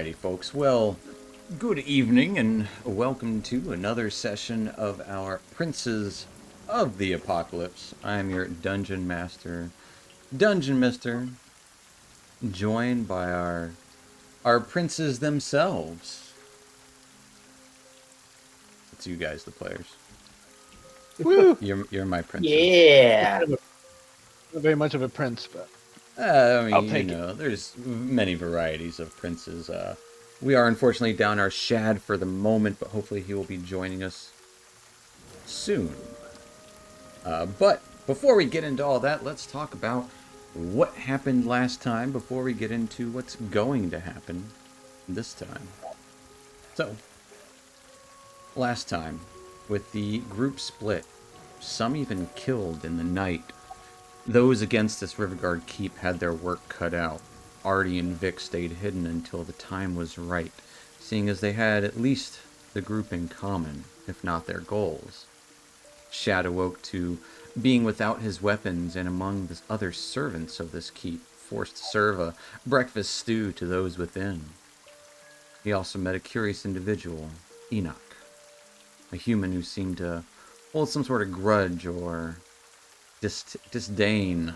Alrighty, folks. Well, good evening and welcome to another session of our Princes of the Apocalypse. I'm your Dungeon Master, Dungeon Mister, joined by our princes themselves. It's you guys, the players. Woo! You're my princes. Yeah. Not very much of a prince, but I mean, I'll take it. there's many varieties of princes. We are unfortunately down our Shad for the moment, but hopefully he will be joining us soon. But before we get into all that, let's talk about what happened last time before we get into what's going to happen this time. So, last time, with the group split, some even killed in the night, those against this Riverguard keep had their work cut out. Artie and Vic stayed hidden until the time was right, seeing as they had at least the group in common, if not their goals. Shad awoke to being without his weapons and among the other servants of this keep, forced to serve a breakfast stew to those within. He also met a curious individual, Enoch, a human who seemed to hold some sort of grudge or disdain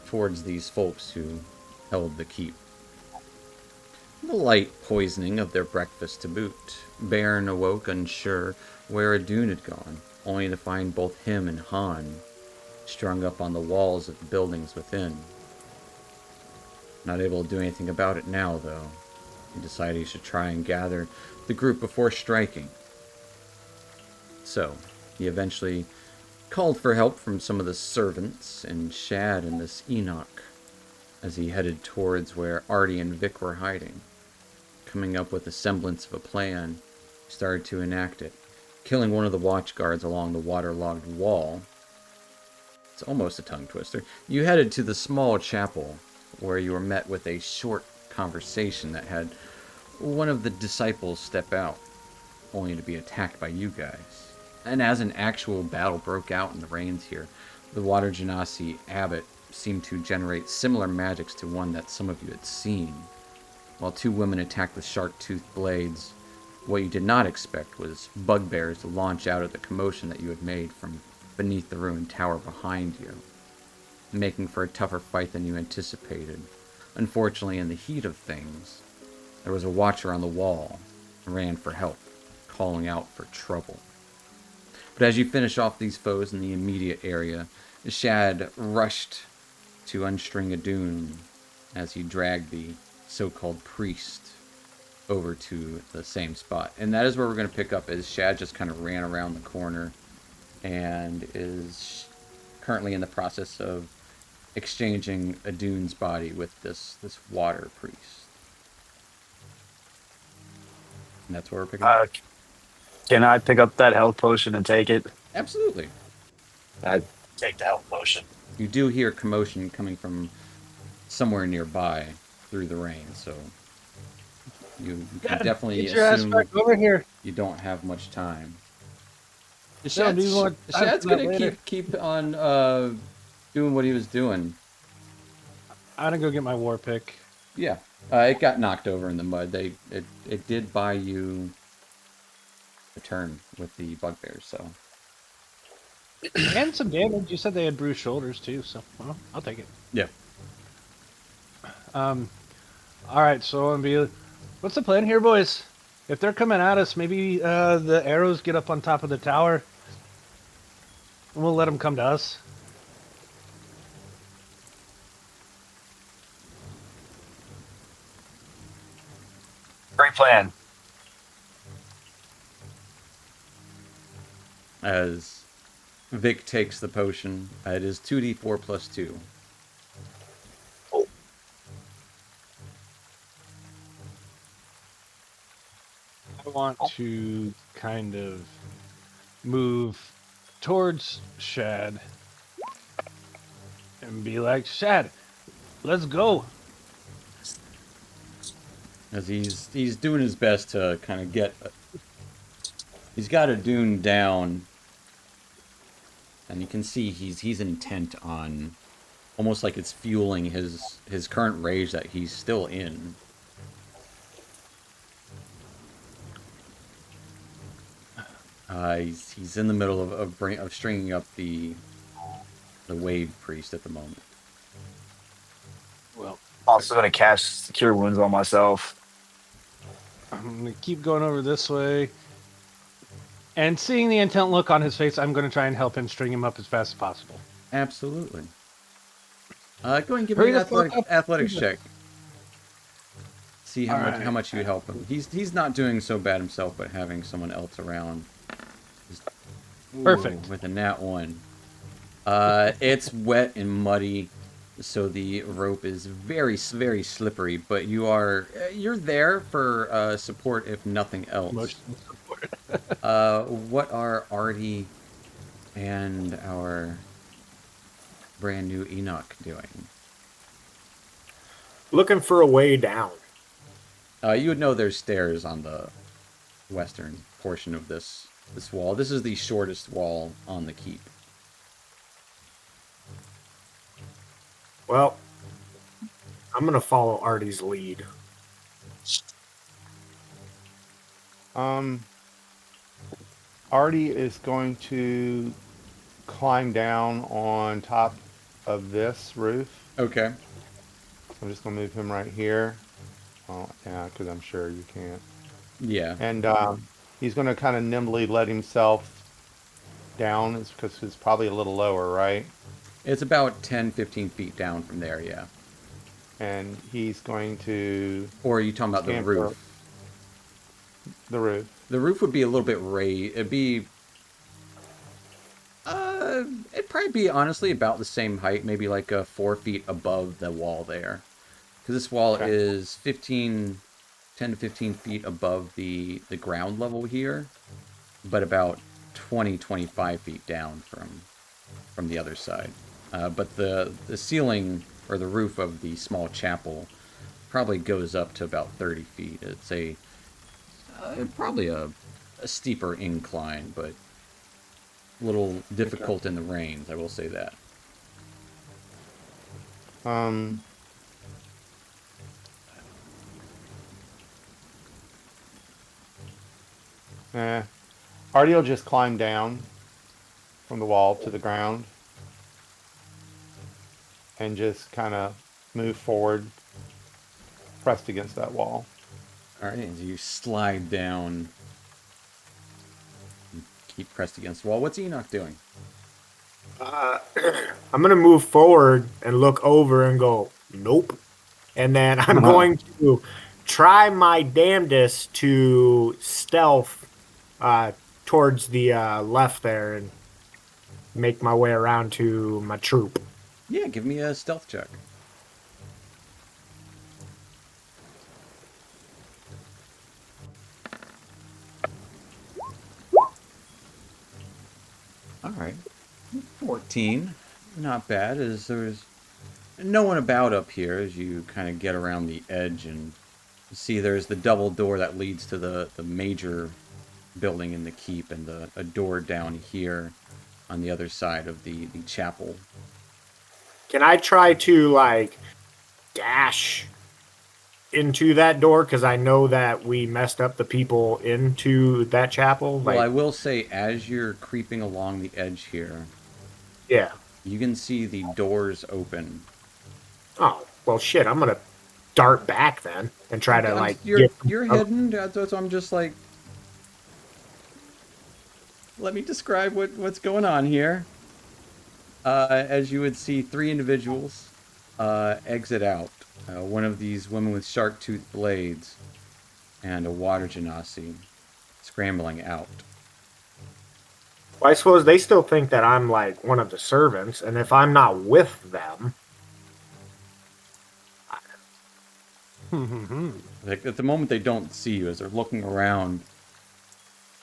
towards these folks who held the keep. The light poisoning of their breakfast to boot, Baron awoke unsure where Adun had gone, only to find both him and Han strung up on the walls of the buildings within. Not able to do anything about it now, though. He decided he should try and gather the group before striking. So, he eventually called for help from some of the servants and Shad and this Enoch as he headed towards where Artie and Vic were hiding. Coming up with a semblance of a plan, he started to enact it, killing one of the watch guards along the waterlogged wall. It's almost a tongue twister. You headed to the small chapel where you were met with a short conversation that had one of the disciples step out, only to be attacked by you guys. And as an actual battle broke out in the rains here, the Water Genasi abbot seemed to generate similar magics to one that some of you had seen. While two women attacked with shark-toothed blades, what you did not expect was bugbears to launch out of the commotion that you had made from beneath the ruined tower behind you, making for a tougher fight than you anticipated. Unfortunately, in the heat of things, there was a watcher on the wall and ran for help, calling out for trouble. But as you finish off these foes in the immediate area, Shad rushed to unstring Adun as he dragged the so-called priest over to the same spot. And that is where we're going to pick up, as Shad just kind of ran around the corner and is currently in the process of exchanging Adun's body with this water priest. And that's where we're picking up. Can I pick up that health potion and take it? Absolutely. I take the health potion. You do hear commotion coming from somewhere nearby through the rain, so you can definitely Get your ass assume back over here. you don't have much time. No, do you want time Shad's for that gonna later? keep on doing what he was doing. I'm gonna go get my war pick. Yeah, it got knocked over in the mud. It did buy you a turn with the bugbears, so And some damage. You said they had bruised shoulders too, so well, I'll take it. yeah. All right, so I'm gonna be. What's the plan here, boys? If they're coming at us, maybe the arrows get up on top of the tower, and we'll let them come to us. Great plan. As Vic takes the potion, it is 2d4 plus 2. Oh. I want to kind of move towards Shad and be like, Shad, let's go. As he's doing his best to kind of get. He's got a dune down, and you can see he's intent on, almost like it's fueling his current rage that he's still in. He's in the middle of stringing up the wave priest at the moment. Well, Also gonna cast Cure Wounds on myself. I'm gonna keep going over this way. And seeing the intent look on his face, I'm gonna try and help him string him up as fast as possible. Absolutely. Go ahead and give Hurry me an the fuck up. athletics check. See how Alright. much you help him. He's not doing so bad himself, but having someone else around. is- Perfect. With a nat 1. It's wet and muddy, so the rope is very slippery. But you're there for support if nothing else. Emotional support. What are Artie and our brand new Enoch doing? Looking for a way down. You would know there's stairs on the western portion of this wall. This is the shortest wall on the keep. Well, I'm going to follow Artie's lead. Artie is going to climb down on top of this roof. Okay. I'm just gonna move him right here. Oh, yeah, because I'm sure you can't. Yeah. And he's gonna kind of nimbly let himself down, because it's probably a little lower, right? It's about 10, 15 feet down from there, yeah. And he's going to Or are you talking about the Scamper. roof? the roof. The roof would be a little bit raised. It'd be... it'd probably be, honestly, about the same height. Maybe like 4 feet above the wall there. Because this wall Okay. is 10 to 15 feet above the ground level here. But about 20, 25 feet down from the other side. But the ceiling, or the roof of the small chapel, probably goes up to about 30 feet. It's probably a steeper incline, but a little difficult in the rains, I will say that. Artie will just climb down from the wall to the ground and just kind of move forward, pressed against that wall. Alright, as you slide down, and keep pressed against the wall. What's Enoch doing? I'm going to move forward and look over and go, nope. And then I'm going to try my damnedest to stealth towards the left there and make my way around to my troop. Yeah, give me a stealth check. Alright. 14. Not bad, as there's no one about up here as you kind of get around the edge, and you see there's the double door that leads to the major building in the keep, and a door down here on the other side of the chapel. Can I try to, like, dash into that door? Because I know that we messed up the people into that chapel. Well, I Like, will say, as you're creeping along the edge here, yeah. you can see the doors open. Oh, well, shit. I'm going to dart back then and try to, like, You're hidden. So I'm just like, let me describe what's going on here. As you would see, 3 individuals exit out. One of these women with shark tooth blades and a water genasi scrambling out. Well, I suppose they still think that I'm, like, one of the servants, and if I'm not with them... Like, at the moment, they don't see you as they're looking around.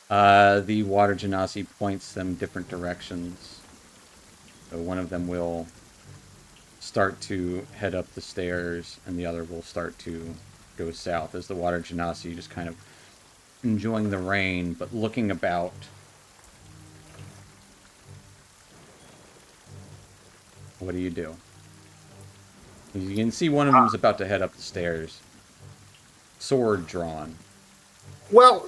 The water genasi points them different directions. So one of them will start to head up the stairs, and the other will start to go south as the water genasi just kind of enjoying the rain, but looking about. What do? You can see one of them is about to head up the stairs, sword drawn. Well,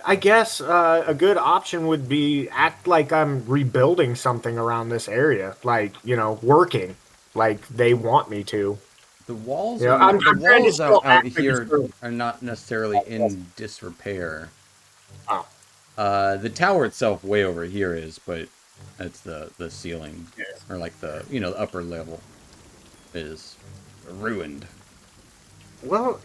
I guess a good option would be act like I'm rebuilding something around this area, like working, like they want me to. The walls You know, are not, the I'm trying to walls out still out act like a here servant. are not necessarily in disrepair. Oh, The tower itself way over here is, but that's the ceiling, or like the upper level is ruined. well,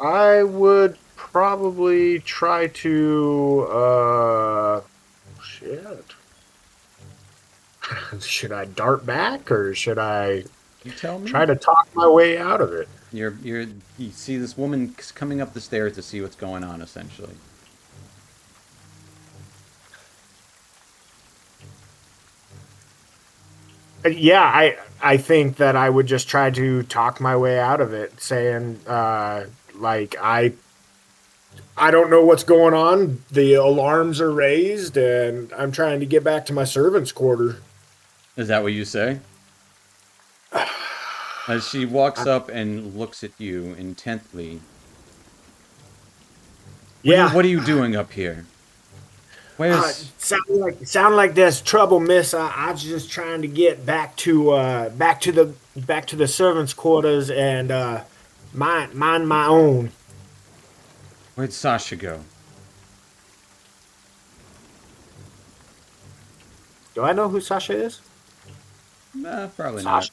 I would probably try to. Shit. Should I dart back or should I You tell try me. to talk my way out of it? You see this woman coming up the stairs to see what's going on, essentially. Yeah, I think that I would just try to talk my way out of it, saying like I don't know what's going on. The alarms are raised, and I'm trying to get back to my servants' quarter. Is that what you say? As she walks up and looks at you intently. Yeah, What are you doing up here? Where's... sound like there's trouble, Miss. I was just trying to get back to the servants' quarters and mind my own. Where'd Sasha go? Do I know who Sasha is? Nah, probably Sasha.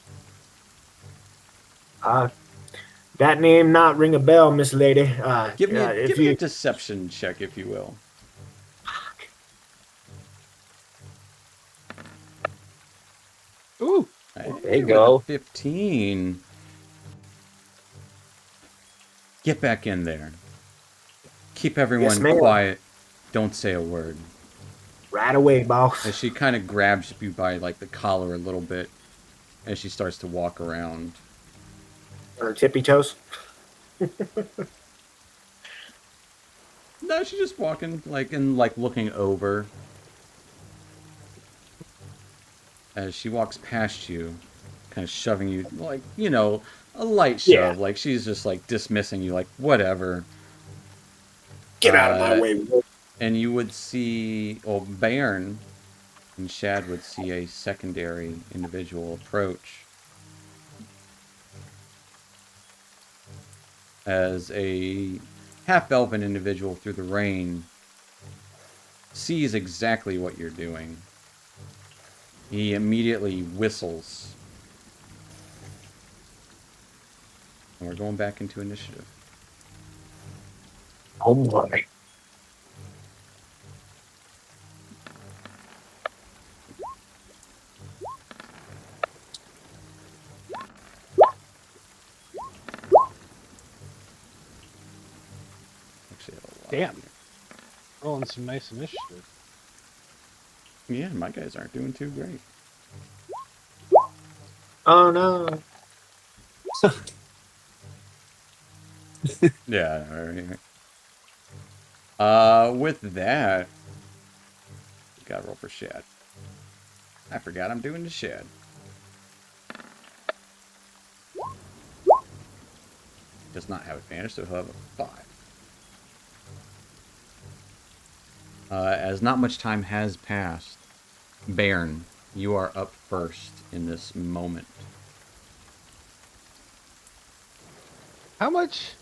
That name not ring a bell, Miss Lady. not. Give me if give me a you deception check, if you will. Ooh, Hey, There you with a go. 15. Get back in there. Keep everyone ma'am. quiet. Don't say a word. right away, boss. As she kind of grabs you by like the collar a little bit as she starts to walk around. Her tippy toes. No, she's just walking like looking over. As she walks past you, kind of shoving you like, a light shove. Yeah. Like she's just like dismissing you like whatever. Get out of my Uh, way. And you would see, well, Bairn and Shad would see a secondary individual approach as a half-elven individual through the rain sees exactly what you're doing. He immediately whistles. And we're going back into initiative. Oh boy. Actually, I have a lot damn. here. Rolling some nice initiative. Yeah, my guys aren't doing too great. Oh no. Yeah, alright. With that, gotta roll for Shad. I forgot I'm doing the Shad. Does not have advantage, so he'll have a 5. As not much time has passed, Bairn, you are up first in this moment. How much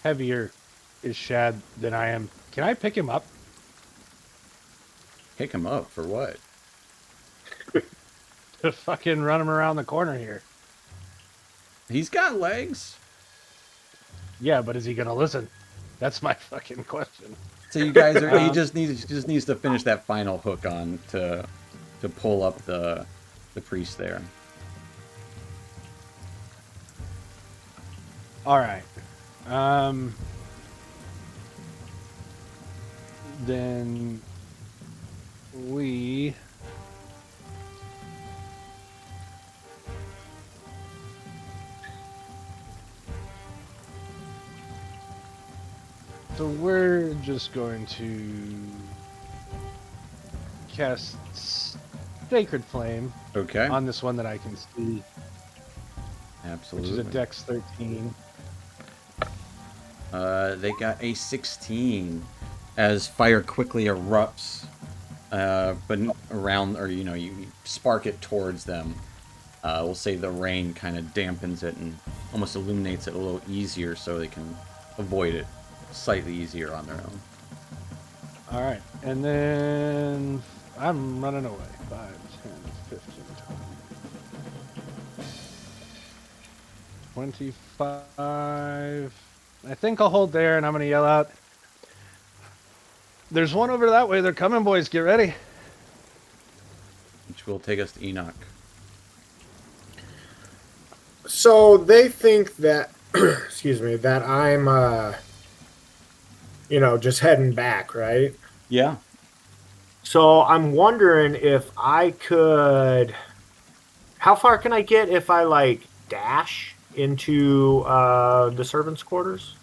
heavier is Shad than I am? Can I pick him up? Pick him up for what? To fucking run him around the corner here. He's got legs. Yeah, but is he gonna listen? That's my fucking question. So you guys are. He just needs to finish that final hook on to pull up the priest there. All right. Then we so we're just going to cast Sacred Flame Okay. on this one that I can see, Absolutely. which is a Dex 13. They got a 16. as fire quickly erupts, but around, or you spark it towards them. We'll say the rain kind of dampens it and almost illuminates it a little easier, so they can avoid it slightly easier on their own. All right, and then I'm running away. 5, 10, 15, 25. I think I'll hold there, and I'm gonna yell out. There's one over that way. They're coming, boys. Get ready. Which will take us to Enoch. So they think that, excuse me, that I'm, just heading back, right? Yeah. So I'm wondering if I could. How far can I get if I dash into the servants' quarters?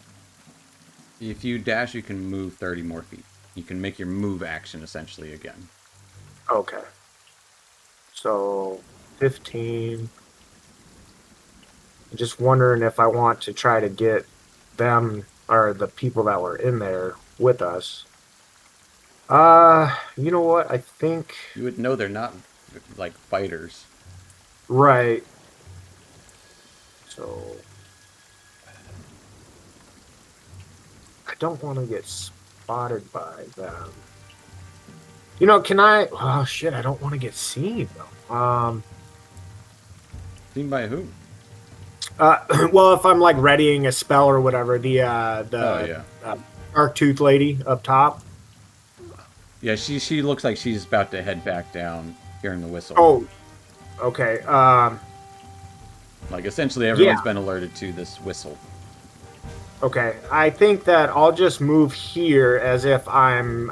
If you dash, you can move 30 more feet. You can make your move action essentially again. Okay. So 15. I'm just wondering if I want to try to get them or the people that were in there with us. You know what? I think. You would know they're not like fighters. Right. So I don't want to get spotted by them. Can I? Oh shit! I don't want to get seen though. Seen by who? Well, if I'm readying a spell or whatever, the Oh yeah. Dark Tooth lady up top. Yeah, she looks like she's about to head back down, hearing the whistle. Oh, okay. Like essentially everyone's been alerted to this whistle. Okay, I think that I'll just move here as if I'm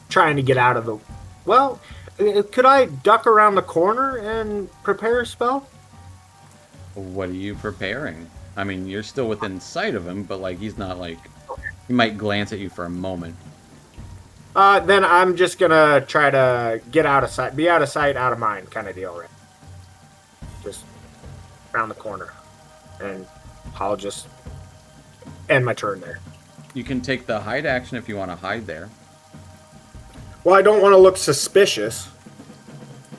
trying to get out of the. Well, could I duck around the corner and prepare a spell? What are you preparing? I mean, you're still within sight of him, but he's not he might glance at you for a moment. Then I'm just gonna try to get out of sight, be out of sight, out of mind, kind of deal, right? Just around the corner, and I'll just end my turn there. You can take the hide action if you want to hide there. Well, I don't want to look suspicious.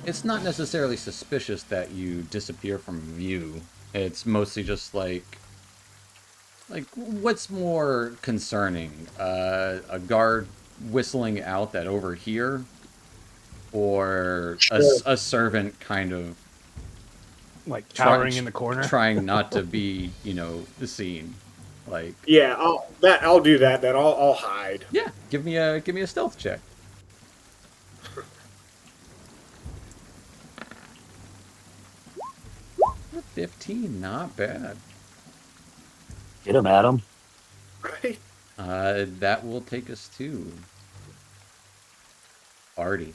It's not necessarily suspicious that you disappear from view. It's mostly just what's more concerning? A guard whistling out that over here, or a servant kind of Cowering in the corner, trying not to be, seen. Yeah, I'll do that. Then I'll hide. Yeah, give me a stealth check. 15, not bad. Get him, Adam. Right. That will take us to Artie.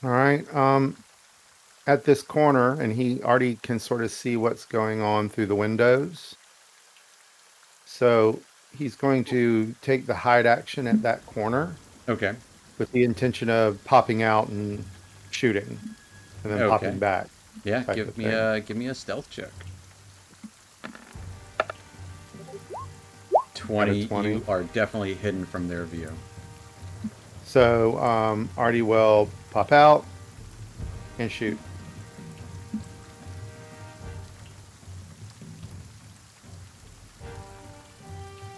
All right. At this corner, and he already can sort of see what's going on through the windows. So he's going to take the hide action at that corner. Okay. With the intention of popping out and shooting, and then popping back. Yeah, give me a stealth check. 20. You are definitely hidden from their view. So Artie will pop out and shoot.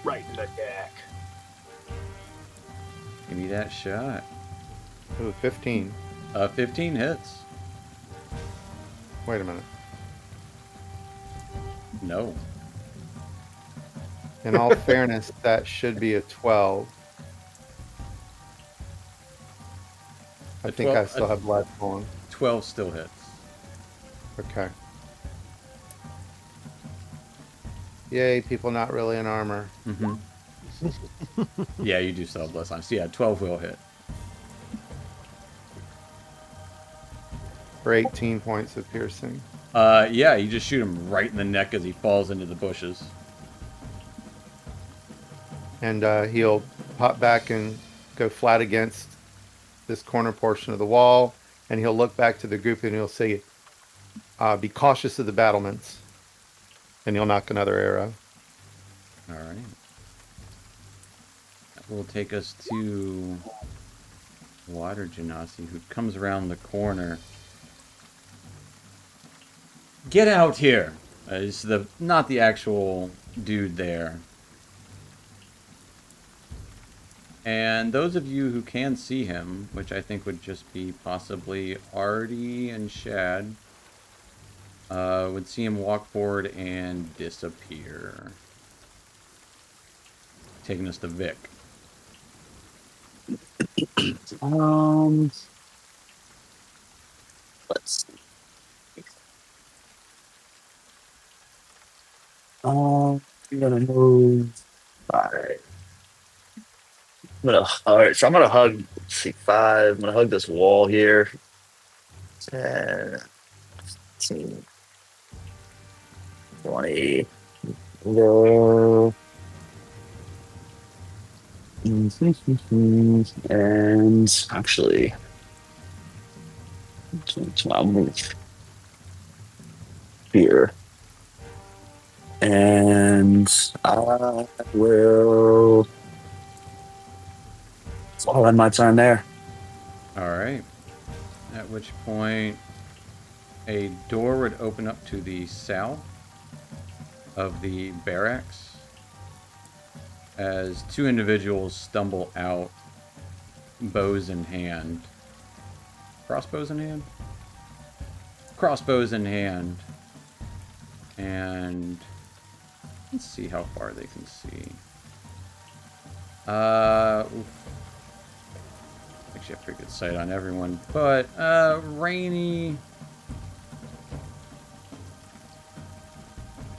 Right in the neck. Give me that shot. Ooh, 15. 15 hits. Wait a minute. No. In all fairness, that should be a 12. I think 12, I still have life on. 12 still hits. Okay. Yay, people not really in armor. Mm-hmm. Yeah, you do still have less on. So yeah, 12 will hit. For 18 points of piercing. Yeah, you just shoot him right in the neck as he falls into the bushes. And he'll pop back and go flat against this corner portion of the wall, and he'll look back to the group and he'll say, be cautious of the battlements. And he'll knock another arrow. Alright. That will take us to Water Genasi, who comes around the corner. Get out here! It's not the actual dude there. And those of you who can see him, which I think would just be possibly Artie and Shad, would see him walk forward and disappear. Taking us to Vic. Let's see. I'm gonna move. Alright. Alright, so I'm gonna hug, let's see, 5. I'm gonna hug this wall here. 10, 15, 20. Go. And actually, I'll move here. And I will. I'll end my turn there. Alright. At which point, a door would open up to the south of the barracks as two individuals stumble out, bows in hand. Crossbows in hand? Crossbows in hand. And let's see how far they can see. Oof. Actually, have pretty good sight on everyone, but Rainy,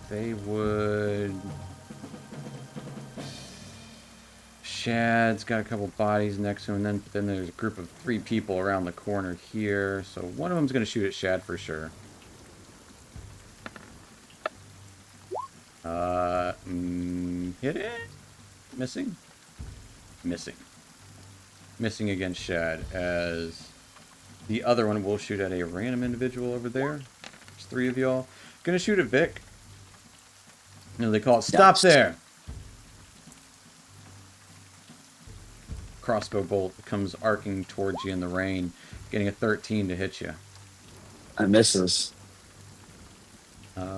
they would. Shad's got a couple bodies next to him, and then there's a group of 3 people around the corner here. So one of them's gonna shoot at Shad for sure. Hit it. Missing. Missing against Shad, as the other one will shoot at a random individual over there. There's 3 of y'all. Gonna shoot at Vic. You know, they call it stop there. Crossbow bolt comes arcing towards you in the rain, getting a 13 to hit you. I misses.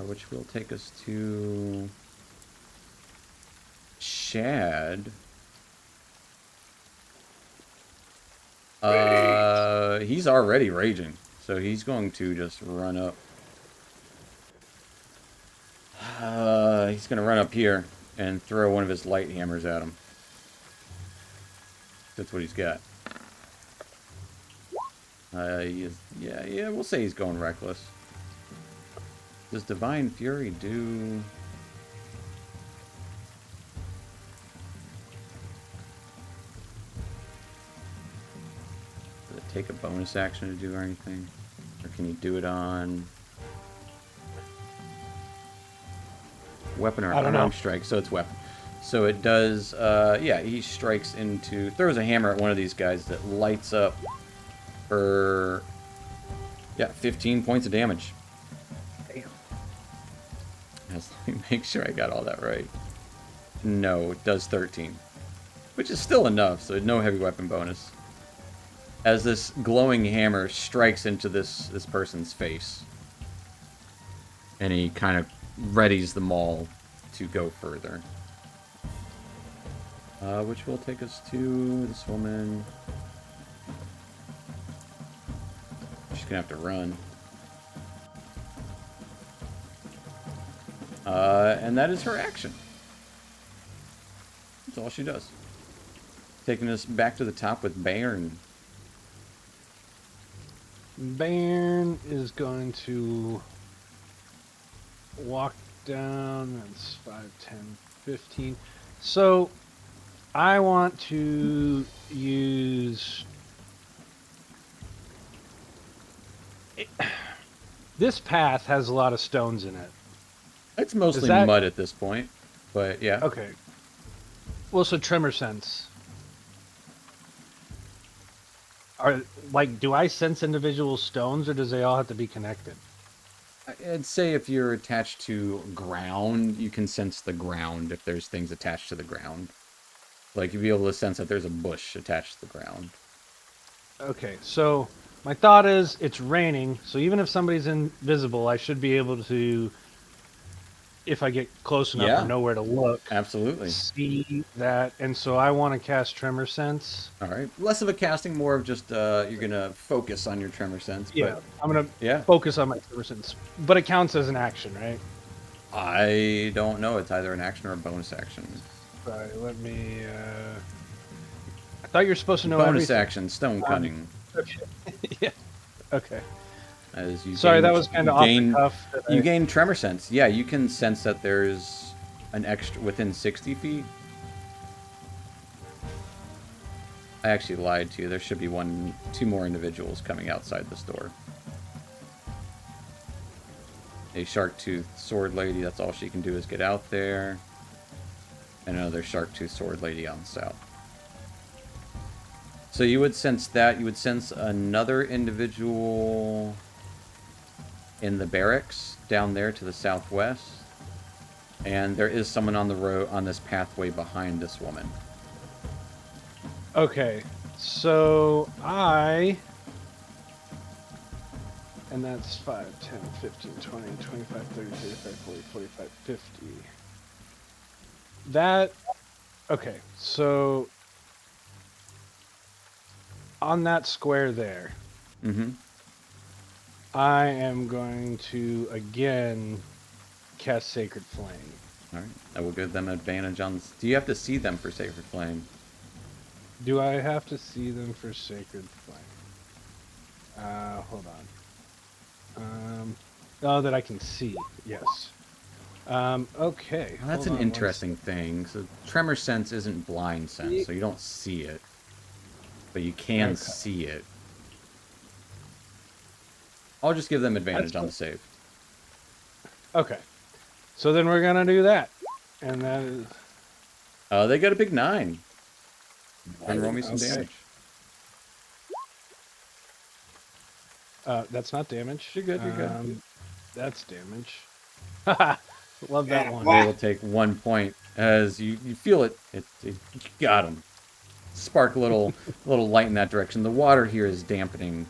Which will take us to Shad. He's already raging, so he's going to just run up. He's going to run up here and throw one of his light hammers at him. That's what he's got. Yeah, we'll say he's going reckless. Does Divine Fury do... Does it take a bonus action to do anything? Or can you do it on... Weapon or unarmed strike? So it's weapon. So it does, yeah, he strikes into... Throws a hammer at one of these guys that lights up for... Yeah, 15 points of damage. Let me make sure I got all that right. No, it does 13. Which is still enough, so no heavy weapon bonus. As this glowing hammer strikes into this person's face. And he kind of readies them all to go further. Which will take us to this woman. She's gonna have to run. And that is her action. That's all she does. Taking us back to the top with Bairn. Bairn is going to walk down. That's 5, 10, 15. So I want to use... This path has a lot of stones in it. It's mostly mud at this point, but yeah. Okay. Well, so tremor sense. Do I sense individual stones, or does they all have to be connected? I'd say if you're attached to ground, you can sense the ground if there's things attached to the ground. Like you'd be able to sense that there's a bush attached to the ground. Okay, so my thought is it's raining, so even if somebody's invisible, I should be able to, if I get close enough Yeah. or know where to look, Absolutely. see that. And so I want to cast Tremor Sense. All right. Less of a casting, more of just you're gonna focus on your tremor sense. Yeah, But I'm gonna yeah, focus on my Tremor Sense, but it counts as an action, right? I don't know. It's either an action or a bonus action. Sorry, let me. I thought you were supposed to know Bonus everything. action, stone cutting. Okay. Yeah. Okay. As you Sorry, gain, that was kind you of off the gain, cuff. you gain tremor sense. Yeah, you can sense that there's an extra within 60 feet. I actually lied to you. There should be two more individuals coming outside the store. A shark-toothed sword lady. That's all she can do is get out there. And another shark-toothed sword lady on the south. So you would sense that. You would sense another individual in the barracks down there to the southwest. And there is someone on the road on this pathway behind this woman. Okay, so and that's 5, 10, 15, 20, 25, 30, 35, 40, 45, 50. That, okay, so on that square there, Mm-hmm. I am going to again cast Sacred Flame. All right. I will give them advantage on. Do you have to see them for Sacred Flame? Do I have to see them for Sacred Flame? Hold on. Oh, that I can see. Yes. Okay. Well, that's hold an on one interesting thing. So tremor sense isn't blind sense, so you don't see it, but you can Okay. see it. I'll just give them advantage That's on the save. Okay. So then we're gonna do that, and that is They got a big 9. And roll me some Okay. damage. that's not damage. You're good. You're good. That's damage. Love that one. They will take 1 point as you feel it. You got him. Spark a little light in that direction. The water here is dampening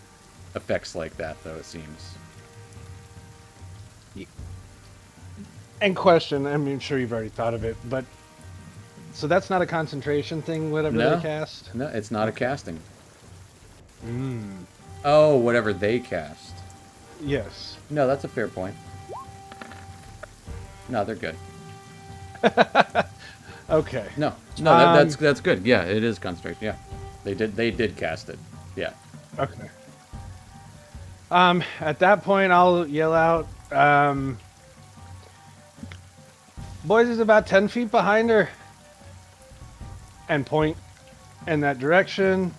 effects like that, though, it seems. And question, I'm sure you've already thought of it, but so that's not a concentration thing, whatever No. they cast? No, it's not a casting. Mm. Oh, whatever they cast. Yes. No, that's a fair point. No, they're good. Okay. No, that's good. Yeah, it is concentration. Yeah, they did cast it. Yeah. Okay. At that point, I'll yell out, boys is about 10 feet behind her, and point in that direction.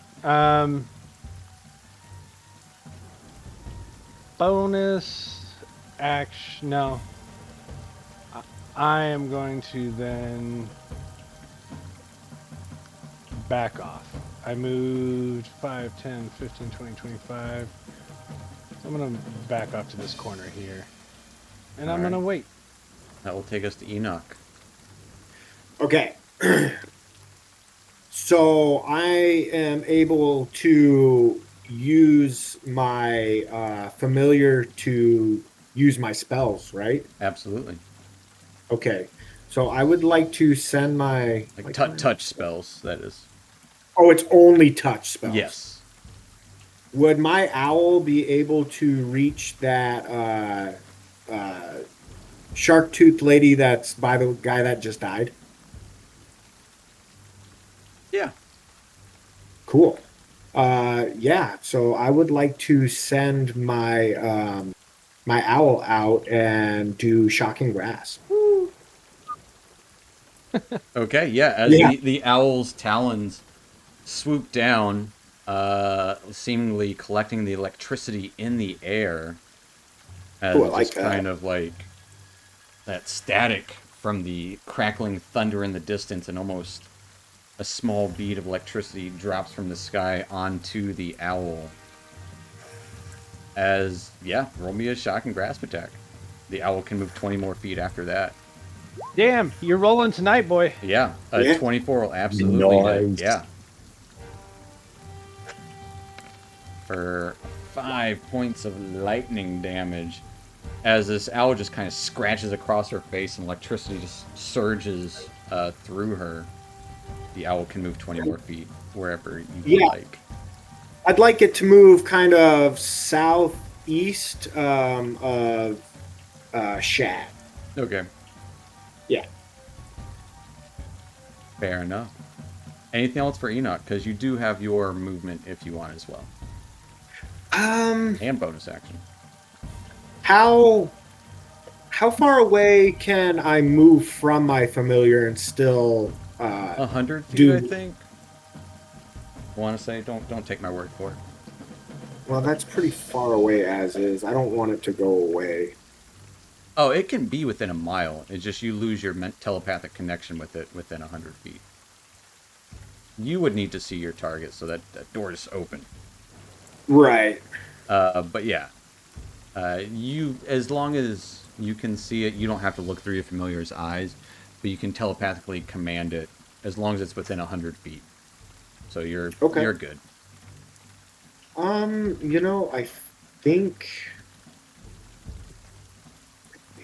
Bonus action. No. I am going to then back off. I moved 5, 10, 15, 20, 25. I'm going to back off to this corner here. And I'm Alright. going to wait. That will take us to Enoch. Okay. So I am able to use my familiar to use my spells, right? Absolutely. Okay. So I would like to send my Like touch spells, that is. Oh, it's only touch spells. Yes. Would my owl be able to reach that shark tooth lady that's by the guy that just died? Yeah. Cool. Yeah. So I would like to send my my owl out and do shocking grasp. Okay, yeah. As Yeah. the owl's talons swoop down, seemingly collecting the electricity in the air, as Ooh, I like just that. kind of like that static from the crackling thunder in the distance, and almost a small bead of electricity drops from the sky onto the owl. Roll me a shock and grasp attack. The owl can move 20 more feet after that. Damn, you're rolling tonight, boy. Yeah, a Yeah. 24 will absolutely hit. Nice. Yeah. For 5 points of lightning damage, as this owl just kind of scratches across her face and electricity just surges through her. The owl can move 20 more feet wherever you Yeah. like. I'd like it to move kind of southeast of Shad. Okay. Yeah. Fair enough. Anything else for Enoch? Because you do have your movement if you want as well. And bonus action. How far away can I move from my familiar and still 100 feet, do- I think. Want to say? Don't take my word for it. well, that's pretty far away as is. I don't want it to go away. Oh, it can be within a mile. It's just you lose your telepathic connection with it within 100 feet. You would need to see your target so that door is open. Right. But yeah, you, as long as you can see it, you don't have to look through your familiar's eyes, but you can telepathically command it as long as it's within 100 feet. So you're Okay. you're good. I think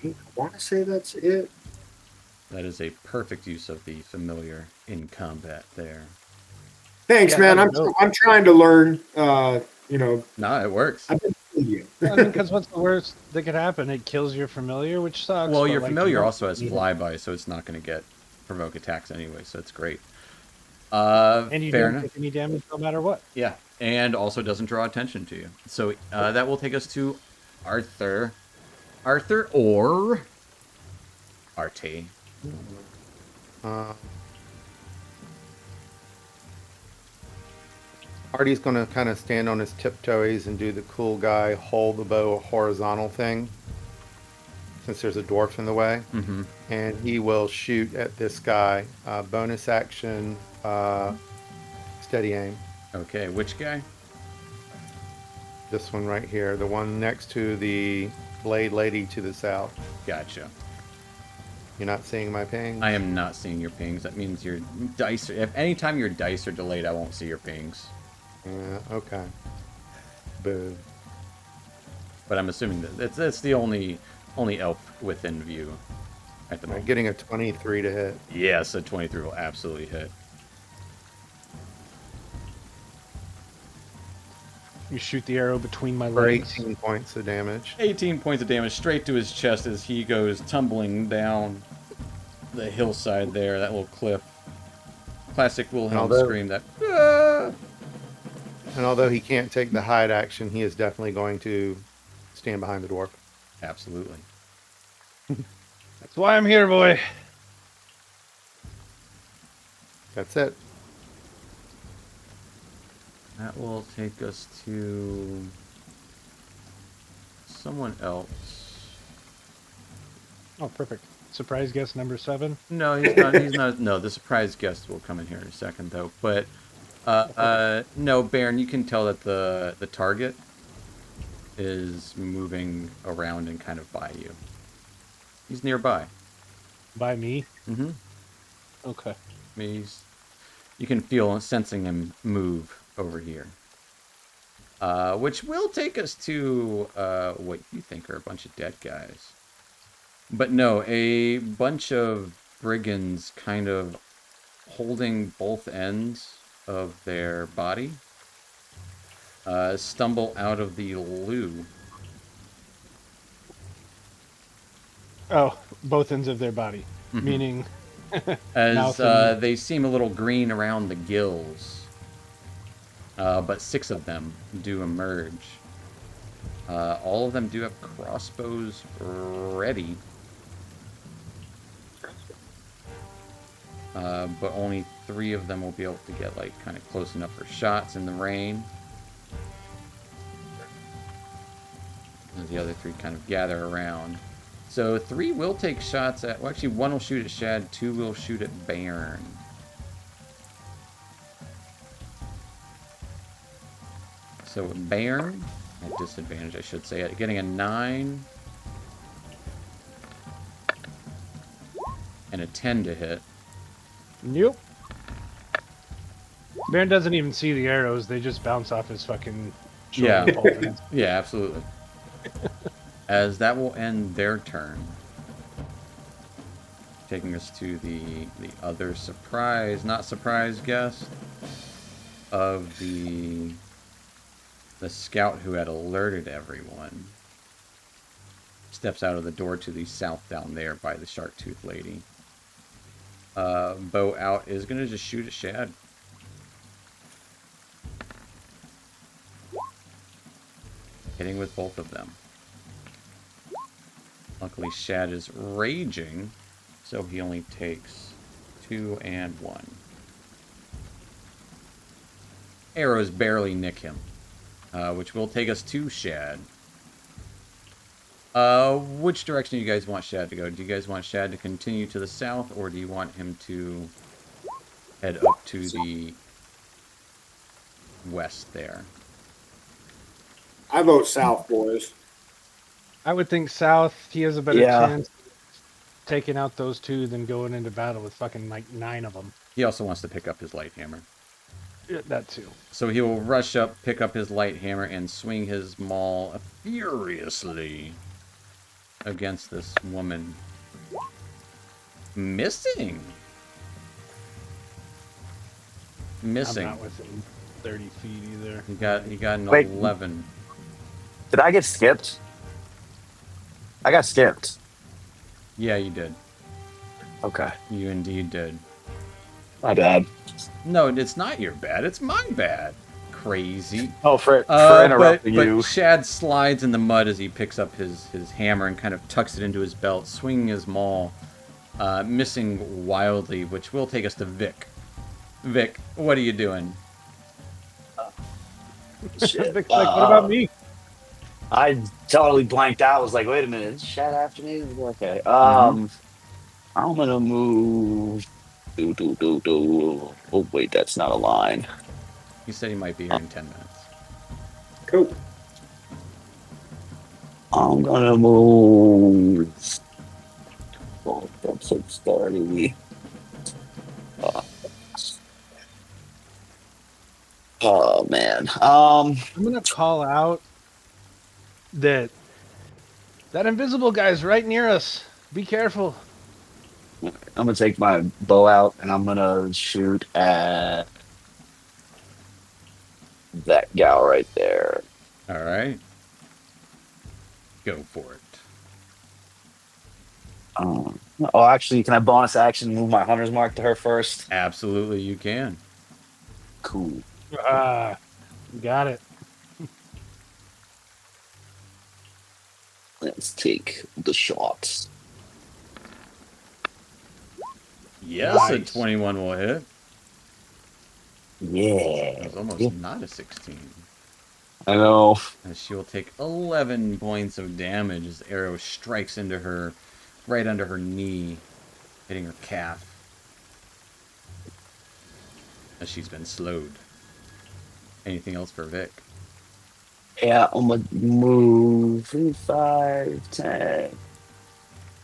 I want to say that's it. That is a perfect use of the familiar in combat there. Thanks, Yeah, man. I know. I'm trying to learn. No, it works. I've been telling you. I mean, because what's the worst that could happen? It kills your familiar, which sucks. Well, but, your like, familiar you also has don't- flyby, so it's not going to get provoke attacks anyway, so it's great. And you Fair don't enough. take any damage no matter what. Yeah, and also doesn't draw attention to you. So that will take us to Arthur. Arthur or Arte. Uh, Artie's going to kind of stand on his tiptoes and do the cool guy, hold the bow horizontal thing, since there's a dwarf in the way. Mm-hmm. And he will shoot at this guy. Bonus action, steady aim. Okay, which guy? This one right here, the one next to the blade lady to the south. Gotcha. You're not seeing my ping? I am not seeing your pings. That means your dice. If anytime your dice are delayed, I won't see your pings. Okay. Boo. But I'm assuming that that's the only elf within view at the I'm moment. getting a 23 to hit. Yes, a 23 will absolutely hit. You shoot the arrow between my For legs. 18 points of damage. 18 points of damage straight to his chest as he goes tumbling down the hillside there, that little cliff. Classic Wilhelm although- scream, that... "Ah!" And although he can't take the hide action, he is definitely going to stand behind the dwarf. Absolutely. That's why I'm here, boy. That's it. That will take us to someone else. Oh, perfect. Surprise guest number 7. No, he's not. He's not. No, the surprise guest will come in here in a second, though. But no, Baron, you can tell that the target is moving around and kind of by you. He's nearby. By me? Mm-hmm. Okay. You can feel sensing him move over here. Which will take us to what you think are a bunch of dead guys. But no, a bunch of brigands kind of holding both ends of their body stumble out of the loo. Oh, both ends of their body. Mhm. Meaning, As Mouth and- they seem a little green around the gills. But 6 of them do emerge. All of them do have crossbows ready. But only 3 of them will be able to get like kind of close enough for shots in the rain. And the other 3 kind of gather around. So 3 will take shots at, well actually 1 will shoot at Shad, 2 will shoot at Bairn. So Bairn, at disadvantage I should say, getting a 9 and a 10 to hit. Nope. Baron doesn't even see the arrows. They just bounce off his fucking shoulder. Yeah. pauldrons. Yeah, absolutely. As that will end their turn. Taking us to the other surprise, not surprise guest of the scout who had alerted everyone. Steps out of the door to the south down there by the shark tooth lady. Bow out is gonna just shoot at Shad. Hitting with both of them. Luckily Shad is raging, so he only takes 2 and 1. Arrows barely nick him, which will take us to Shad. Which direction do you guys want Shad to go? Do you guys want Shad to continue to the south, or do you want him to head up to the west there? I vote south, boys. I would think south. He has a better Yeah. chance taking out those two than going into battle with fucking like 9 of them. He also wants to pick up his light hammer. Yeah, that too. So he will rush up, pick up his light hammer, and swing his maul furiously against this woman. Missing. Missing. I'm not within 30 feet either. He got an Wait. 11. Did I get skipped? I got skipped. Yeah, you did. Okay. You indeed did. My bad. No, it's not your bad. It's my bad. Crazy. Oh, for But interrupting you. Shad slides in the mud as he picks up his hammer and kind of tucks it into his belt, swinging his maul, missing wildly, which will take us to Vic. Vic, what are you doing? Shit. Vic's like, what about me? I totally blanked out. I was like, wait a minute, it's Shad after me? Okay. Mhm. I'm gonna move. Oh wait, that's not a line. He said he might be here in 10 minutes. Cool. I'm gonna move. Oh, that's so starty. Oh man. I'm gonna call out that invisible guy's right near us. Be careful. I'm gonna take my bow out and I'm gonna shoot at that gal right there. All right. Go for it. Oh, actually, can I bonus action move my hunter's mark to her first? Absolutely, you can. Cool. You got it. Let's take the shots. Yes, Nice. a 21 will hit. Yeah. That was almost Yeah. not a 16. I know. As she will take 11 points of damage as the arrow strikes into her, right under her knee, hitting her calf. As she's been slowed. Anything else for Vic? Yeah, I'm gonna move 5, 10,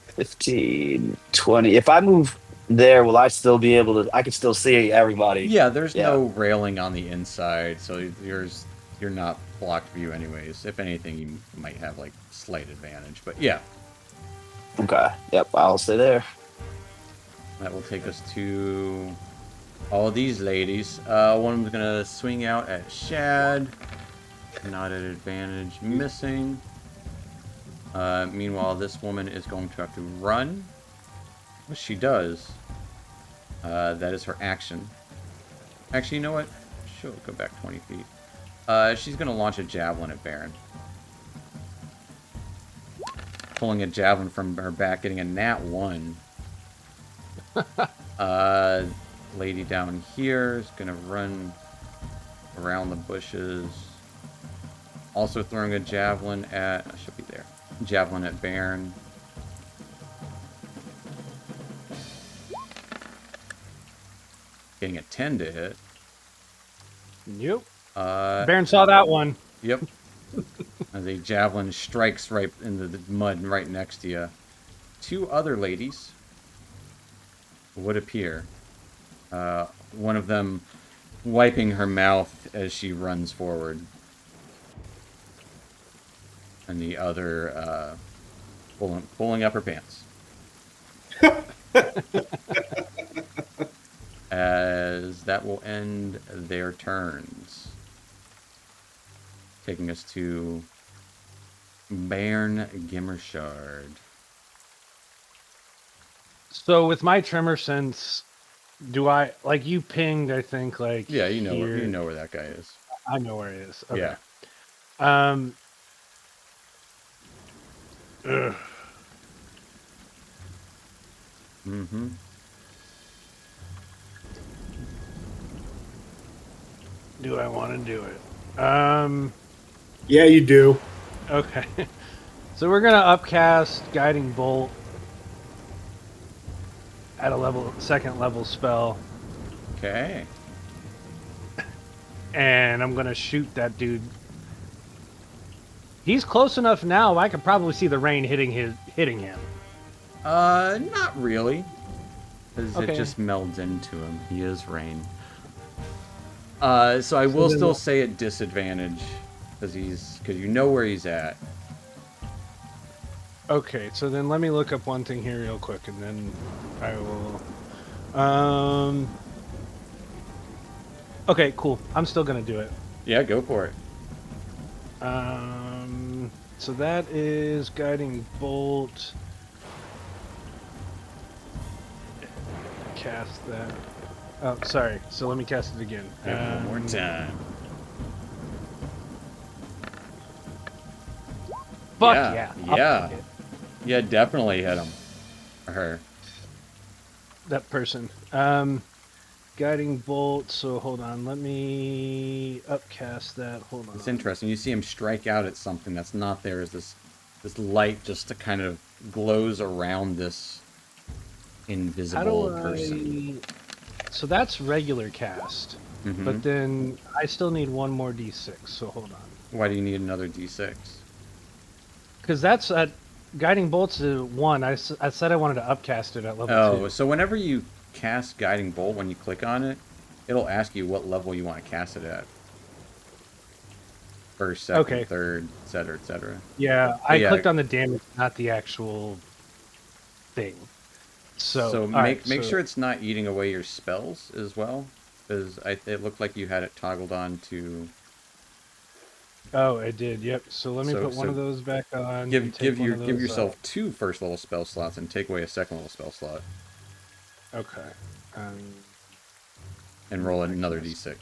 15, 20. If I move there, will I still be able to? I can still see everybody. Yeah, there's Yeah. no railing on the inside, so you're not blocked view anyways. If anything, you might have like slight advantage, but yeah, Okay. Yep, I'll stay there. that will take us to all these ladies. One of them's gonna swing out at Shad, not at advantage, missing. Meanwhile, this woman is going to have to run, which she does. That is her action. Actually, you know what? She'll go back 20 feet. She's going to launch a javelin at Baron. Pulling a javelin from her back, getting a nat 1. Lady down here is going to run around the bushes. Also throwing a javelin at... I should be there. Javelin at Baron. Getting a 10 to hit. Yep. Uh, Baron saw that one. Yep. As a javelin strikes right into the mud right next to you. Two other ladies would appear. One of them wiping her mouth as she runs forward, and the other pulling up her pants. As that will end their turns. Taking us to Bairn Gimmershard. So with my tremor sense, do I like you pinged? I think like Yeah, you know here. where that guy is. I know where he is. Okay. Yeah. Ugh. Mm-hmm. Do I want to do it? Yeah, you do. Okay. So we're gonna upcast Guiding Bolt at a second level spell, Okay. and I'm gonna shoot that dude. He's close enough now. I could probably see the rain hitting him. Not really. Because Okay. it just melds into him. He is rain. So I will then still what- say at disadvantage. Because you know where he's at. Okay, so then let me look up one thing here real quick, and then I will. Okay, cool. I'm still gonna do it. Yeah, go for it. So that is Guiding Bolt. Cast that. Oh, sorry. So let me cast it again. Yeah, one more time. Fuck Yeah, yeah. yeah. I'll take it. Yeah, definitely hit him. Or her. That person. Guiding Bolt. So hold on. Let me upcast that. Hold on. It's interesting. You see him strike out at something that's not there. Is this light just to kind of glows around this How invisible do person. So that's regular cast. Mhm. But then I still need one more d6. So hold on. Why do you need another d6? Because that's at Guiding Bolt's 1. I said I wanted to upcast it at level 2. Oh, so whenever you cast Guiding Bolt, when you click on it, it'll ask you what level you want to cast it at. First, second, Okay. third, etc., etc. Yeah, I yeah. clicked on the damage, not the actual thing. So, make alright, make so- sure it's not eating away your spells as well, because it looked like you had it toggled on to Oh, it did. Yep. So let me So- put one so of those back on. give and take one of give those yourself 2 first level spell slots and take away a second level spell slot out. Okay. and roll another d6.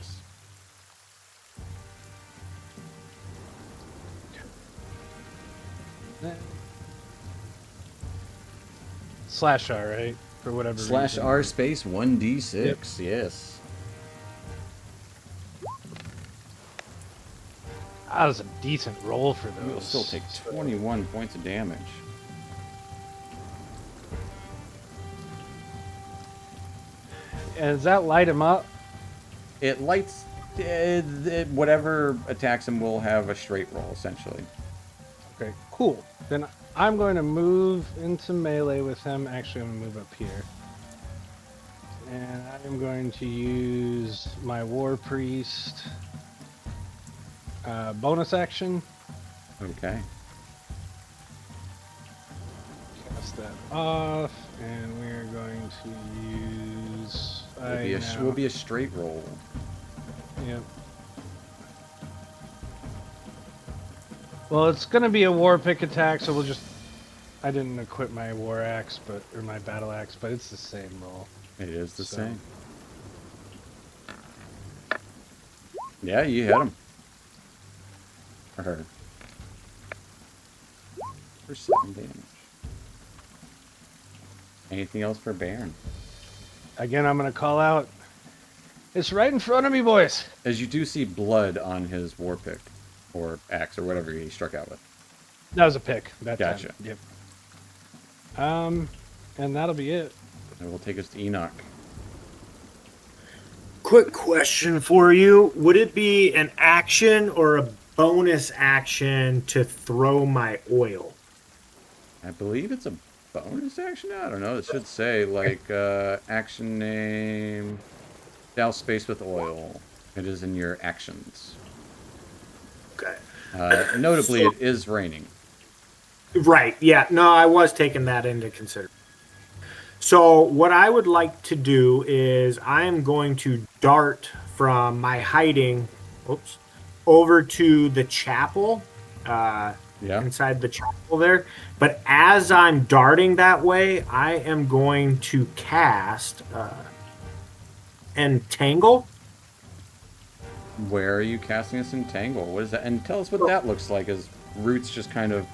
Slash R, right? For whatever Slash reason. R space 1d6. Yes. That was a decent roll for those. You will still take 21 points of damage. And does that light him up? It lights whatever attacks him will have a straight roll essentially. Okay, cool. Then I'm going to move into melee with him. Actually, I'm going to move up here. And I'm going to use my War Priest bonus action. Okay. Cast that off. And we're going to use... Will be a straight roll. Yep. Well, it's gonna be a war pick attack, so we'll just. I didn't equip my war axe, or my battle axe, but it's the same roll. It is the So- same. Yeah, you hit him. Or her. For 7 damage. Anything else for Baron? Again, I'm gonna call out. It's right in front of me, boys. As you do see blood on his war pick, or axe, or whatever he struck out with. That was a pick. That Gotcha. time. Yep. And that'll be it. And we'll take us to Enoch. Quick question for you. Would it be an action or a bonus action to throw my oil? I believe it's a bonus action? I don't know. It should say like action name, douse space with oil. It is in your actions. Okay. Notably, So- it is raining. Right. Yeah. No, I was taking that into consideration. So what I would like to do is I am going to dart from my hiding, oops, over to the chapel, Yeah. inside the chapel there. But as I'm darting that way, I am going to cast Entangle. Where are you casting this entangle? What is that? And tell us what that looks like. As roots just kind of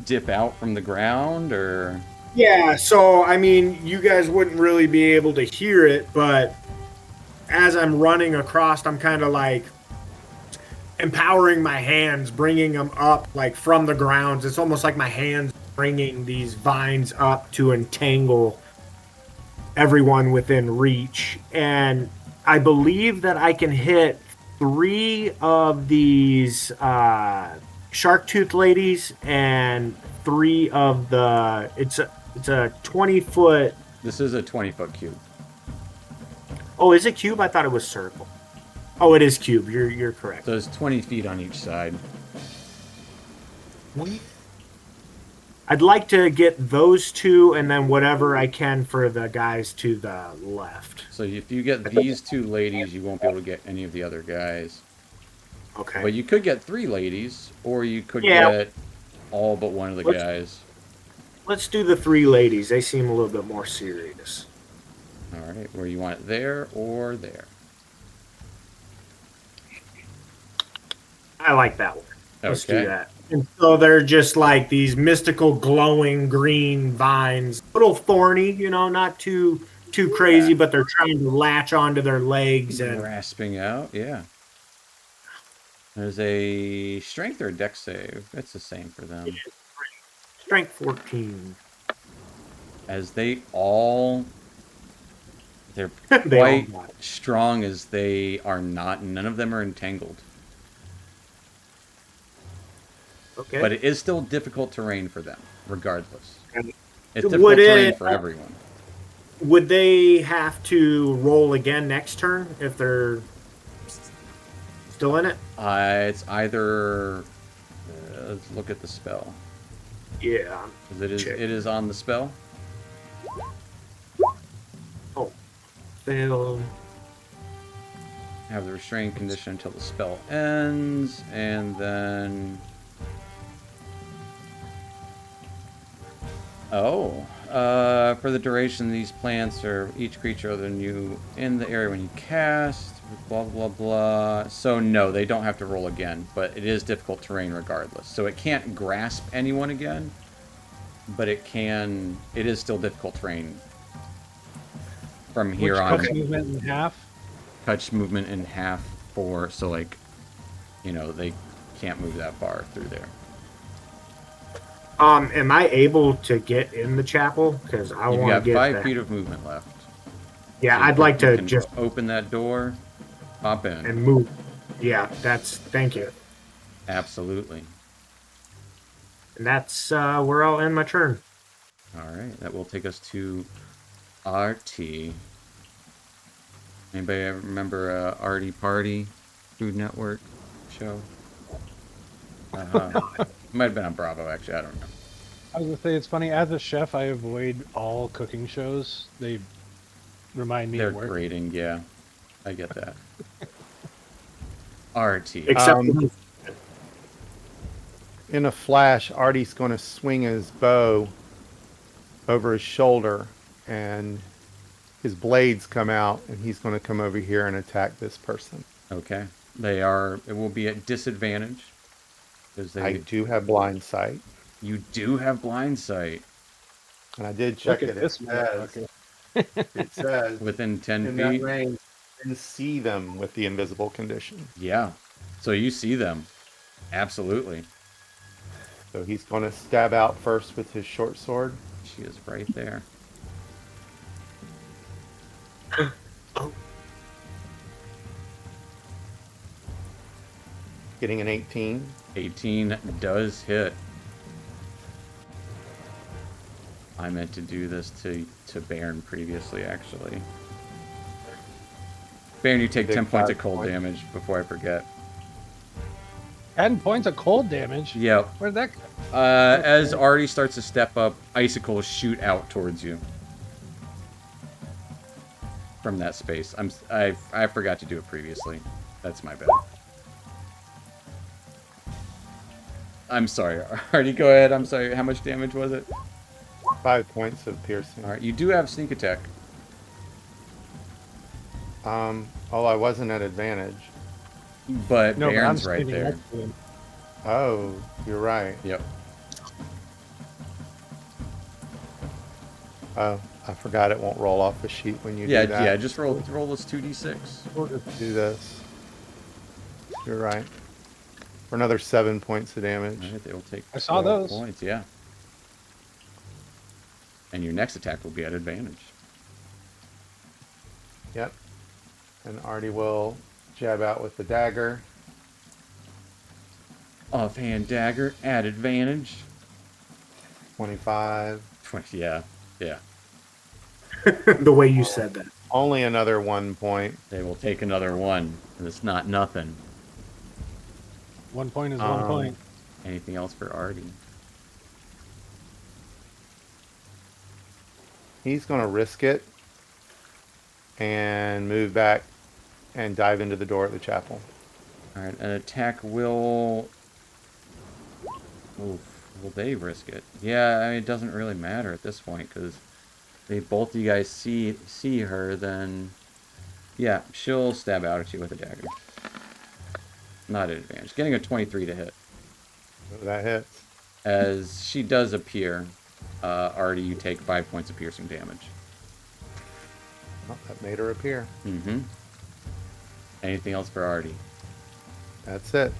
dip out from the ground, or Yeah, so I mean, you guys wouldn't really be able to hear it, but as I'm running across, I'm kind of like empowering my hands, bringing them up like from the grounds. It's almost like my hands bringing these vines up to entangle everyone within reach. And I believe that I can hit 3 of these shark tooth ladies and 3 of the. It's a 20-foot. this is a 20-foot cube. Oh, is it cube? I thought it was circle. Oh, it is cube. You're correct. So it's 20 feet on each side. I'd like to get those 2 and then whatever I can for the guys to the left. So if you get these 2 ladies, you won't be able to get any of the other guys. Okay. But you could get 3 ladies, or you could Yeah. get all but one of the Let's- guys. Let's do the 3 ladies. They seem a little bit more serious. All right, where you want it, there or there. I like that one. Let's Okay. do that. And so they're just like these mystical, glowing green vines, a little thorny, not too crazy, Yeah. but they're trying to latch onto their legs and Grasping out, yeah. There's a strength or a dex save. It's the same for them. strength 14. As they're They all quite got it. strong as they are not. None of them are entangled. Okay. But it is still difficult terrain for them, regardless. And It's would difficult terrain it- for everyone. Would they have to roll again next turn if they're still in it? It's either. Let's look at the spell. Yeah. 'Cause it Check. is on the spell. Fail. Have the restrained condition until the spell ends, and then. Oh, for the duration, these plants are each creature other than you in the area when you cast. Blah blah blah. So no, they don't have to roll again, but it is difficult terrain regardless. So it can't grasp anyone again, but it can. It is still difficult terrain from here Which on. cuts movement in half. Touch movement in half for so like, they can't move that far through there. Am I able to get in the chapel? Because I You've want got to get 5 that. feet of movement left. Yeah, So I'd like you to can just open that door, pop in. and move. Yeah, thank you. Absolutely. And that's where I'll end my turn. All right, that will take us to RT. Anybody ever remember Artie Party Food Network show? Might have been on Bravo, actually. I don't know. I was gonna say it's funny. As a chef, I avoid all cooking shows. They remind me They're of work. grating, yeah. I get that. RT. Except In a flash, Artie's going to swing his bow over his shoulder, and his blades come out, and he's going to come over here and attack this person. Okay. It will be at disadvantage. Because I do have blind sight, you do have blind sight and I did check Look it. at this It says, it says within 10 in that feet. range, and see them with the invisible condition. Yeah. So you see them. Absolutely. So he's going to stab out first with his short sword. She is right there. Getting an 18. 18 does hit. I meant to do this to Baron previously, actually. Baron, you take Take 10 points of 5 cold points. damage before I forget. 10 points of cold damage. Yep. Where'd that come? As Artie starts to step up, icicles shoot out towards you from that space. I forgot to do it previously. That's my bad. I'm sorry, Artie. Go ahead. I'm sorry. How much damage was it? 5 points of piercing. All right. You do have sneak attack. Oh, I wasn't at advantage. But No, but I'm Baron's right standing there. next to him. Oh, you're right. Yep. Oh, I forgot it won't roll off the sheet when you Yeah, do that. yeah. Just roll this 2d6. We'll just do this. You're right. For another 7 points of damage. All right, they will take I saw 12 those. points. Yeah. And your next attack will be at advantage. Yep. And Artie will jab out with the dagger. Offhand dagger at advantage. 25. 20. Yeah. Yeah. The way you said that. Only another 1 point. They will take another one. And it's not nothing. 1 point is 1 point. Anything else for Artie? He's going to risk it and move back and dive into the door at the chapel. All right, an attack will. Oof, will they risk it? Yeah, I mean, it doesn't really matter at this point because they both of you guys see her. Then, yeah, she'll stab out at you with a dagger. Not at advantage. Getting a 23 to hit. So that hits. As she does appear, Artie, you take 5 points of piercing damage. Oh, that made her appear. Mm-hmm. Anything else for Artie? That's it.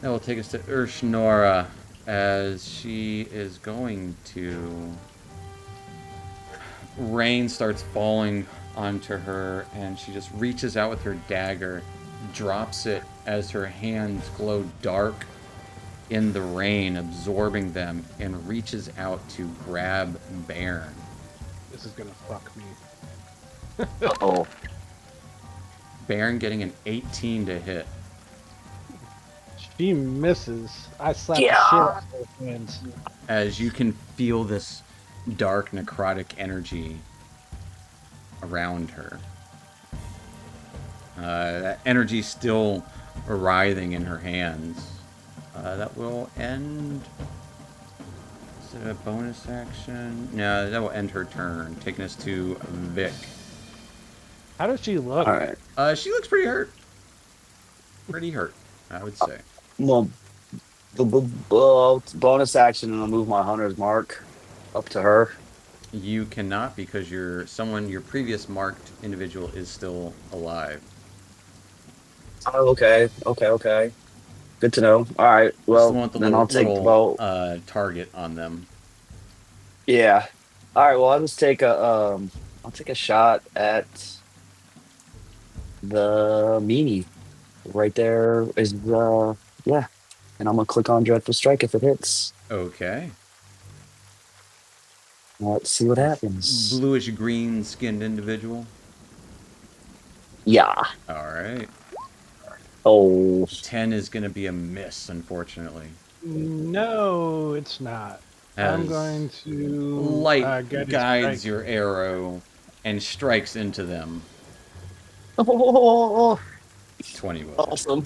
That will take us to Urshnora, as she is going to... Rain starts falling onto her, and she just reaches out with her dagger, drops it as her hands glow dark in the rain, absorbing them, and reaches out to grab Baron. This is gonna fuck me. Oh, Baron getting an 18 to hit. She misses. I slap Yeah. the shit out of her hands. As you can feel this dark necrotic energy around her. That energy still writhing in her hands. That will end. Is it a bonus action? No, that will end her turn, taking us to Vic. How does she look? all right. She looks pretty hurt. Pretty hurt, I would say. Well, bonus action, and I'll move my hunter's mark up to her. You cannot because your previous marked individual is still alive. Oh, okay. Good to know. All right. It's the Well, one with the then I'll take the little bow. target on them. Yeah. All right. Well, I'll just take I'll take a shot at the meanie. Right there is the yeah, and I'm gonna click on Dreadful Strike if it hits. Okay. Let's see what happens. Bluish green skinned individual. Yeah. All right. Oh. 10 is going to be a miss, unfortunately. No, it's not. I'm As going to light get his guides strike. your arrow and strikes into them. Oh, 20 will. awesome.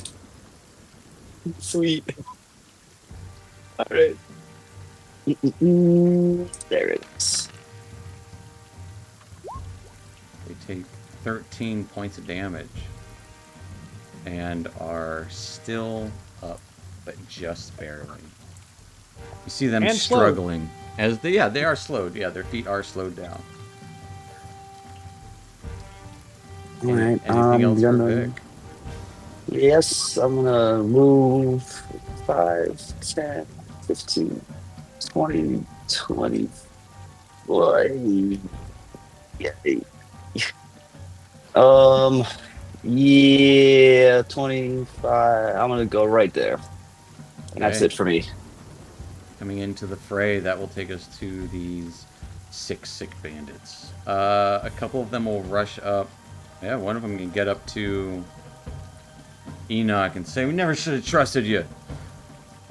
Sweet. All right. There it is. They take 13 points of damage and are still up, but just barely. You see them And slowed. struggling as they are slowed. Yeah, their feet are slowed down. All right. Anything else for Vic? Yes, I'm gonna move 5, 10, 15, 20, 20. Boy. Yeah. Yeah, 25. I'm gonna go right there. And that's Okay. it for me. coming into the fray. That will take us to these 6 sick bandits. A couple of them will rush up. Yeah, one of them can get up to Enoch and say, "We never should have trusted you."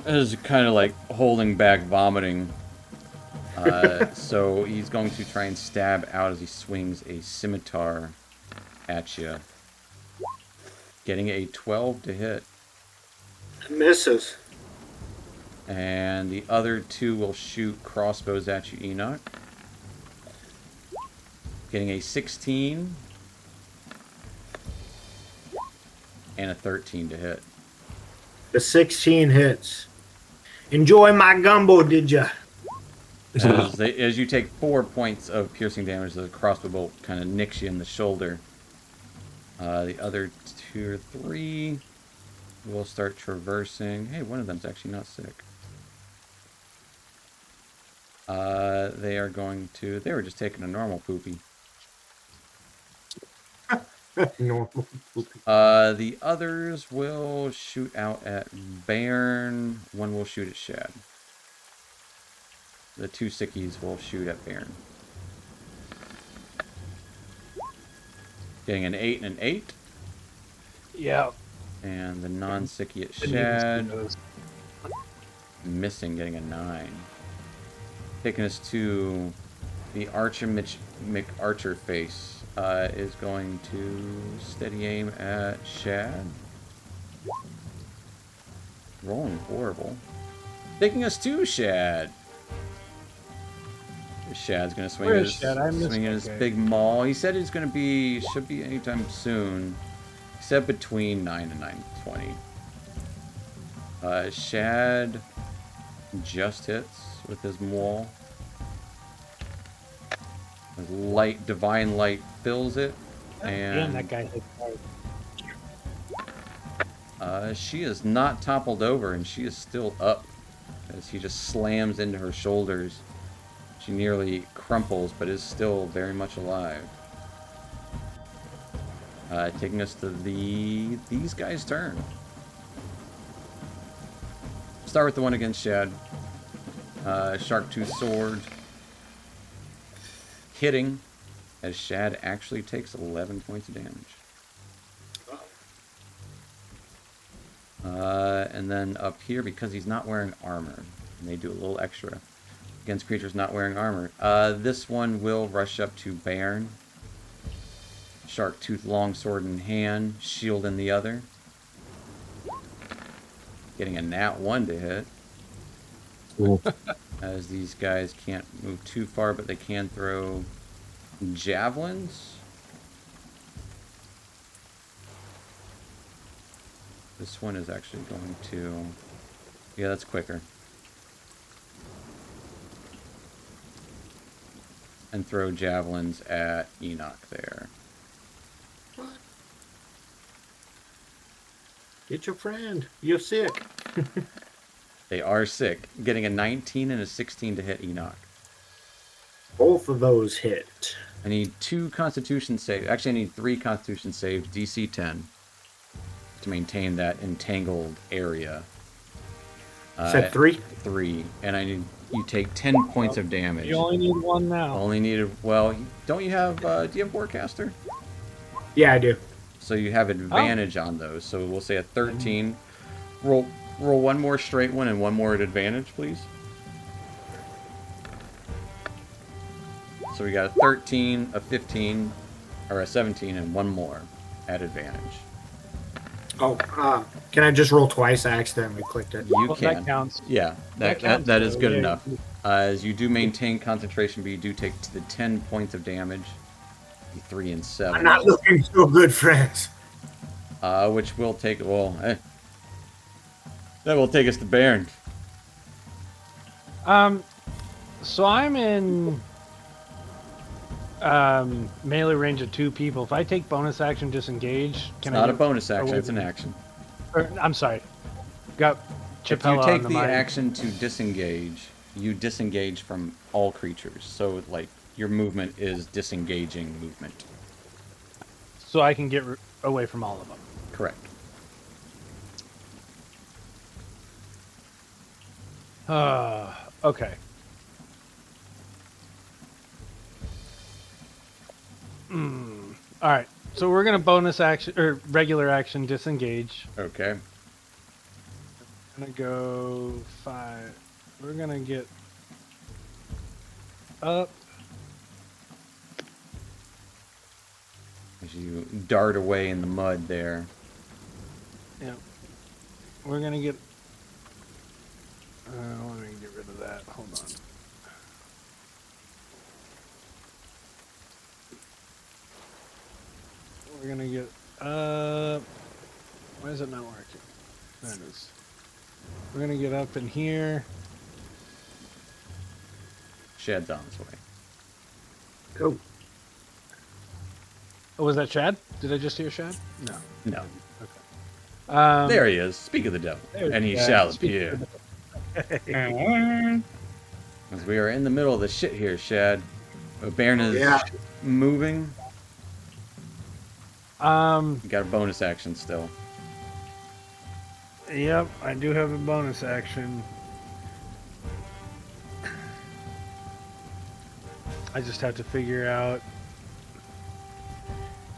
Is kind of like holding back vomiting. So he's going to try and stab out as he swings a scimitar at you. Getting a 12 to hit. Misses. And the other 2 will shoot crossbows at you, Enoch. Getting a 16. And a 13 to hit. The 16 hits. Enjoy my gumbo, did ya? As you take 4 points of piercing damage, the crossbow bolt kind of nicks you in the shoulder. The other 2 or 3 will start traversing. Hey, one of them's actually not sick. They are going to... They were just taking a normal poopy. Normal. The others will shoot out at Bairn. One will shoot at Shad. The 2 sickies will shoot at Bairn. Getting an 8 and an 8. Yeah. And the non-sickie at Didn't even see Shad. those. Missing, getting a 9. Taking us to the Archer McArcher face. Is going to steady aim at Shad. Rolling horrible. Taking us to Shad. Shad's gonna swing Where his, is Shad? I missed swing that his guy. big maul. He said he's gonna be, should be anytime soon. He said between 9 and 9:20. Shad just hits with his maul. His light, divine light fills it, Damn, and that guy hit hard. she is not toppled over, and she is still up as he just slams into her shoulders. She nearly crumples, but is still very much alive. Taking us to these guys' turn. Start with the one against Shad. Shark Tooth Sword. Hitting as Shad actually takes 11 points of damage. And then up here, because he's not wearing armor, and they do a little extra against creatures not wearing armor. This one will rush up to Bairn. Shark Tooth longsword in hand, shield in the other. Getting a nat 1 to hit. Cool. As these guys can't move too far, but they can throw javelins. This one is actually going to... Yeah, that's quicker. And throw javelins at Enoch there. Get your friend. You're sick. They are sick. Getting a 19 and a 16 to hit Enoch. Both of those hit. I need 2 constitution saves. Actually, I need 3 constitution saves, DC 10, to maintain that entangled area. Said 3? 3. And I need you take 10 points of damage. You only need one now. Only needed... Well, don't you have... do you have Warcaster? Yeah, I do. So you have advantage on those. So we'll say a 13. Roll one more straight one and one more at advantage, please. So we got a 13, a 15, or a 17, and one more at advantage. Oh, can I just roll twice? I accidentally clicked it. You Well, can. that counts. Yeah, that counts, that is though. good Yeah. enough. As you do maintain concentration, but you do take the 10 points of damage. 3 and 7. I'm not looking so good, friends. Which will take... Well, that will take us to Bairn. So I'm in melee range of 2 people. If I take bonus action disengage, It's can I not a get- bonus or action, wait it's an a minute. action. Or, I'm sorry. Got If you Chipella take on the mind. action to disengage, you disengage from all creatures. So, like, your movement is disengaging movement. So I can get away from all of them. Correct. Okay. All right. So we're gonna bonus action or regular action disengage. Okay. Gonna go 5. We're gonna get up. As you dart away in the mud there. Yep. We're gonna get. Let me get rid of that. Hold on. We're gonna get up. Why is it not working? There it is. We're gonna get up in here. Shad's on his way. Go. Oh, was that Chad? Did I just hear Chad? No. No. Okay. There he is. Speak of the devil. There And he yeah, shall speak appear. for As we are in the middle of the shit here, Shad. Bairn is Yeah. moving. the- You got a bonus action still. Yep, I do have a bonus action. I just have to figure out.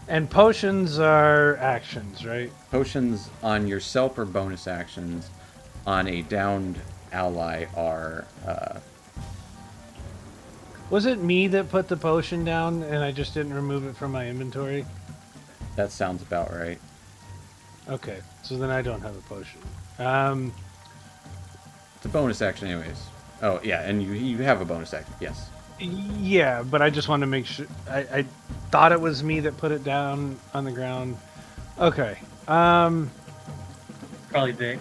And potions are actions, right? Potions on yourself are bonus actions. On a downed ally are Was it me that put the potion down and I just didn't remove it from my inventory? that sounds about right. Okay, so then I don't have a potion. It's a bonus action anyways. Oh yeah, and you have a bonus action, yes. Yeah, but I just wanted to make sure. I thought it was me that put it down on the ground. Okay. Probably Vic.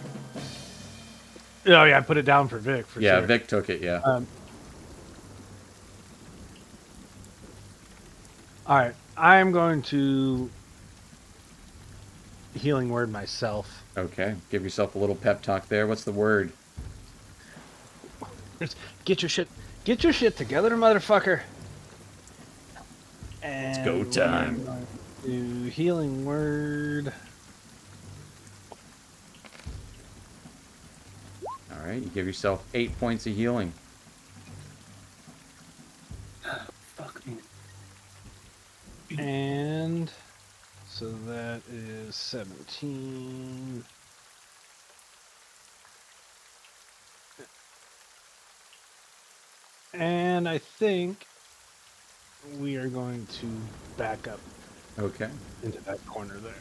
Oh yeah, I put it down for Vic for Yeah, sure. Vic took it, yeah. All right, I am going to healing word myself. Okay. Give yourself a little pep talk there. What's the word? Just get your shit together, motherfucker. And go time. we're going to do healing word. Alright, you give yourself 8 points of healing. Fuck me. And so that is 17. And I think we are going to back up Okay. into that corner there.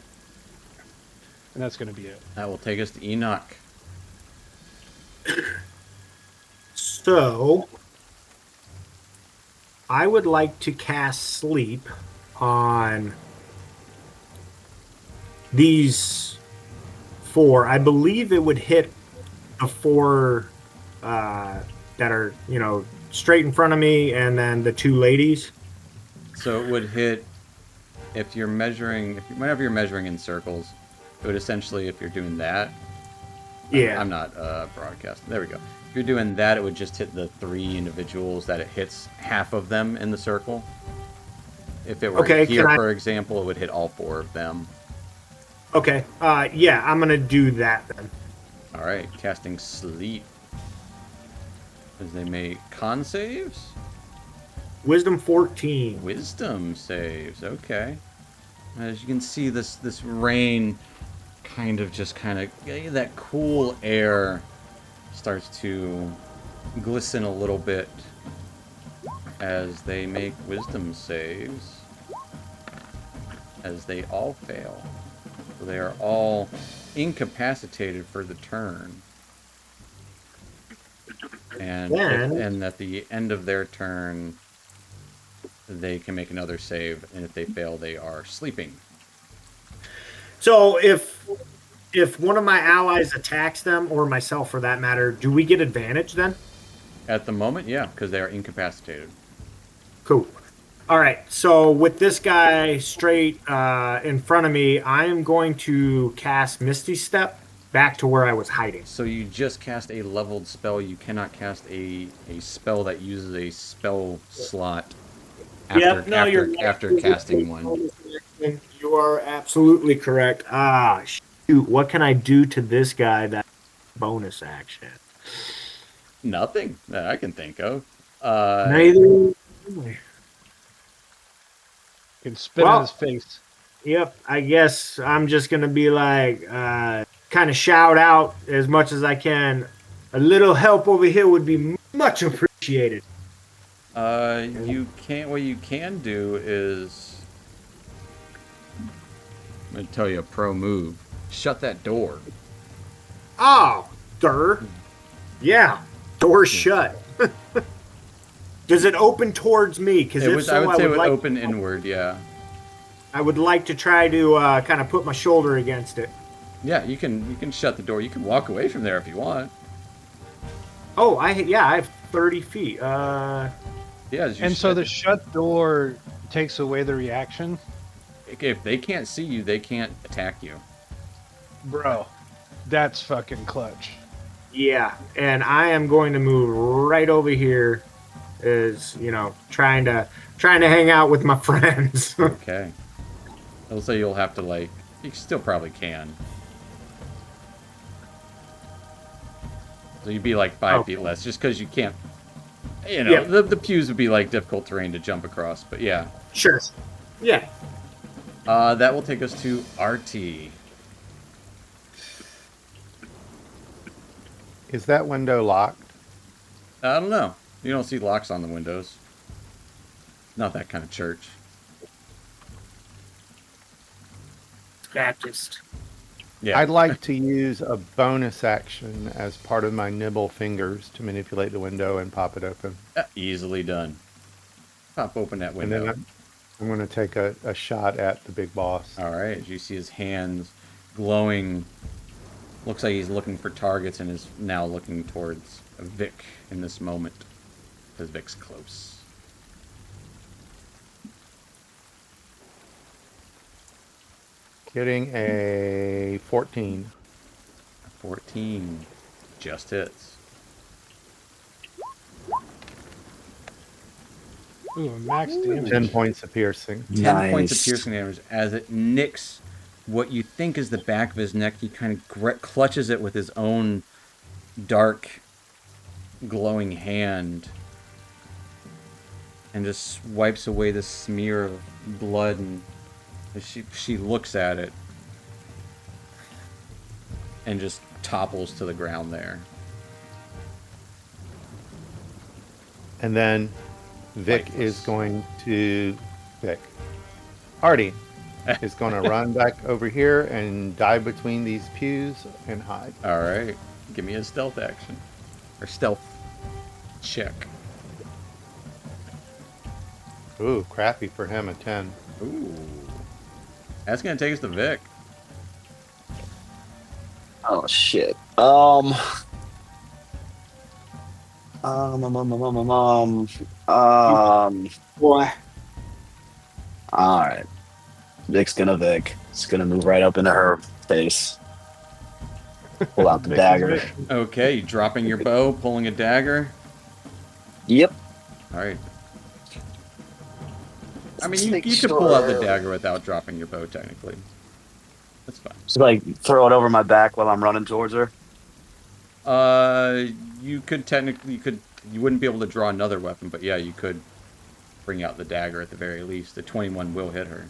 And that's going to be it. That will take us to Enoch. So, I would like to cast sleep on these 4. I believe it would hit the 4 that are, straight in front of me, and then the 2 ladies. So it would hit if you're measuring whenever you're measuring in circles, it would essentially, if you're doing that, Yeah. I'm not broadcasting. There we go. If you're doing that, it would just hit the 3 individuals that it hits half of them in the circle. If it were Okay, here, can I- for example, it would hit all 4 of them. Okay. Yeah, I'm gonna do that then. All right, casting sleep. As they make con saves, Wisdom 14. wisdom saves. Okay. As you can see, this rain kind of that cool air starts to glisten a little bit as they make wisdom saves, as they all fail. So they are all incapacitated for the turn. And Then- at the end of their turn, they can make another save, and if they fail, they are sleeping. So if one of my allies attacks them, or myself for that matter, do we get advantage then? At the moment, yeah, because they are incapacitated. Cool. All right. So with this guy straight in front of me, I'm going to cast Misty Step back to where I was hiding. So you just cast a leveled spell. You cannot cast a spell that uses a spell slot after casting one. You are absolutely correct. Shoot. What can I do to this guy that bonus action? Nothing that I can think of. Neither. Can spit Well- in his face. Yep, I guess I'm just gonna be like, kind of shout out as much as I can. A little help over here would be much appreciated. You can't. What you can do is, I'm gonna tell you a pro move. Shut that door. Oh, yeah, door's shut. Does it open towards me? Because It if was. so, I would say it would like. open inward. Yeah. I would like to try to kind of put my shoulder against it. Yeah. You can shut the door. You can walk away from there if you want. Oh, I have 30 feet. Yeah. as you And so shut the it. shut door takes away the reaction? If they can't see you, they can't attack you. Bro, that's fucking clutch. Yeah, and I am going to move right over here, as trying to hang out with my friends. Okay. I'll say you'll have to like. You still probably can. So you'd be like 5 feet less, just because you can't. Yeah. The pews would be like difficult terrain to jump across, but yeah. Sure. Yeah. That will take us to RT. Is that window locked? I don't know. You don't see locks on the windows. Not that kind of church. Baptist. Yeah. I'd like to use a bonus action as part of my nibble fingers to manipulate the window and pop it open. Easily done. Pop open that And window. then I'm going to take a shot at the big boss. All right. As you see his hands glowing, looks like he's looking for targets and is now looking towards Vic in this moment, because Vic's close. Getting a 14. 14 just hits. Ooh, max damage. 10 points of piercing. 10 points of piercing damage as it nicks what you think is the back of his neck. He kind of clutches it with his own dark, glowing hand and just wipes away the smear of blood. And she looks at it and just topples to the ground there. And then Vic is going to... Artie is going to run back over here and dive between these pews and hide. All right, give me a stealth action or stealth check. Ooh, crappy for him, a 10. Ooh, that's gonna take us to Vic. Oh shit. Boy. All right. Vic's gonna Vic. It's gonna move right up into her face. Pull out the Vic is dagger. Vic. Okay, dropping your bow, pulling a dagger. Yep. All right. I mean, Let's you make could pull out the sure. dagger without dropping your bow, technically. That's fine. Just like throw it over my back while I'm running towards her. You could technically, you wouldn't be able to draw another weapon, but yeah, you could bring out the dagger at the very least. The 21 will hit her.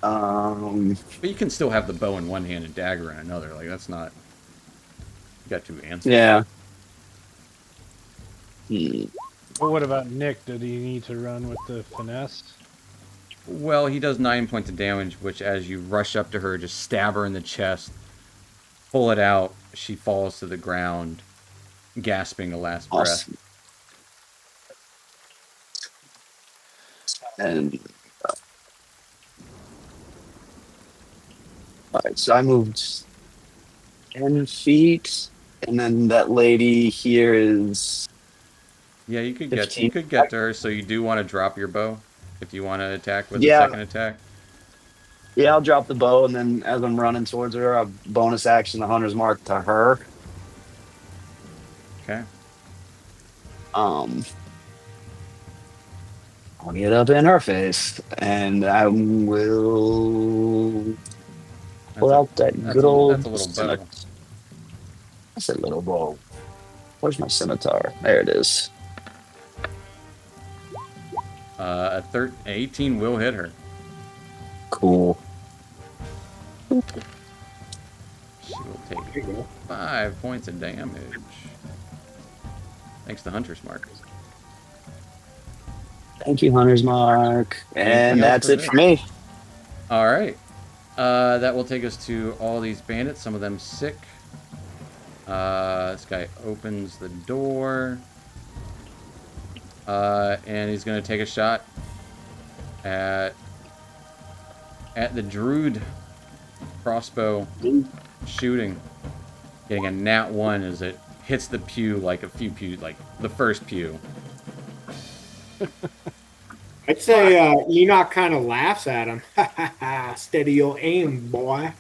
But you can still have the bow in one hand and dagger in another. Like, that's not... You got two answers. Yeah. But what about Nick? Did he need to run with the finesse? Well, he does 9 points of damage, which as you rush up to her, just stab her in the chest, pull it out, she falls to the ground, gasping a last breath. Awesome. And all right, so I moved 10 feet, and then that lady here is Yeah, you could 15. get to her, so you do want to drop your bow if you want to attack with Yeah. the second attack. yeah. I'll drop the bow, and then as I'm running towards her, a bonus action, the hunter's mark to her. Okay. I'll get up in her face, and I will pull out that That's good a- old. that's a little better. I said little bow. Where's my scimitar? There it is. 18 will hit her. Cool. She will take There you go. 5 points of damage. Thanks to Hunter's Mark. Thank you, Hunter's Mark. And Anything else that's for it Vic? for me. All right. That will take us to all these bandits, some of them sick. This guy opens the door. And he's going to take a shot at the Druid crossbow shooting. Getting a nat 1 as it hits the pew like a few pew, like the first pew. I'd say Enoch kind of laughs at him. Steady your aim, boy.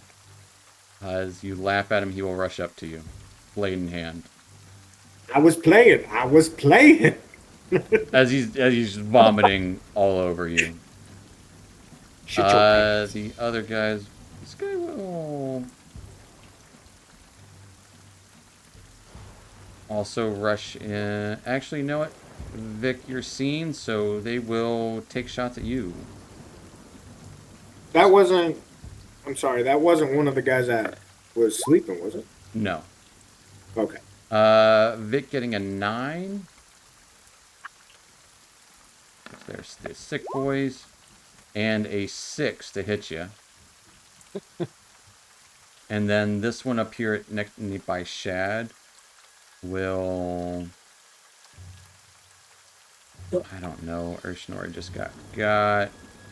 As you laugh at him, he will rush up to you, blade in hand. I was playing. As he's vomiting all over you. Shit your pants. The other guys, this guy will also rush in. Actually, you know what? Vic, you're seen, so they will take shots at you. That wasn't. I'm sorry. That wasn't one of the guys that was sleeping, was it? No. Okay. Vic getting a 9. There's the sick boys. And a 6 to hit you. And then this one up here next to me by Shad will... I don't know. Urshnor just got.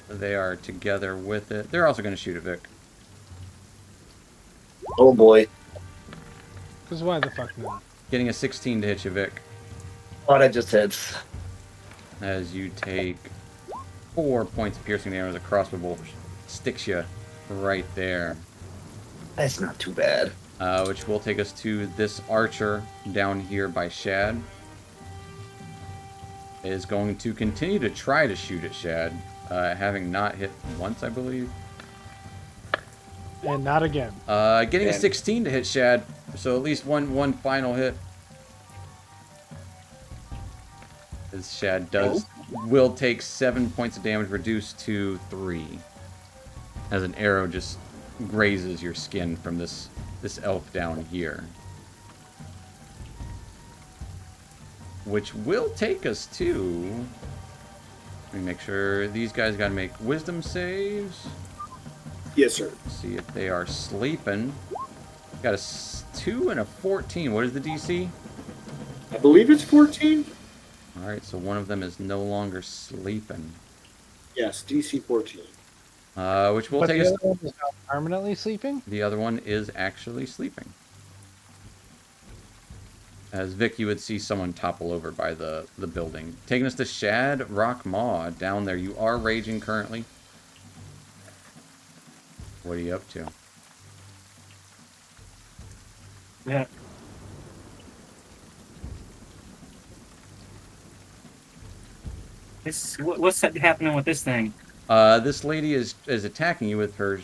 They are together with it. They're also going to shoot at Vic. Oh boy. Because why the fuck not? Getting a 16 to hit you, Vic. Oh, that just hits. As you take 4 points of piercing damage. The crossbow bolt sticks you right there. That's not too bad. Which will take us to this archer down here by Shad. Is going to continue to try to shoot at Shad, having not hit once, I believe. And not again. Getting a Man. 16 to hit Shad, so at least one final hit. As Shad will take 7 points of damage, reduced to 3. As an arrow just grazes your skin from this elf down here. Which will take us to... Let me make sure these guys got to make wisdom saves. Yes, sir. See if they are sleeping. Got a 2 and a 14. What is the DC? I believe it's 14. Alright, so one of them is no longer sleeping. Yes, DC 14. Which will But take the us... other one is not permanently sleeping? The other one is actually sleeping. As Vic, you would see someone topple over by the building. Taking us to Shad Rock Maw down there. You are raging currently. What are you up to? Yeah. What's happening with this thing? This lady is attacking you with her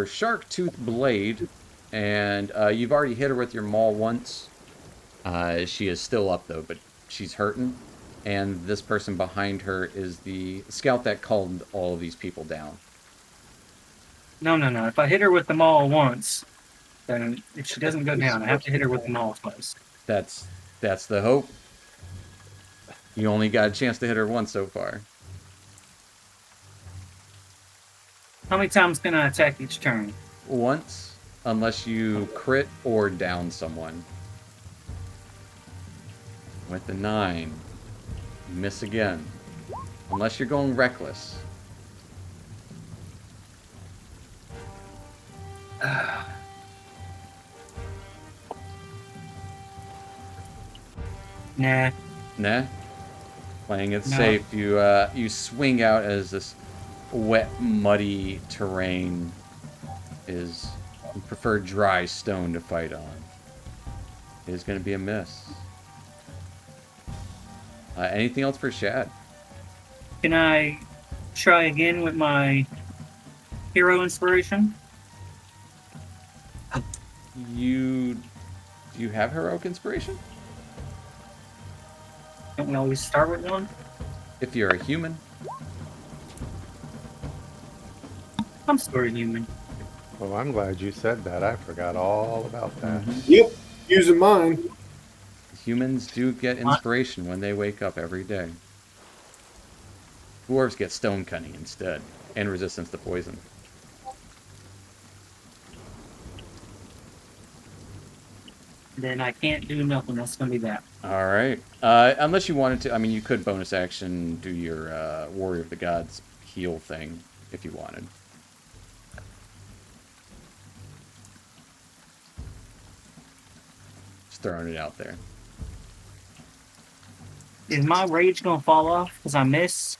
shark tooth blade, and you've already hit her with your maul once. She is still up though, but she's hurting. And this person behind her is the scout that called all of these people down. No. If I hit her with the maul once, then she doesn't go down. I have to hit her with the maul twice. That's the hope. You only got a chance to hit her once so far. How many times can I attack each turn? Once, unless you crit or down someone. With the 9. Miss again. Unless you're going reckless. Nah. Nah. Playing it No. safe. You swing out as this wet, muddy terrain is... You prefer dry stone to fight on. It is going to be a miss. Anything else for Shad? Can I try again with my hero inspiration? Do you have heroic inspiration? Don't we always start with one? If you're a human. I'm sort of human. Well, I'm glad you said that. I forgot all about that. Yep, using mine. Humans do get inspiration when they wake up every day. Dwarves get stone cunning instead, and resistance to poison. Then I can't do nothing. That's gonna be that. All right. Unless you wanted to, I mean, you could bonus action do your Warrior of the Gods heal thing if you wanted. Just throwing it out there. Is my rage gonna fall off because I miss?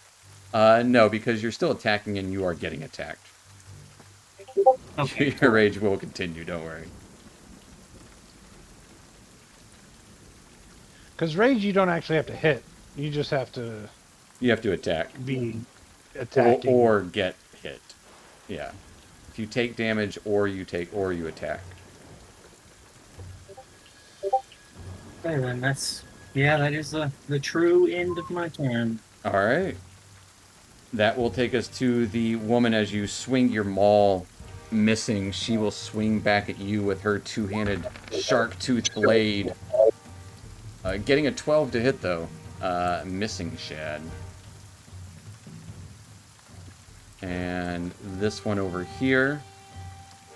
No, because you're still attacking and you are getting attacked. Okay. Your rage will continue, don't worry. Because rage, you don't actually have to hit. You just have to You have to attack. be attacking. Or get hit. Yeah. If you take damage or you attack. Okay, then that is the true end of my turn. All right. That will take us to the woman as you swing your maul, missing. She will swing back at you with her two-handed shark tooth blade. Getting a 12 to hit, though. Missing Shad. And this one over here,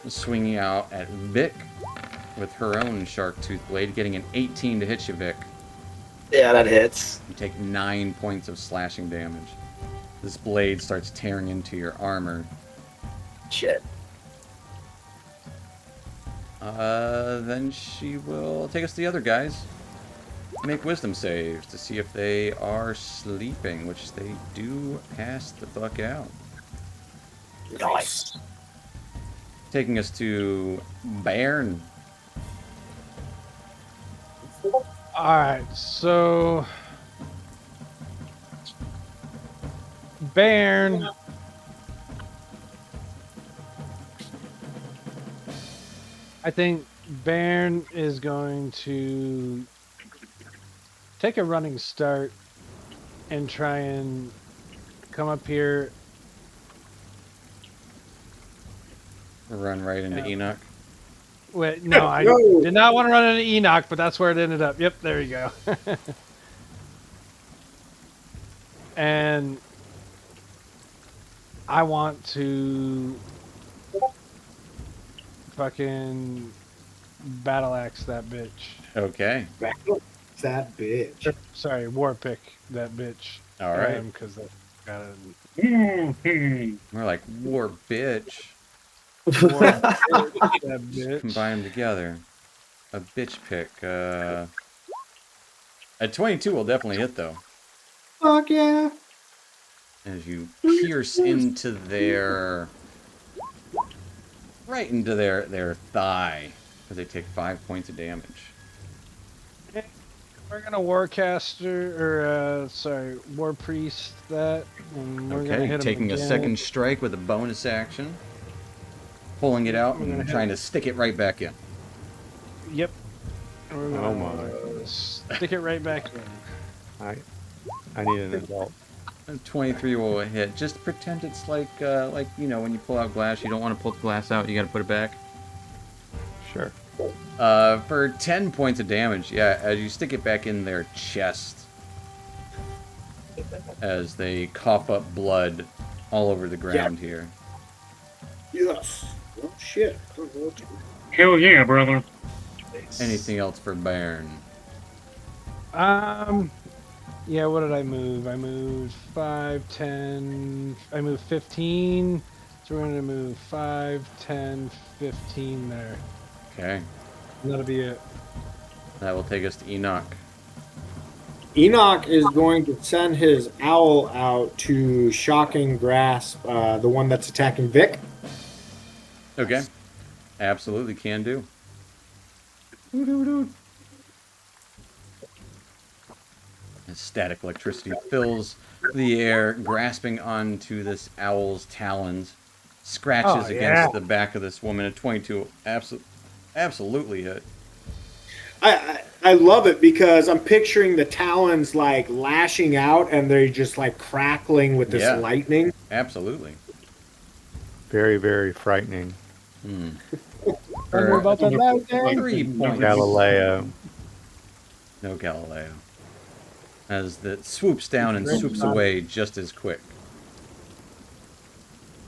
swinging out at Vic with her own shark tooth blade, getting an 18 to hit you, Vic. Yeah, that hits. You take 9 points of slashing damage. This blade starts tearing into your armor. Shit. Then she will take us to the other guys. Make wisdom saves to see if they are sleeping, which they do pass the fuck out. Nice. Taking us to Bairn. Alright, so Bairn I think Bairn is going to take a running start and try and come up here. Run right into Enoch. Wait, no, I No. did not want to run into Enoch, but that's where it ended up. Yep, there you go. And I want to fucking battle axe that bitch. Okay. That bitch. Sorry, war pick that bitch. All right. Because that got a Mhm. More like war bitch. war pick that bitch. Combine them together. A bitch pick. A 22 will definitely hit, though. Fuck yeah. As you pierce into their... right into their thigh. As they take 5 points of damage. We're gonna warcaster, war priest that, and we're gonna Okay, hit him taking a again. second strike with a bonus action. Pulling it out and trying to stick it right back in. Yep. We're Oh gonna stick it right back in. I need an adult. A 23 will hit. Just pretend it's like you know, when you pull out glass, you don't want to pull the glass out, you gotta put it back. Sure. For 10 points of damage, yeah, as you stick it back in their chest, as they cough up blood all over the ground here. Yes. Oh shit. Hell yeah, brother. Anything else for Bairn? Yeah, what did I move? I moved 5, 10, I moved 15, so we're gonna move 5, 10, 15 there. Okay, That'll be it. that will take us to Enoch. Enoch is going to send his owl out to Shocking Grasp, the one that's attacking Vic. Okay, absolutely can do. And static electricity fills the air, grasping onto this owl's talons. Scratches Oh, against yeah. the back of this woman. A 22 absolutely Absolutely hit. I love it because I'm picturing the talons like lashing out and they're just like crackling with this Yeah. lightning. Absolutely. Very, very frightening. Hmm. And we're about to die. 3 points. Galileo. No Galileo. As that swoops down and swoops away just as quick.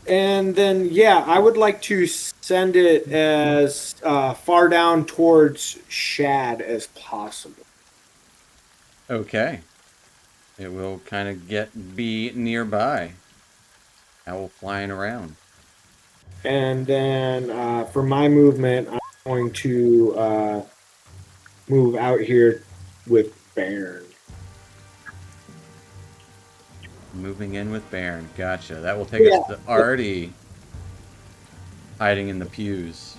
And then, yeah, I would like to send it as far down towards Shad as possible. Okay. It will kind of be nearby. Owl flying around. And then for my movement, I'm going to move out here with Bairn. Moving in with Baron. Gotcha. That will take us to Artie. Hiding in the pews.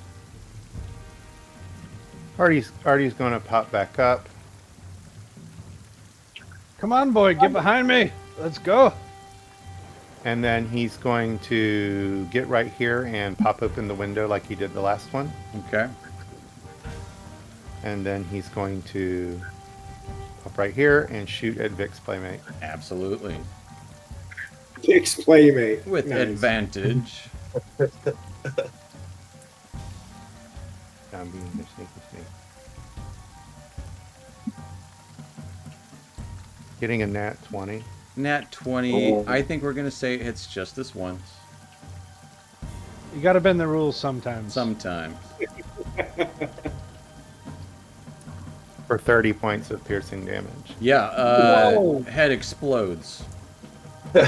Artie's going to pop back up. Come on, boy, get behind me. Let's go. And then he's going to get right here and pop open the window like he did the last one. Okay. And then he's going to pop right here and shoot at Vic's playmate. Absolutely. Dick's playmate. With Nice. advantage. I'm being the sneaky snake. Getting a nat 20. Nat 20. Oh. I think we're going to say it hits just this once. You got to bend the rules sometimes. Sometimes. For 30 points of piercing damage. Yeah, Whoa. head explodes.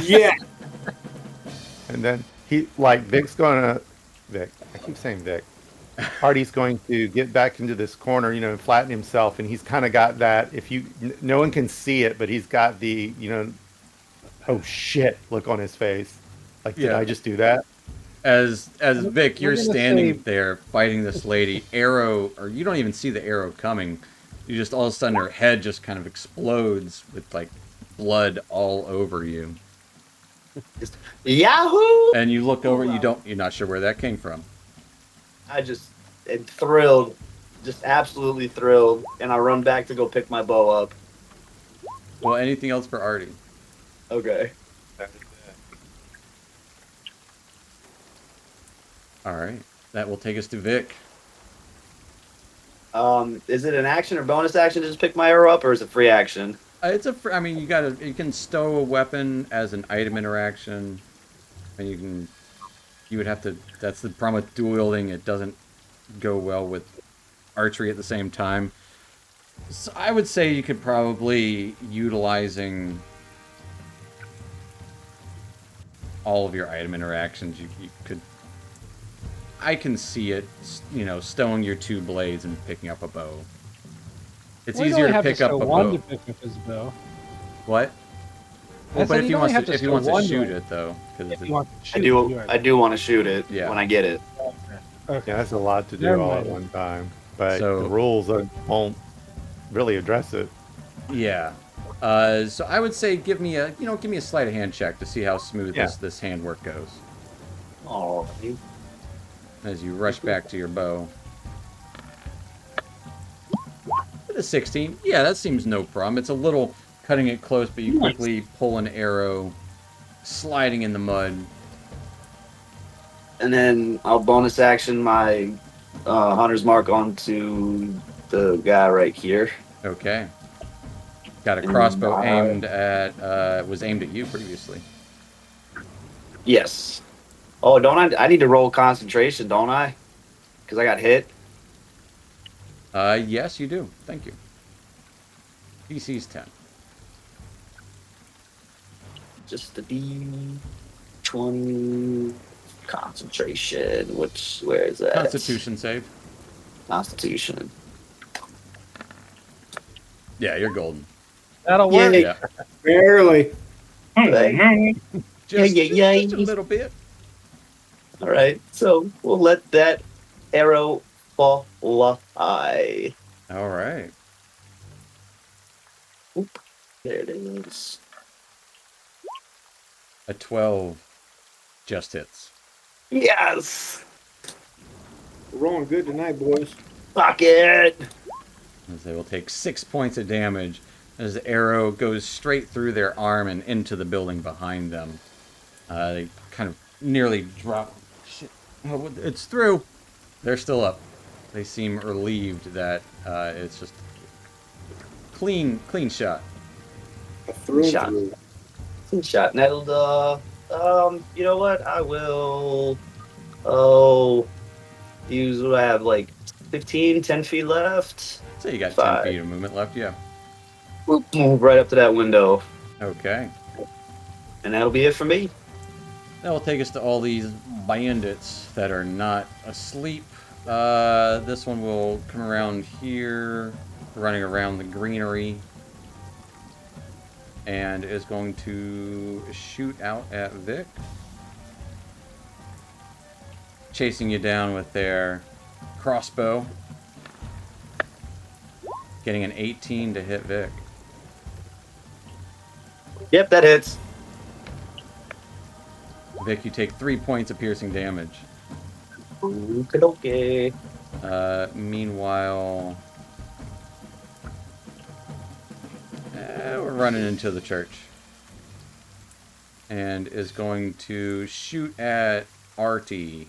Yeah. And then Vic's gonna, Vic, I keep saying Vic. Artie's going to get back into this corner, and flatten himself. And he's kind of got that, no one can see it, but he's got the, oh shit look on his face. Like, did Yeah. I just do that? As Vic, you're we're gonna standing say- there fighting this lady. Arrow, or you don't even see the arrow coming. You just all of a sudden her head just kind of explodes with like blood all over you. Yahoo! And you look over, you're not sure where that came from. I just am thrilled, just absolutely thrilled, and I run back to go pick my bow up. Well, anything else for Artie? Okay. All right, that will take us to Vic. Is it an action or bonus action to just pick my arrow up, or is it free action? It's I mean, you can stow a weapon as an item interaction, and you would have to. That's the problem with dual wielding. It doesn't go well with archery at the same time. So I would say you could probably utilizing all of your item interactions. You could. I can see it, stowing your two blades and picking up a bow. It's Well, you easier only to have pick up stow a one bow. to pick up his bow. What? I Well, said but if you'd he only wants have to, to if he stow wants to one shoot blade. it though, because If you want to shoot, I you are- do want to shoot it Yeah. when I get it. Okay. Yeah, that's a lot to do Never all at mind. one time. But So- the rules won't really address it. yeah. So I would say give me a sleight of hand check to see how smooth Yeah. this handwork goes Oh, as you rush back to your bow. With a 16, yeah, that seems no problem. It's a little cutting it close, but you quickly pull an arrow, sliding in the mud. and then I'll bonus action my hunter's mark onto the guy right here. Okay. Got a crossbow aimed at was aimed at you previously. Yes. Oh, don't I? I need to roll concentration, don't I? Because I got hit. Yes, you do. Thank you. DC's 10. Just the D20 concentration. Where is that? Constitution save. Constitution. Yeah, you're golden. That'll work. Yay. Yeah. Barely. Just, yeah. just a little bit. All right. So we'll let that arrow fly. All right. There it is. A 12 just hits. Yes. We're rolling good tonight, boys. Fuck it! As they will take 6 points of damage as the arrow goes straight through their arm and into the building behind them. They kind of nearly drop. Shit. Oh, it's through. They're still up. They seem relieved that it's just clean shot. A through and Shot. through. Clean shot. And that'll, you know what? I will, use what I have, like 15, 10 feet left. So you got 5. 10 feet of movement left, yeah. Whoop, move right up to that window. Okay. And that'll be it for me. That will take us to all these bandits that are not asleep. This one will come around here, running around the greenery, and is going to shoot out at Vic. Chasing you down with their crossbow. Getting an 18 to hit Vic. Yep, that hits. Vic, you take 3 points of piercing damage. Okay. Meanwhile, we're running into the church. And is going to shoot at Artie.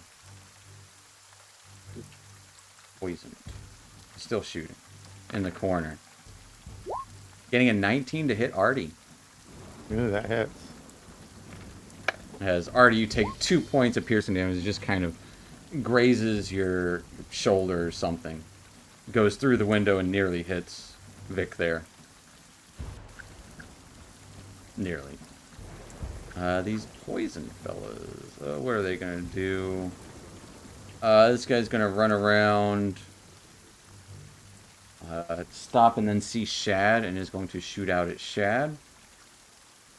Poisoned. Still shooting. In the corner. Getting a 19 to hit Artie. Ooh, that hits. As Artie, you take 2 points of piercing damage. It just kind of grazes your shoulder or something. Goes through the window and nearly hits Vic there. Nearly. These poison fellas. What are they going to do? This guy's going to run around. Stop and then see Shad and is going to shoot out at Shad.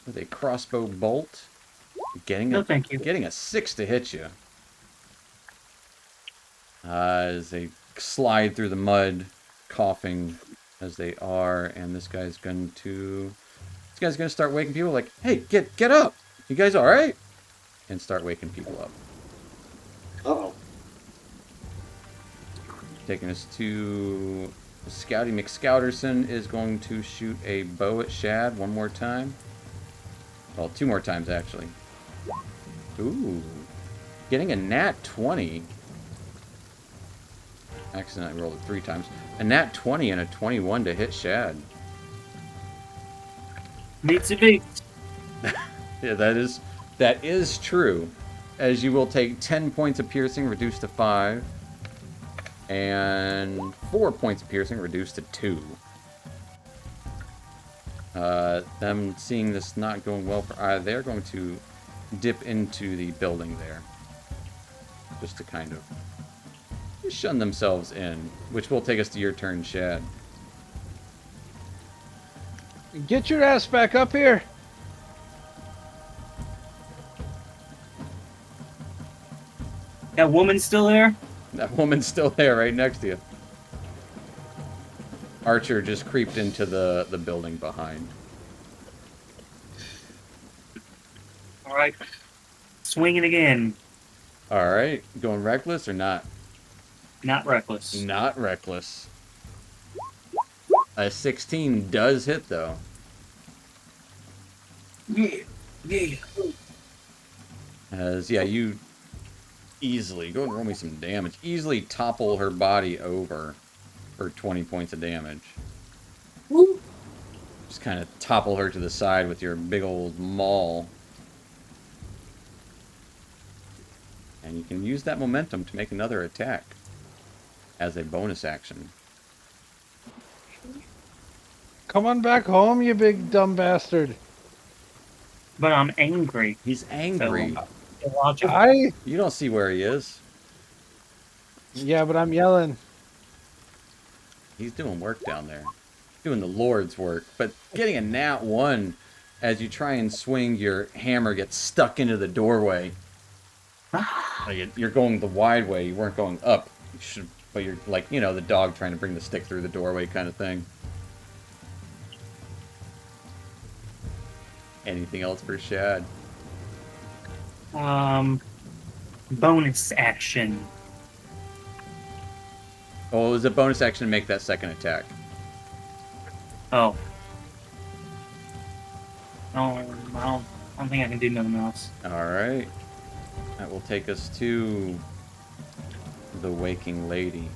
With a crossbow bolt. No, thank you. Getting a 6 to hit you. As they slide through the mud, coughing as they are, and this guy's going to start waking people like, hey, get up! You guys alright? And start waking people up. Uh-oh. Taking us to Scouty McScouterson is going to shoot a bow at Shad one more time. Well, 2 more times actually. Ooh. Getting a nat 20. Accidentally rolled it 3 times. A nat 20 and a 21 to hit Shad. Meets a beat. Yeah, that is true. As you will take 10 points of piercing, reduced to 5. And 4 points of piercing, reduced to 2. Them seeing this not going well for they're going to dip into the building there. Just to kind of shun themselves in. Which will take us to your turn, Shad. Get your ass back up here. That woman still there? That woman's still there right next to you. Archer just creeped into the building behind. Alright. Swinging again. Alright, going reckless or not? Not reckless. Not reckless. A 16 does hit though. Yeah. Yeah. As, yeah, you easily, go and roll me some damage, easily topple her body over for 20 points of damage. Woo. Just kind of topple her to the side with your big old maul. And you can use that momentum to make another attack as a bonus action. Come on back home, you big dumb bastard. But I'm angry. He's angry. I You don't see where he is. Yeah, but I'm yelling. He's doing work down there. Doing the Lord's work. But getting a nat 1 as you try and swing, your hammer gets stuck into the doorway. Like you're going the wide way. You weren't going up. You should, but you're like, you know, the dog trying to bring the stick through the doorway kind of thing. Anything else for Shad? Bonus action. Oh, it was a bonus action to make that second attack. Oh. Oh, I don't think I can do nothing else. Alright. That will take us to the Waking Lady.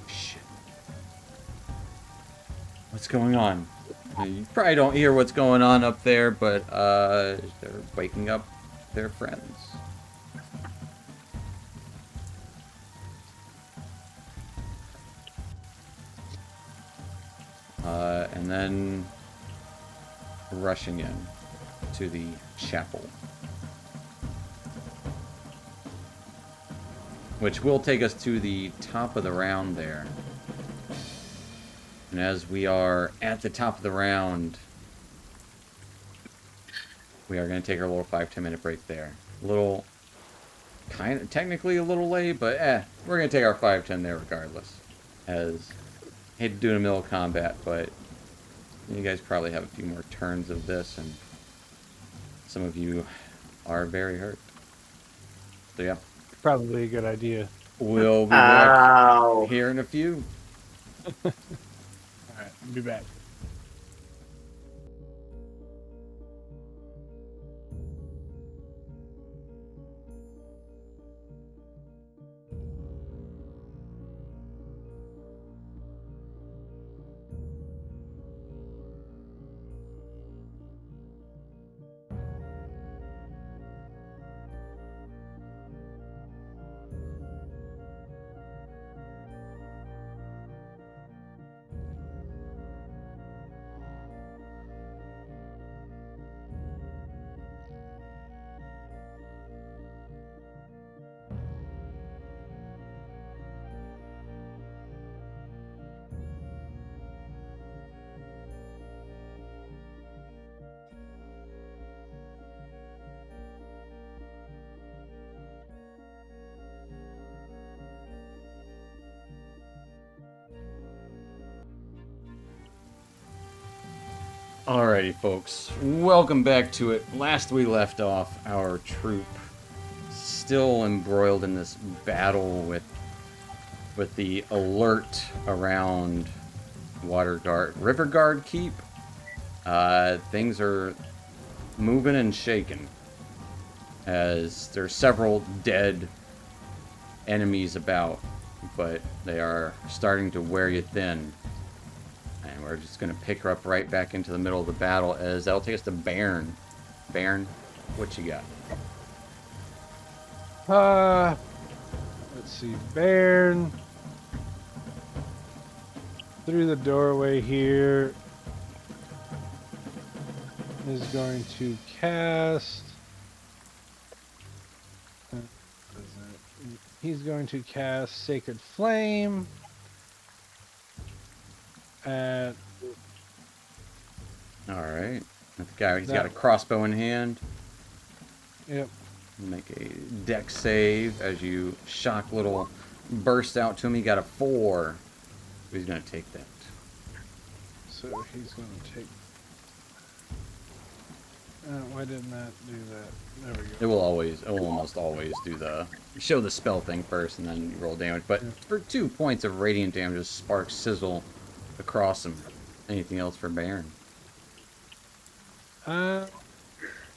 Shit. What's going on? You probably don't hear what's going on up there, but they're waking up their friends. And then rushing in to the chapel. Which will take us to the top of the round there. And as we are at the top of the round, we are going to take our little 5-10 minute break there. A little, kind of, technically a little late, but we're going to take our 5-10 there regardless. As, hate to do it in the middle of combat, but you guys probably have a few more turns of this, and some of you are very hurt. So yeah. Probably a good idea. We'll be back Ow. here in a few. All right, I'll be back. Alrighty, folks. Welcome back to it. Last we left off, our troop still embroiled in this battle with the alert around Riverguard Keep. Things are moving and shaking as there's several dead enemies about, but they are starting to wear you thin. And we're just going to pick her up right back into the middle of the battle, as that'll take us to Bairn. Bairn, what you got? Let's see, Bairn. Through the doorway here is going to cast. He's going to cast Sacred Flame at. Alright. The guy, he's got a crossbow in hand. Yep. Make a dex save as you shock little burst out to him. He got a 4. He's going to take that. So he's going to take. Why didn't that do that? There we go. It will almost always do show the spell thing first and then you roll damage. But for 2 points of radiant damage, just sparks sizzle across him. Anything else for Bairn? Yeah,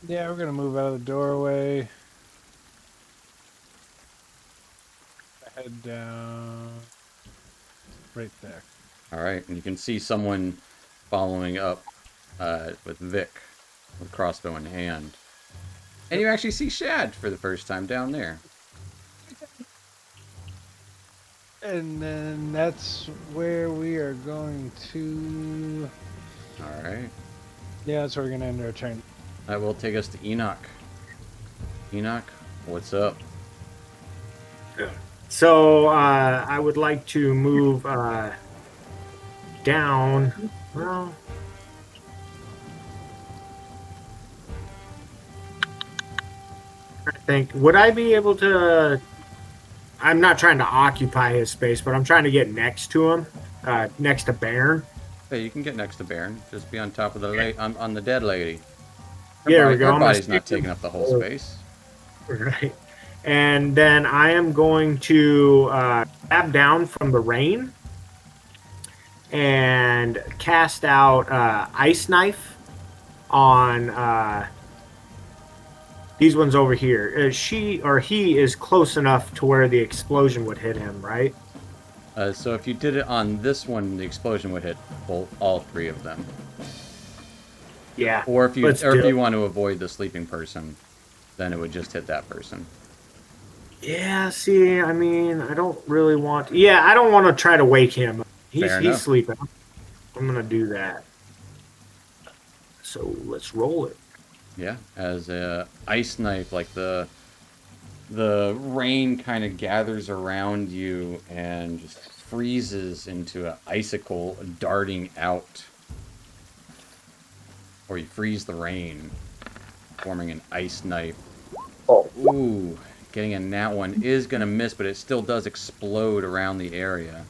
we're gonna move out of the doorway. Head down. Right there. Alright, and you can see someone following up with Vic with crossbow in hand. And you actually see Shad for the first time down there. And then that's where we are going to. Alright. Yeah, that's where we're gonna end our turn. That will take us to Enoch. Enoch, what's up? So I would like to move down. Well, I think, would I be able to? I'm not trying to occupy his space, but I'm trying to get next to him, next to Bairn. Hey, you can get next to Bairn. Just be on top of the on the dead lady. There we go. Her body's not taking up the whole space. Right. And then I am going to grab down from the rain and cast out Ice Knife on these ones over here. She or he is close enough to where the explosion would hit him, right? So if you did it on this one, the explosion would hit all three of them. Yeah. Or if you let's do if it. you want to avoid the sleeping person, then it would just hit that person. Yeah, see, I mean, I don't really want. Yeah, I don't want to try to wake him. He's Fair enough. sleeping. I'm gonna do that. So let's roll it. Yeah, as a ice knife, like the rain kind of gathers around you and just freezes into an icicle darting out. Or you freeze the rain, forming an ice knife. Oh, Ooh, getting a nat one is going to miss, but it still does explode around the area.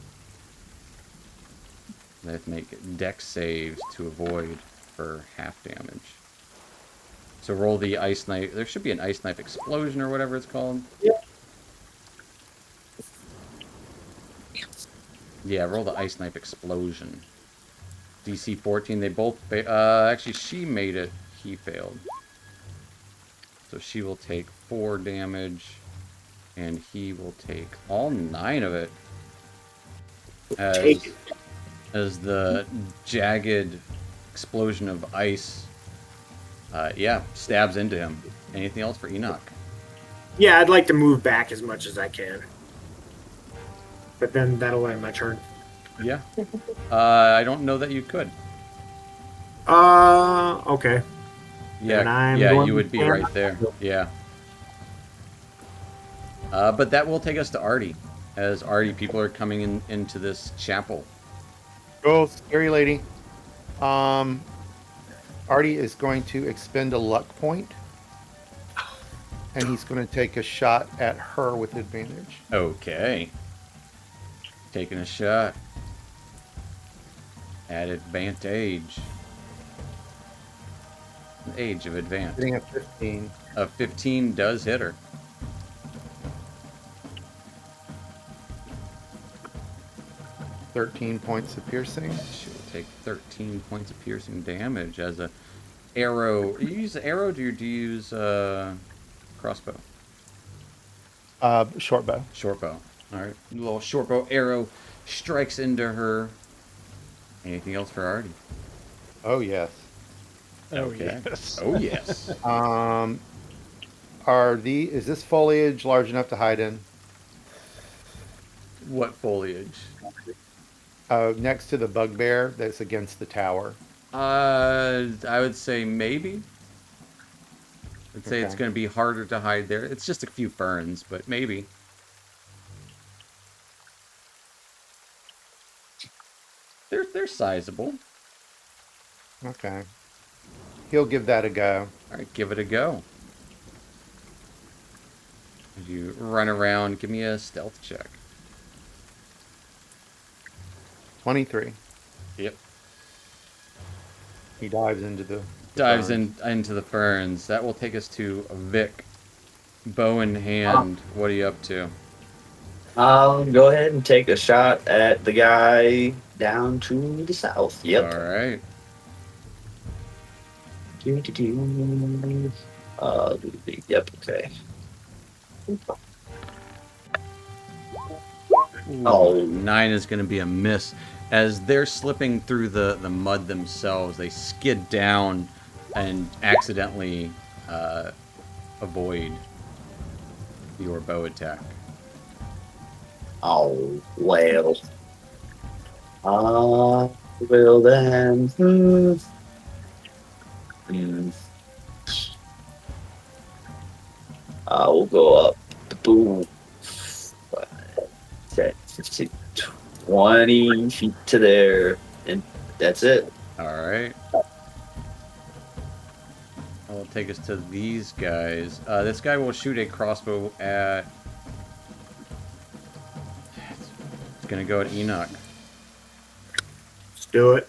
They have to make dex saves to avoid for half damage. So roll the ice knife. There should be an ice knife explosion or whatever it's called. Yeah, roll the ice knife explosion. DC 14. They both. Actually, she made it. He failed. So she will take 4 damage, and he will take all 9 of it. Take it. As the jagged explosion of ice, stabs into him. Anything else for Enoch? Yeah, I'd like to move back as much as I can. But then that'll end my turn. Yeah. I don't know that you could. Okay. Yeah, Then I'm yeah, going you to would be stand right there. Yeah. But that will take us to Artie. As Artie, people are coming into this chapel. Go, scary lady. Artie is going to expend a luck point, and he's going to take a shot at her with advantage. Okay. Taking a shot. At advantage. An age of advantage. Hitting a 15. A 15 does hit her. $13 points of piercing. She will take 13 points of piercing damage as a arrow. Do you use arrow or do you use crossbow? Short bow. Short bow. Alright. Little short bow arrow strikes into her. Anything else for Artie? Oh, yes. Oh, Okay. yes. Oh, yes. Is this foliage large enough to hide in? What foliage? Next to the bugbear that's against the tower. I would say maybe. I'd say it's Okay. going to be harder to hide there. It's just a few ferns, but maybe. They're sizable. Okay. He'll give that a go. All right, give it a go. As you run around, give me a stealth check. 23. Yep. He dives into the Dives ferns. into the ferns. That will take us to Vic. Bow in hand. What are you up to? I'll go ahead and take a shot at the guy down to the south. Yep. All right. Yep. Okay. Ooh, Oh. 9 is going to be a miss. As they're slipping through the mud themselves, they skid down and accidentally avoid your bow attack. Oh well. Well then. We'll go up. Boom. 10, 15, 20 feet to there, and that's it. All right. I'll take us to these guys. This guy will shoot a crossbow at... It's going to go at Enoch. Let's do it.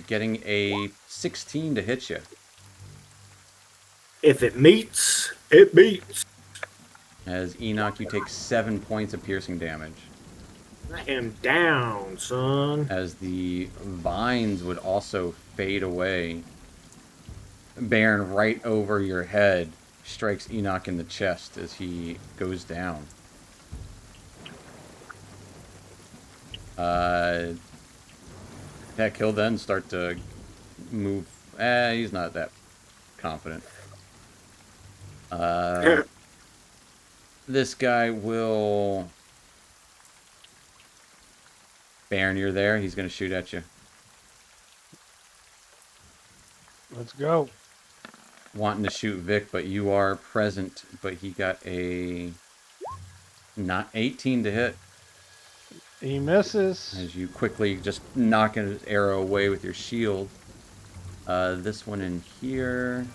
Getting a 16 to hit you. If it meets, it beats. As Enoch, you take 7 points of piercing damage. I am down, son. As the vines would also fade away. Baron, right over your head, strikes Enoch in the chest as he goes down. Heck, he'll then start to move. He's not that confident. This guy will... Baron, you're there. He's going to shoot at you. Let's go. Wanting to shoot Vic, but you are present. But he got a... not 18 to hit. He misses. As you quickly just knock his arrow away with your shield. This one in here...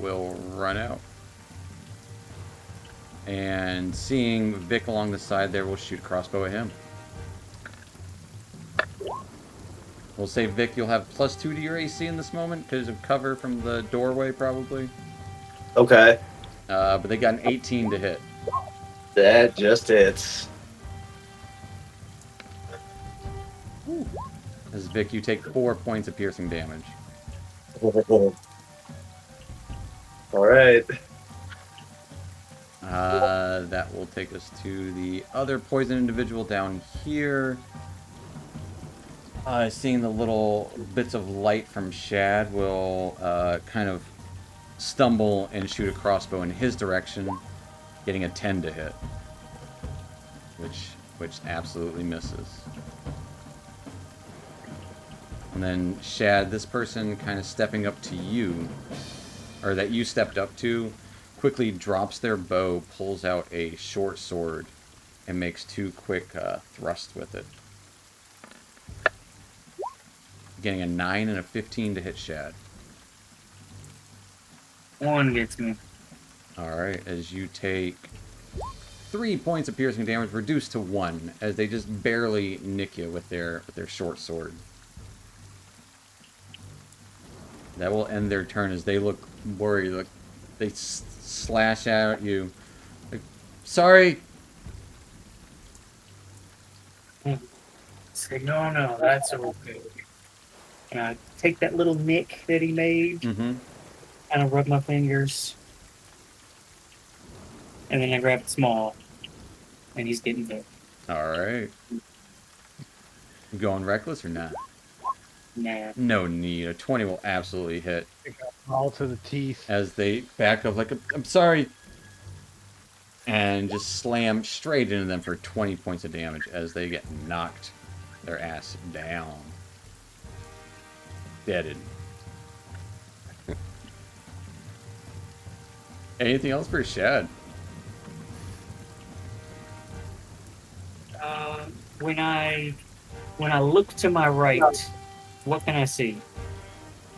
will run out. And seeing Vic along the side there, we'll shoot a crossbow at him. We'll say, Vic, you'll have +2 to your AC in this moment because of cover from the doorway, probably. Okay. But they got an 18 to hit. That just hits. As Vic, you take 4 points of piercing damage. All right. That will take us to the other poison individual down here. Seeing the little bits of light from Shad will kind of stumble and shoot a crossbow in his direction, getting a 10 to hit, which absolutely misses. And then Shad, this person kind of stepping up to you, or that you stepped up to, quickly drops their bow, pulls out a short sword, and makes 2 quick thrusts with it. Getting a 9 and a 15 to hit Shad. 1 gets me. Alright, as you take 3 points of piercing damage, reduced to 1, as they just barely nick you with their short sword. That will end their turn as they look worried. Look, they slash out at you. Like, sorry. Say, no, that's okay. And I take that little nick that he made, Mm-hmm. kind of rub my fingers, and then I grab it small, and he's getting bit. Alright. You going reckless or not? Nah. No need. A 20 will absolutely hit. All to the teeth. As they back up like, I'm sorry. And just slam straight into them for 20 points of damage as they get knocked their ass down. Deaded. Anything else for Shad? When I look to my right, what can I see?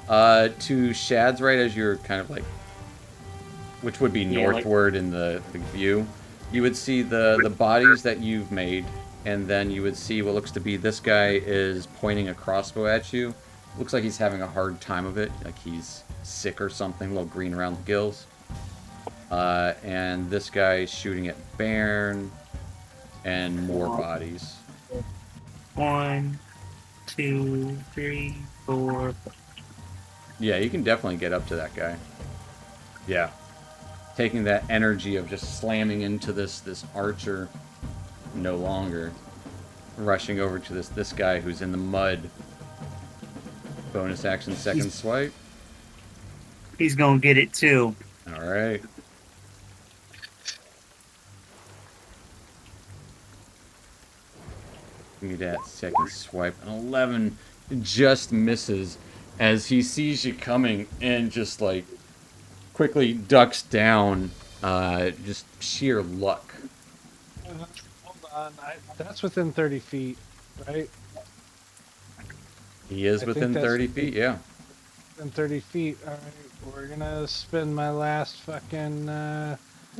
To Shad's right, as you're kind of like, which would be Yeah, like- northward in the view, you would see the bodies that you've made, and then you would see what looks to be this guy is pointing a crossbow at you. Looks like he's having a hard time of it, like he's sick or something, a little green around the gills. And this guy is shooting at Bairn, and more bodies. 1, 2, 3, 4. Yeah, you can definitely get up to that guy. Yeah. Taking that energy of just slamming into this archer no longer. Rushing over to this guy who's in the mud. Bonus action, second swipe. He's gonna get it too. Alright. Give me that second swipe. An 11 just misses as he sees you coming and just like quickly ducks down. Just sheer luck. Hold on. That's within 30 feet, right? He is I within think that's- 30 feet, yeah. Within 30 feet. All right. We're going to spend my last fucking...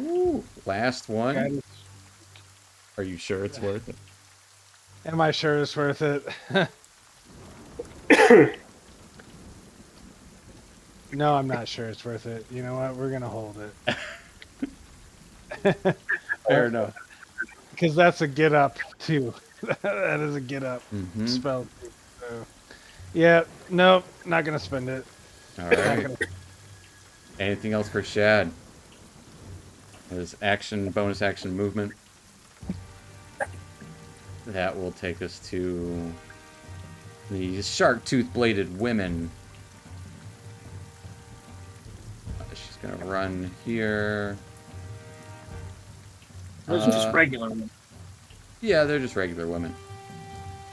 Ooh, last one. guidance. Are you sure it's worth it? Am I sure it's worth it? No, I'm not sure it's worth it. You know what? We're gonna hold it. Fair enough. Because that's a get up too. That is a get up Mm-hmm. spell. Too, so. Yeah, nope, not gonna spend it. All Not right. gonna- Anything else for Shad? His action, bonus action movement. That will take us to the shark tooth bladed women. She's gonna run here. Those are just regular ones. Yeah, they're just regular women.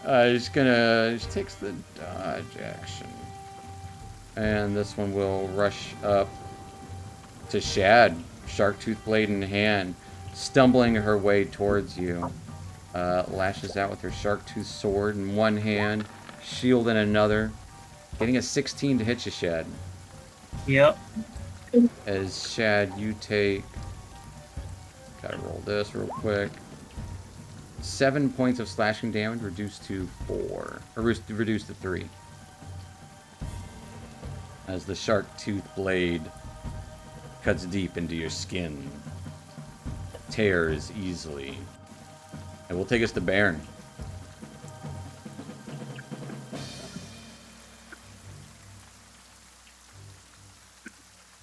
She takes the dodge action. And this one will rush up to Shad, shark tooth blade in hand, stumbling her way towards you. Lashes out with her shark tooth sword in one hand, shield in another, getting a 16 to hit you, Shad. Yep. As Shad, you take, gotta roll this real quick, 7 points of slashing damage, reduced to 4, or reduced to 3. As the shark tooth blade cuts deep into your skin, tears easily. It will take us to Bairn.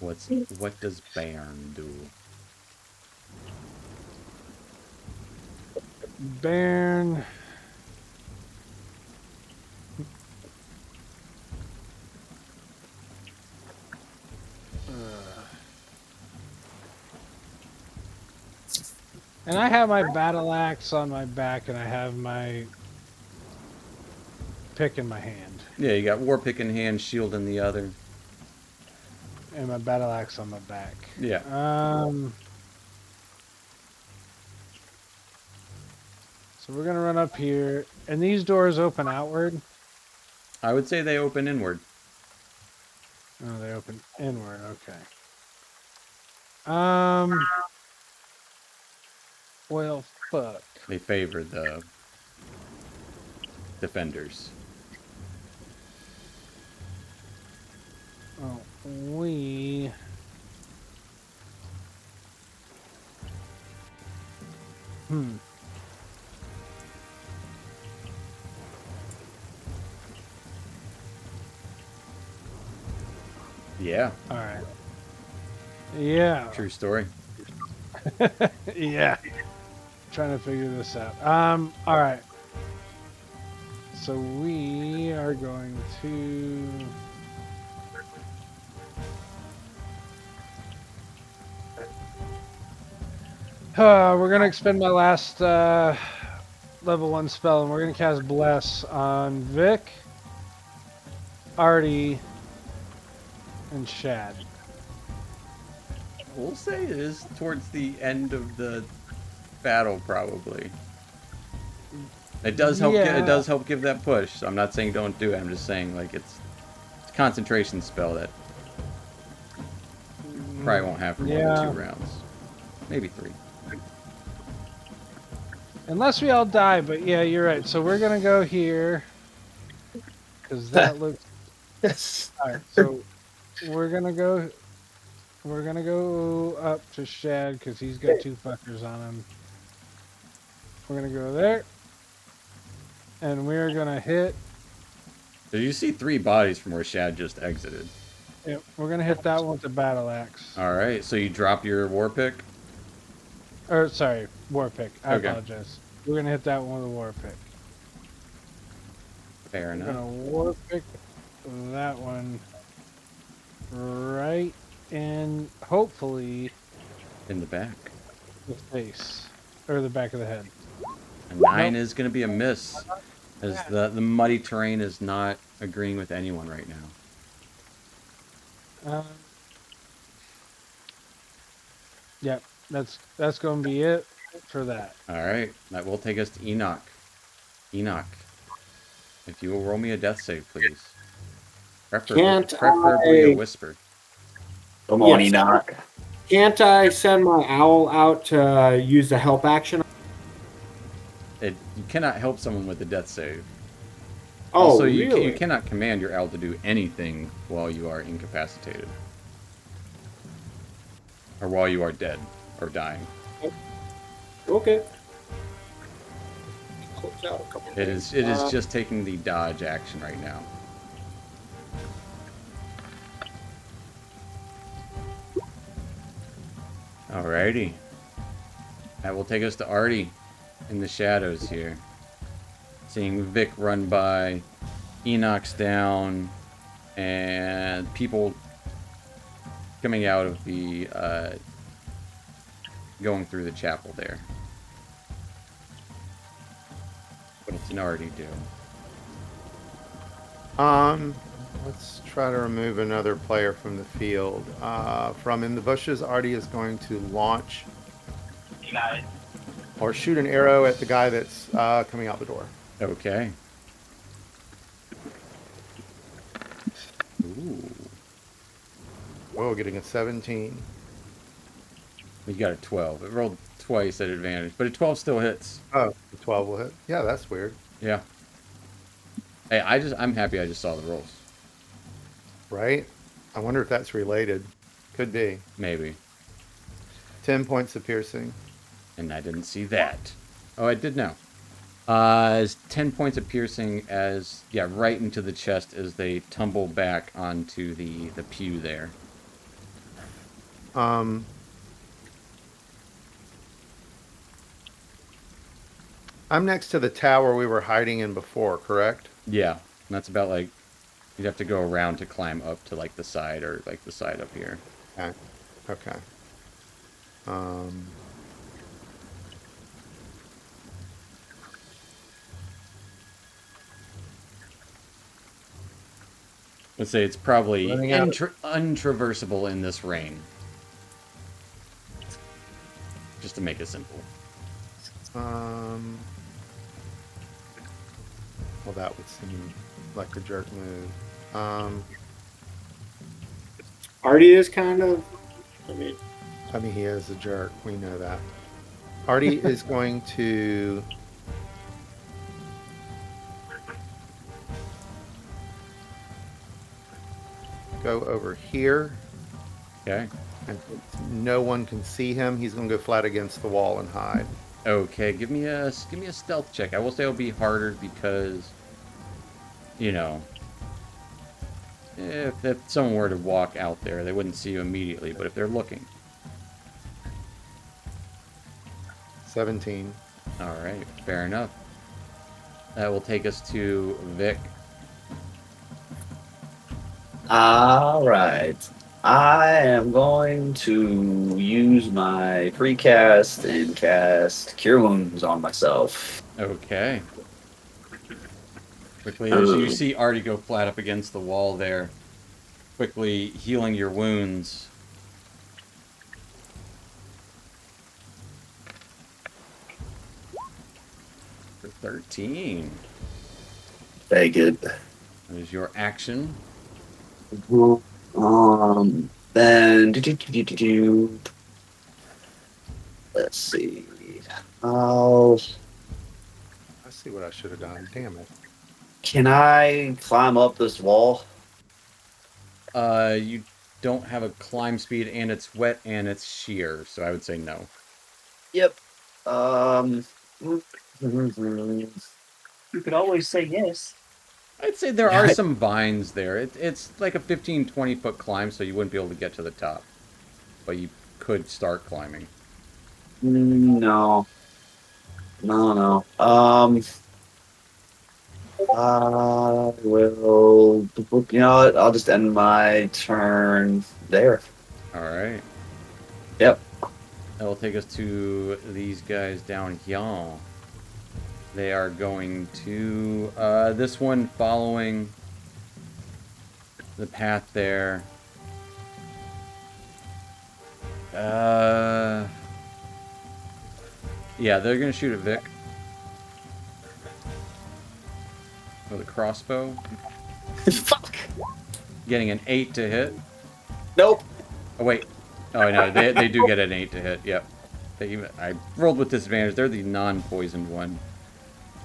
What does Bairn do? Bairn. And I have my battle axe on my back, and I have my pick in my hand, Yeah, you got war pick in hand, shield in the other. and my battle axe on my back. Yeah. So we're gonna run up here, and these doors open outward. I would say they open inward. Oh, they open inward. Okay. Well, fuck. They favor the defenders. Oh, we. Yeah, All right. Yeah. true story. Yeah. Trying to figure this out. All right. So we are going to. We're gonna expend my last level 1 spell, and we're gonna cast Bless on Vic, Artie, and Shad. We'll say it is towards the end of the battle, probably. It does help. Yeah. It does help give that push. So I'm not saying don't do it. I'm just saying like it's a concentration spell that probably won't have for more Yeah. than 2 rounds, maybe 3. Unless we all die, but yeah, you're right. So we're gonna go here because that looks. Yes. All right, so we're gonna go. We're gonna go up to Shad because he's got 2 fuckers on him. We're gonna go there, and we're gonna hit. So you see 3 bodies from where Shad just exited. Yep, we're gonna hit that one with the battle axe. All right, so you drop your war pick. Or sorry, war pick. I Okay. apologize. We're gonna hit that one with a war pick. Fair We're enough. gonna war pick that one right in, hopefully, In the back. the face or the back of the head. A 9 is going to be a miss, as the muddy terrain is not agreeing with anyone right now. Yep, that's gonna be it for that. All right, that will take us to Enoch. Enoch, if you will roll me a death save, please. Preferably I- a whisper. Come on, Yes. Enoch. Can't I send my owl out to use the help action? You cannot help someone with a death save. Oh, Also, really? you cannot command your owl to do anything while you are incapacitated. Or while you are dead or dying. Okay. Close out a couple It things. is just taking the dodge action right now. Alrighty. That will take us to Artie in the shadows here. Seeing Vic run by, Enoch's down, and people coming out of the, going through the chapel there. What's an Artie do? Let's try to remove another player from the field. From in the bushes, Artie is going to launch or shoot an arrow at the guy that's coming out the door. Okay. Ooh. Whoa, getting a 17. You got a 12. It rolled twice at advantage, but a 12 still hits. Oh, the 12 will hit. Yeah, that's weird. Yeah. Hey, I'm happy I just saw the rolls. Right? I wonder if that's related. Could be. Maybe. 10 points of piercing. And I didn't see that. Oh, I did now. It's 10 points of piercing right into the chest as they tumble back onto the pew there. I'm next to the tower we were hiding in before, correct? Yeah. And that's about like, you'd have to go around to climb up to like the side or like the side up here. Okay. Okay. Let's say it's probably Running out. untraversable in this rain. Just to make it simple. Well, that would seem like a jerk move. Artie is kind of. I mean, He is a jerk. We know that. Artie is going to go over here, Okay. and no one can see him. He's going to go flat against the wall and hide. Okay, give me a stealth check. I will say it'll be harder because, you know, if someone were to walk out there, they wouldn't see you immediately. But if they're looking, 17. all right, fair enough. That will take us to Vic. All right. I am going to use my precast and cast Cure Wounds on myself. Okay. Quickly, as you see Artie go flat up against the wall there, quickly healing your wounds. For 13. Very good. That is your action. Then let's see. I see what I should have done. Damn it. Can I climb up this wall? You don't have a climb speed, and it's wet and it's sheer, so I would say no. Yep. You could always say yes. I'd say there are some vines there. It's like a 15, 20 foot climb, so you wouldn't be able to get to the top. But you could start climbing. No. No. I will. You know what? I'll just end my turn there. Alright. Yep. That will take us to these guys down here. They are going to... this one following the path there. Yeah, they're going to shoot at Vic. With a crossbow. Fuck. Getting an 8 to hit. Nope. Oh, wait. Oh, no, they do get an 8 to hit, yep. I rolled with disadvantage. They're the non-poisoned one.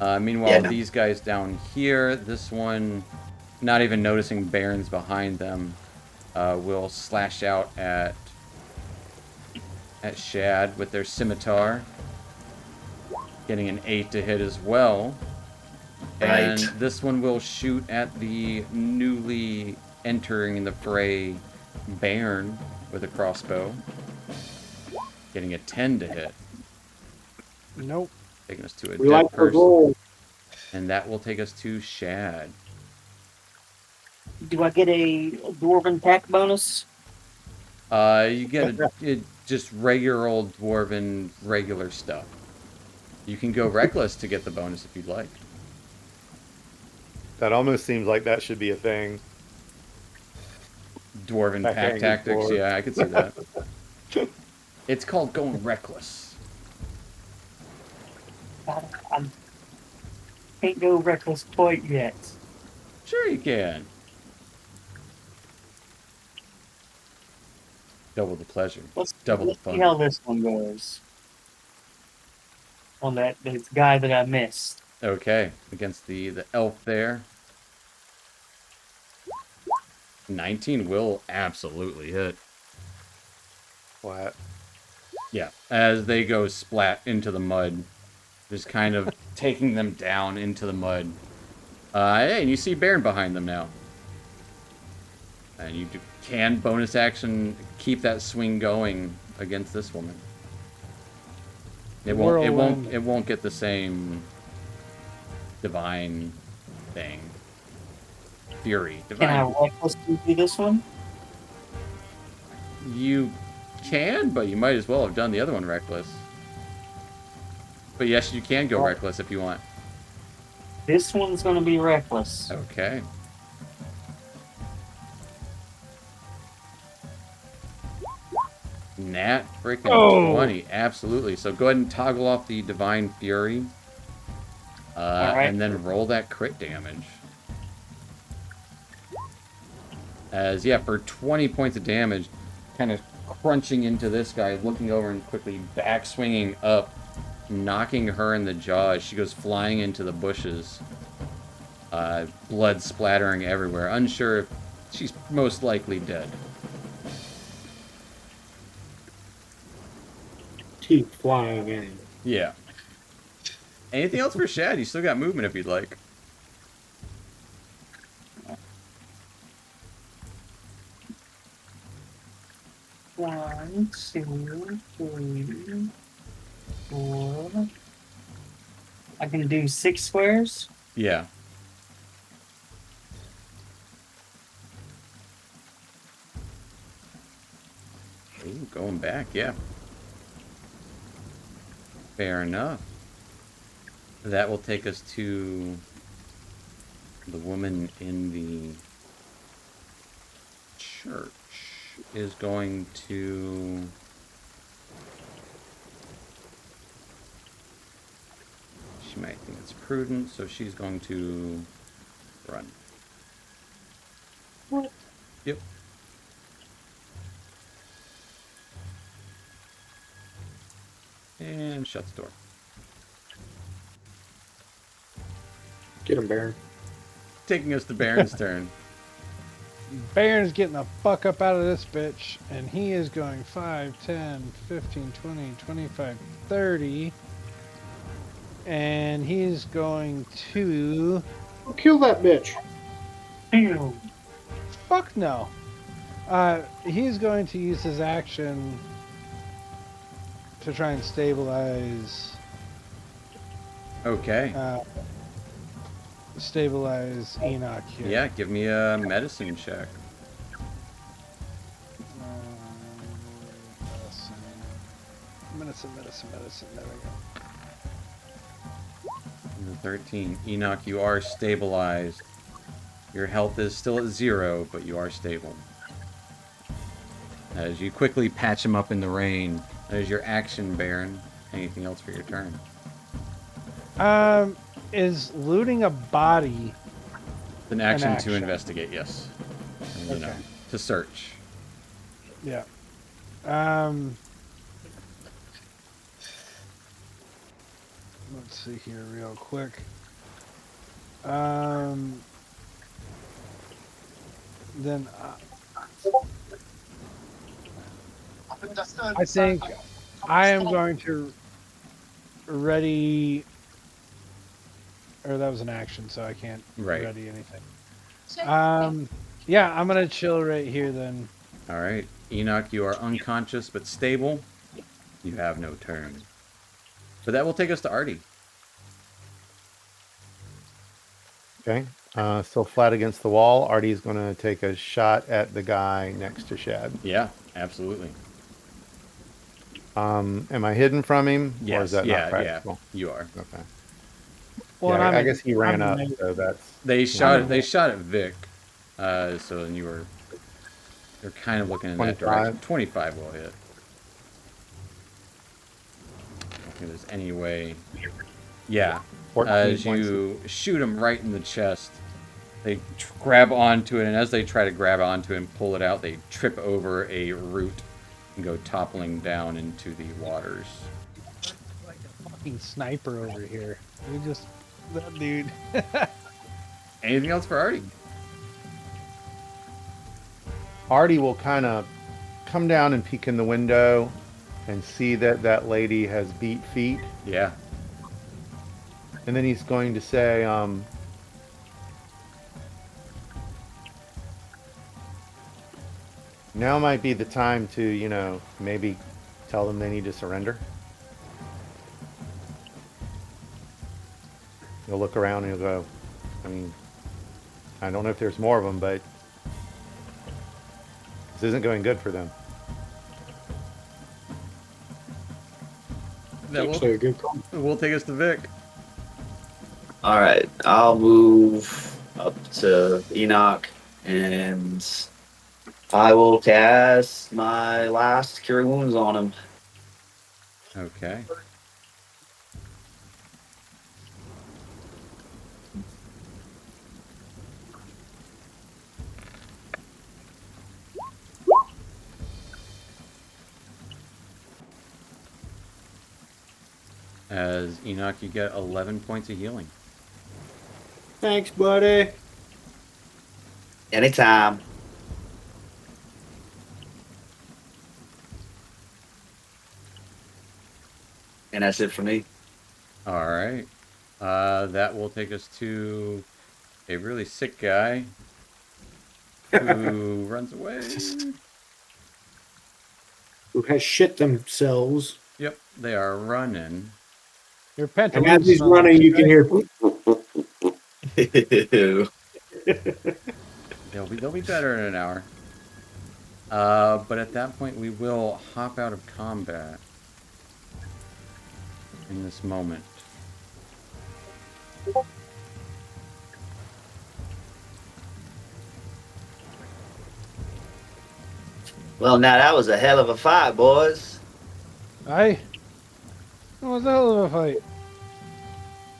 Meanwhile, Yeah, no. these guys down here, this one, not even noticing Barons behind them, will slash out at Shad with their scimitar, getting an 8 to hit as well. And Right. this one will shoot at the newly entering the fray Bairn with a crossbow, getting a 10 to hit, Nope. taking us to a We dead like the person. goal. And that will take us to Shad. Do I get a dwarven attack bonus? You get just regular old dwarven regular stuff. You can go reckless to get the bonus if you'd like. That almost seems like that should be a thing. Dwarven pack Backhand tactics, dwarf. yeah, I could see that. It's called going reckless. I can't go reckless quite yet. Sure you can. Double the pleasure. Let's Double the see fun. how this one goes. On that guy that I missed. Okay, against the elf there. 19 will absolutely hit. Flat. Yeah, as they go splat into the mud, just kind of taking them down into the mud. Hey, and you see Baron behind them now. And you can bonus action keep that swing going against this woman. It won't get the same divine thing. Fury. Can I Divine. recklessly do this one? You can, but you might as well have done the other one reckless. But yes, you can go reckless if you want. This one's going to be reckless. Okay. Nat freaking 20. Absolutely. So go ahead and toggle off the Divine Fury. Alright. And then roll that crit damage. As, yeah, for 20 points of damage, kind of crunching into this guy, looking over and quickly back swinging up, knocking her in the jaw as she goes flying into the bushes. Blood splattering everywhere. Unsure if she's most likely dead. Teeth flying in. Yeah. Anything else for Shad? You still got movement if you'd like. One, two, three, four. I can do 6 squares. Yeah. Ooh, going back, yeah. Fair enough. That will take us to the woman in the church is going to... She might think it's prudent, so she's going to run. What? Yep. And shuts the door. Get him, Baron. Taking us to Baron's turn. Baron's getting the fuck up out of this bitch, and he is going 5, 10, 15, 20, 25, 30. And he's going to... Go kill that bitch. Ew. Fuck no. He's going to use his action to try and stabilize... Okay. Stabilize Enoch here. Yeah, give me a medicine check. Medicine. There we go. Number 13. Enoch, you are stabilized. Your health is still at 0, but you are stable. As you quickly patch him up in the rain. That is your action, Baron. Anything else for your turn? Is looting a body An action to action. investigate, yes. You know, Okay. to search. Yeah. let's see here real quick. Then I think I am going to ready, or that was an action, so I can't Right. ready anything. Yeah, I'm gonna chill right here then. All right. Enoch, you are unconscious but stable. You have no turn. But that will take us to Artie. Okay. Still flat against the wall. Artie's going to take a shot at the guy next to Shad. Yeah, absolutely. Am I hidden from him, or Yes, is that yeah, not practical? yeah. You are. Okay. Well, yeah, and I guess he ran I'm up, in- so that's. They Yeah. shot. They shot at Vic. So then you're kind of looking in that 25. direction. 25 will hit. I don't think there's any way. Yeah. 14 As points. you shoot him right in the chest, they grab onto it, and as they try to grab onto it and pull it out, they trip over a root and go toppling down into the waters. like a fucking sniper over here. You just that dude. Anything else for Artie? Artie will kind of come down and peek in the window and see that that lady has beat feet. Yeah. And then he's going to say, now might be the time to, maybe tell them they need to surrender. He'll look around and he'll go, I mean, I don't know if there's more of them, but this isn't going good for them. That Actually, a good call. will take us to Vic. All right, I'll move up to Enoch and I will cast my last Cure Wounds on him. Okay. As Enoch, you get 11 points of healing. Thanks, buddy. Anytime. And that's it for me. All right. That will take us to a really sick guy who runs away. Who has shit themselves. Yep, they are running. Your And pantaloons. as he's running, you can hear. They'll be better in an hour. But at that point, we will hop out of combat in this moment. Well, now that was a hell of a fight, boys. It was a hell of a fight.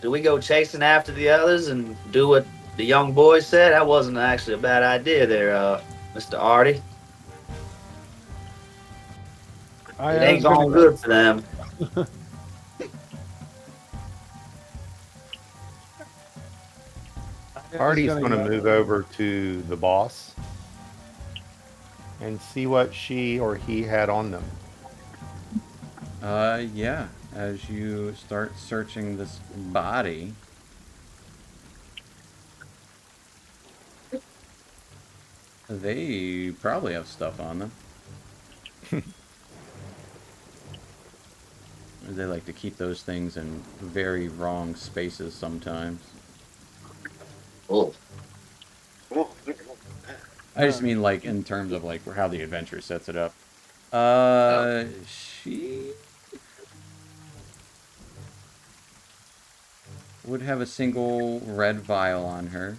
Do we go chasing after the others and do what the young boy said? That wasn't actually a bad idea there, Mr. Artie. It ain't going good for them. Artie's going to move over to the boss and see what she or he had on them. Yeah. As you start searching this body, they probably have stuff on them. They like to keep those things in very wrong spaces sometimes. Oh, I just mean like in terms of like how the adventure sets it up. She would have a single red vial on her.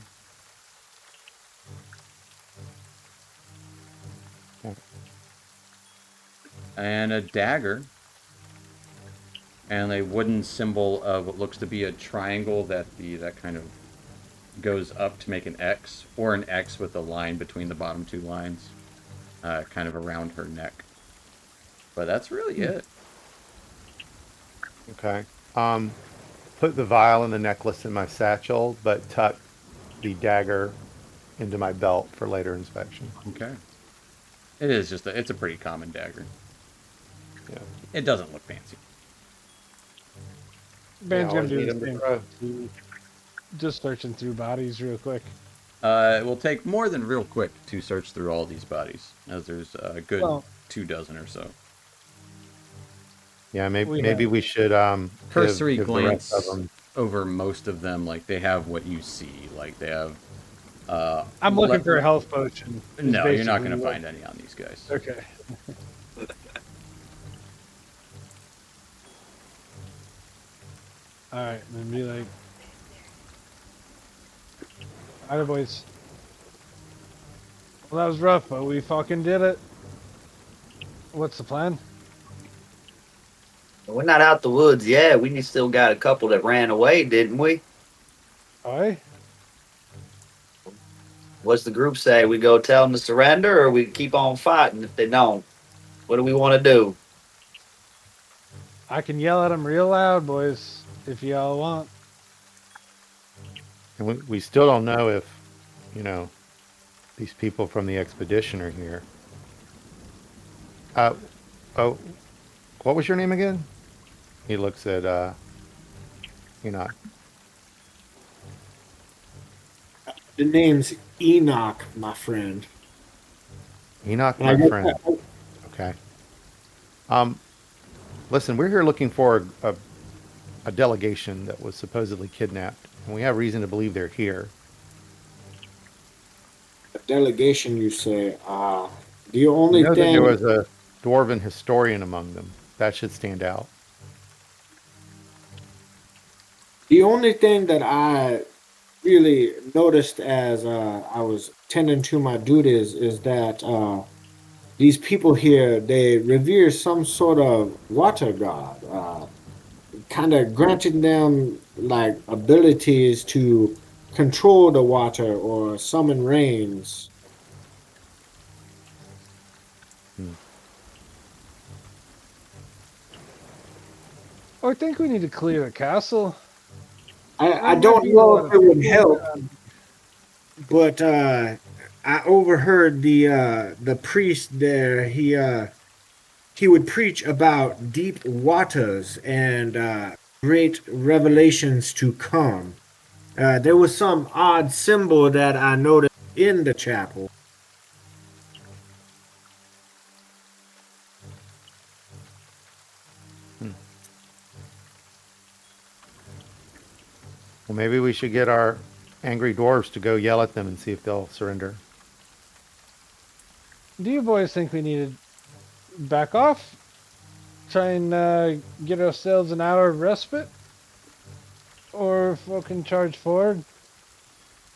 And a dagger. And a wooden symbol of what looks to be a triangle that kind of goes up to make an X, or an X with a line between the bottom two lines, kind of around her neck. But that's really it. Okay. put the vial and the necklace in my satchel, but tuck the dagger into my belt for later inspection. Okay. It is just it's a pretty common dagger. Yeah. It doesn't look fancy. Ben's gonna always do need the 'em to same throw. thing too. Just searching through bodies real quick. It will take more than real quick to search through all these bodies, as there's a good Well- 24 or so. Yeah, We maybe have- we should Cursory give the rest of glance them. over most of them, like they have what you see. Like they have. I'm looking let- for a health potion. is No, you're not basically going to what- find any on these guys. Okay. All right, then be like, all right, boys. Well, that was rough, but we fucking did it. What's the plan? We're not out the woods yet. We still got a couple that ran away, didn't we? Aye. What's the group say? We go tell them to surrender, or we keep on fighting if they don't? What do we want to do? I can yell at them real loud, boys, if y'all want. And we still don't know if, these people from the expedition are here. Oh, what was your name again? He looks at Enoch. The name's Enoch, my friend. Enoch, And I my guess friend. Okay. Listen, we're here looking for a delegation that was supposedly kidnapped, and we have reason to believe they're here. A delegation, you say? The only We know that thing there was a dwarven historian among them. That should stand out. The only thing that I really noticed as I was tending to my duties is that these people here, they revere some sort of water god, kind of granting them like abilities to control the water or summon rains. I think we need to clear the castle. I That don't might be know a if it would lot of- help, but I overheard the priest there. He would preach about deep waters and great revelations to come. There was some odd symbol that I noticed in the chapel. Well, maybe we should get our angry dwarves to go yell at them and see if they'll surrender. Do you boys think we need to back off? Try and get ourselves an hour of respite? Or if we can charge forward?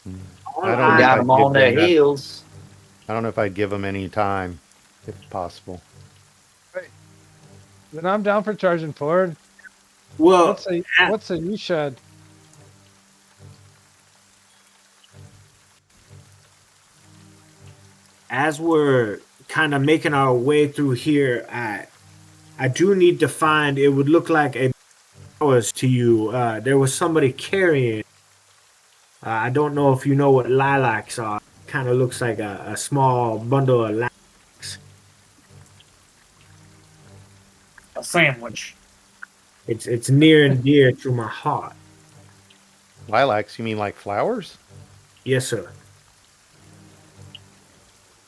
I don't We know got if I'd them on give their them that- heels. I don't know if I'd give them any time, if possible. Then I'm down for charging forward. Well, What's a you should? as we're kind of making our way through here, I do need to find. It would look like a was to you. There was somebody carrying. I don't know if you know what lilacs are. Kind of looks like a small bundle of lilacs. A sandwich. It's near and dear to my heart. Lilacs, you mean like flowers? Yes, sir.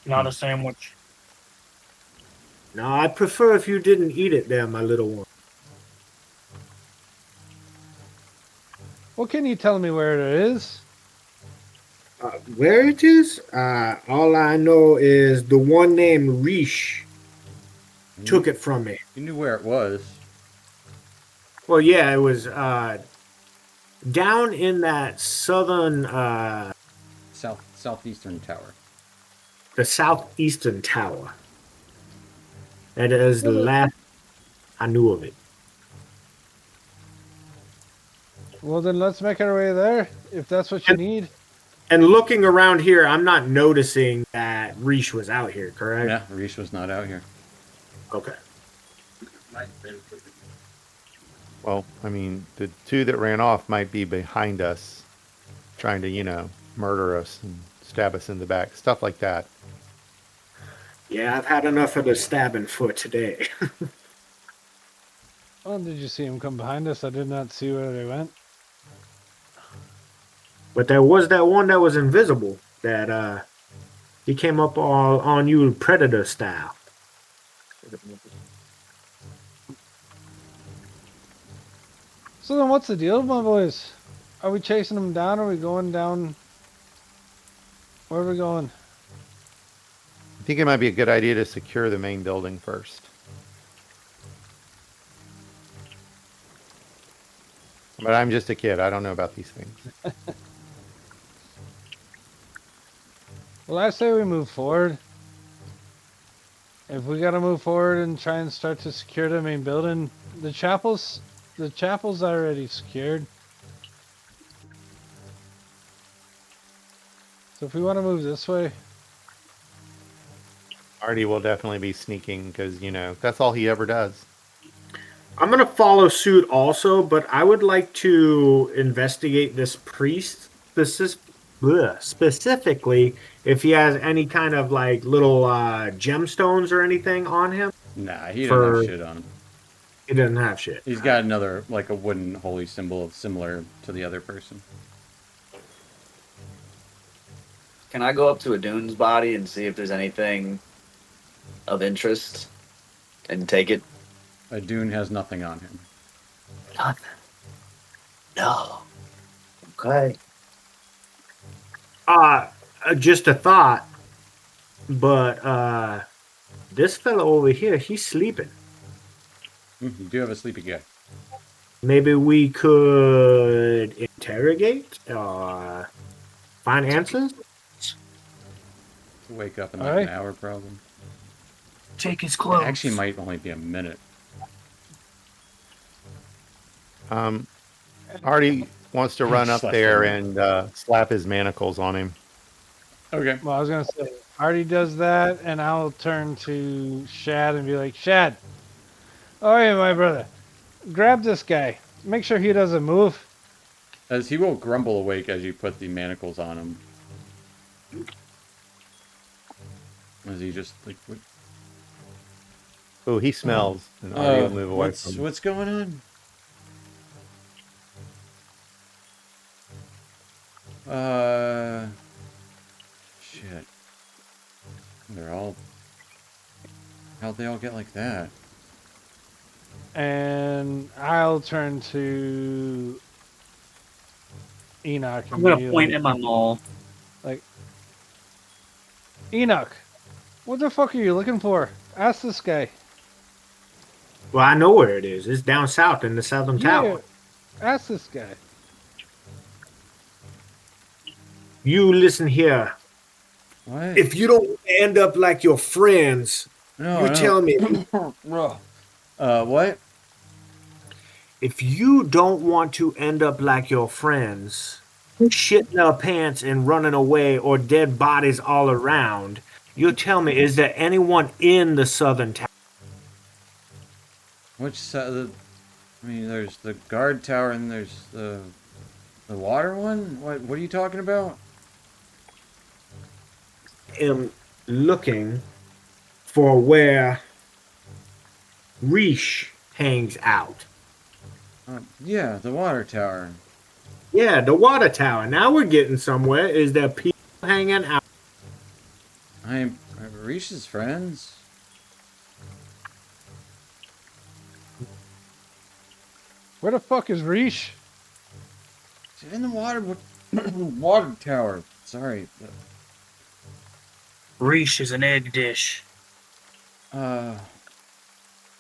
Not a sandwich. Now, I'd prefer if you didn't eat it there, my little one. Well, can you tell me where it is? Where it is? All I know is the one named Rish took it from me. You knew where it was. Well, yeah, it was down in that southern, Southeastern tower. the southeastern tower. That is the last I knew of it. Well, then let's make our way there, if that's what you need. And looking around here, I'm not noticing that Rish was out here, correct? Yeah, Reese was not out here. Okay. Well, I mean, the two that ran off might be behind us, trying to, murder us and stab us in the back, stuff like that. Yeah, I've had enough of the stabbing for today. Oh, did you see him come behind us? I did not see where they went. But there was that one that was invisible that he came up all on you predator style. So then what's the deal, my boys? Are we chasing them down? Are we going down? Where are we going? I think it might be a good idea to secure the main building first. But I'm just a kid. I don't know about these things. Well, I say we move forward. If we gotta move forward and try and start to secure the main building, the chapel's already secured. So if we want to move this way, Artie will definitely be sneaking because, that's all he ever does. I'm gonna follow suit also, but I would like to investigate this priest specifically if he has any kind of like little gemstones or anything on him. Nah, he doesn't have shit on him. He doesn't have shit. He's got another, like a wooden holy symbol similar to the other person. Can I go up to a Dune's body and see if there's anything of interest and take it? A Dune has nothing on him. Nothing. No. Okay. Just a thought, but this fellow over here, he's sleeping. You do have a sleepy guy. Maybe we could interrogate or find answers. To wake up in All like right. an hour, probably. Take his It clothes. actually might only be a minute. Artie wants to run up Slap there him. and slap his manacles on him. Okay. well, I was gonna say, Artie does that, and I'll turn to Shad and be like, Shad, oh yeah, my brother, grab this guy. Make sure he doesn't move. As he will grumble awake as you put the manacles on him. As he just like, what? Oh, he smells, and Artie will move away from him. What's going on? Shit. They're all. How'd they all get like that? And I'll turn to Enoch. I'm And gonna be point like, at my maul. Enoch, what the fuck are you looking for? Ask this guy. Well, I know where it is. It's down south in the southern tower. Ask this guy. You listen here. What? If you don't end up like your friends, No, you tell me. What? If you don't want to end up like your friends, shitting their pants and running away or dead bodies all around, you tell me, is there anyone in the southern tower? Which side? I mean, there's the guard tower and there's the water one. What are you talking about? Am looking for where Rish hangs out. Yeah, the water tower. Yeah, the water tower. Now we're getting somewhere. Is there people hanging out? I'm Risha's friends. Where the fuck is Rish? She's in the water tower. Sorry. Reesh is an egg dish. No,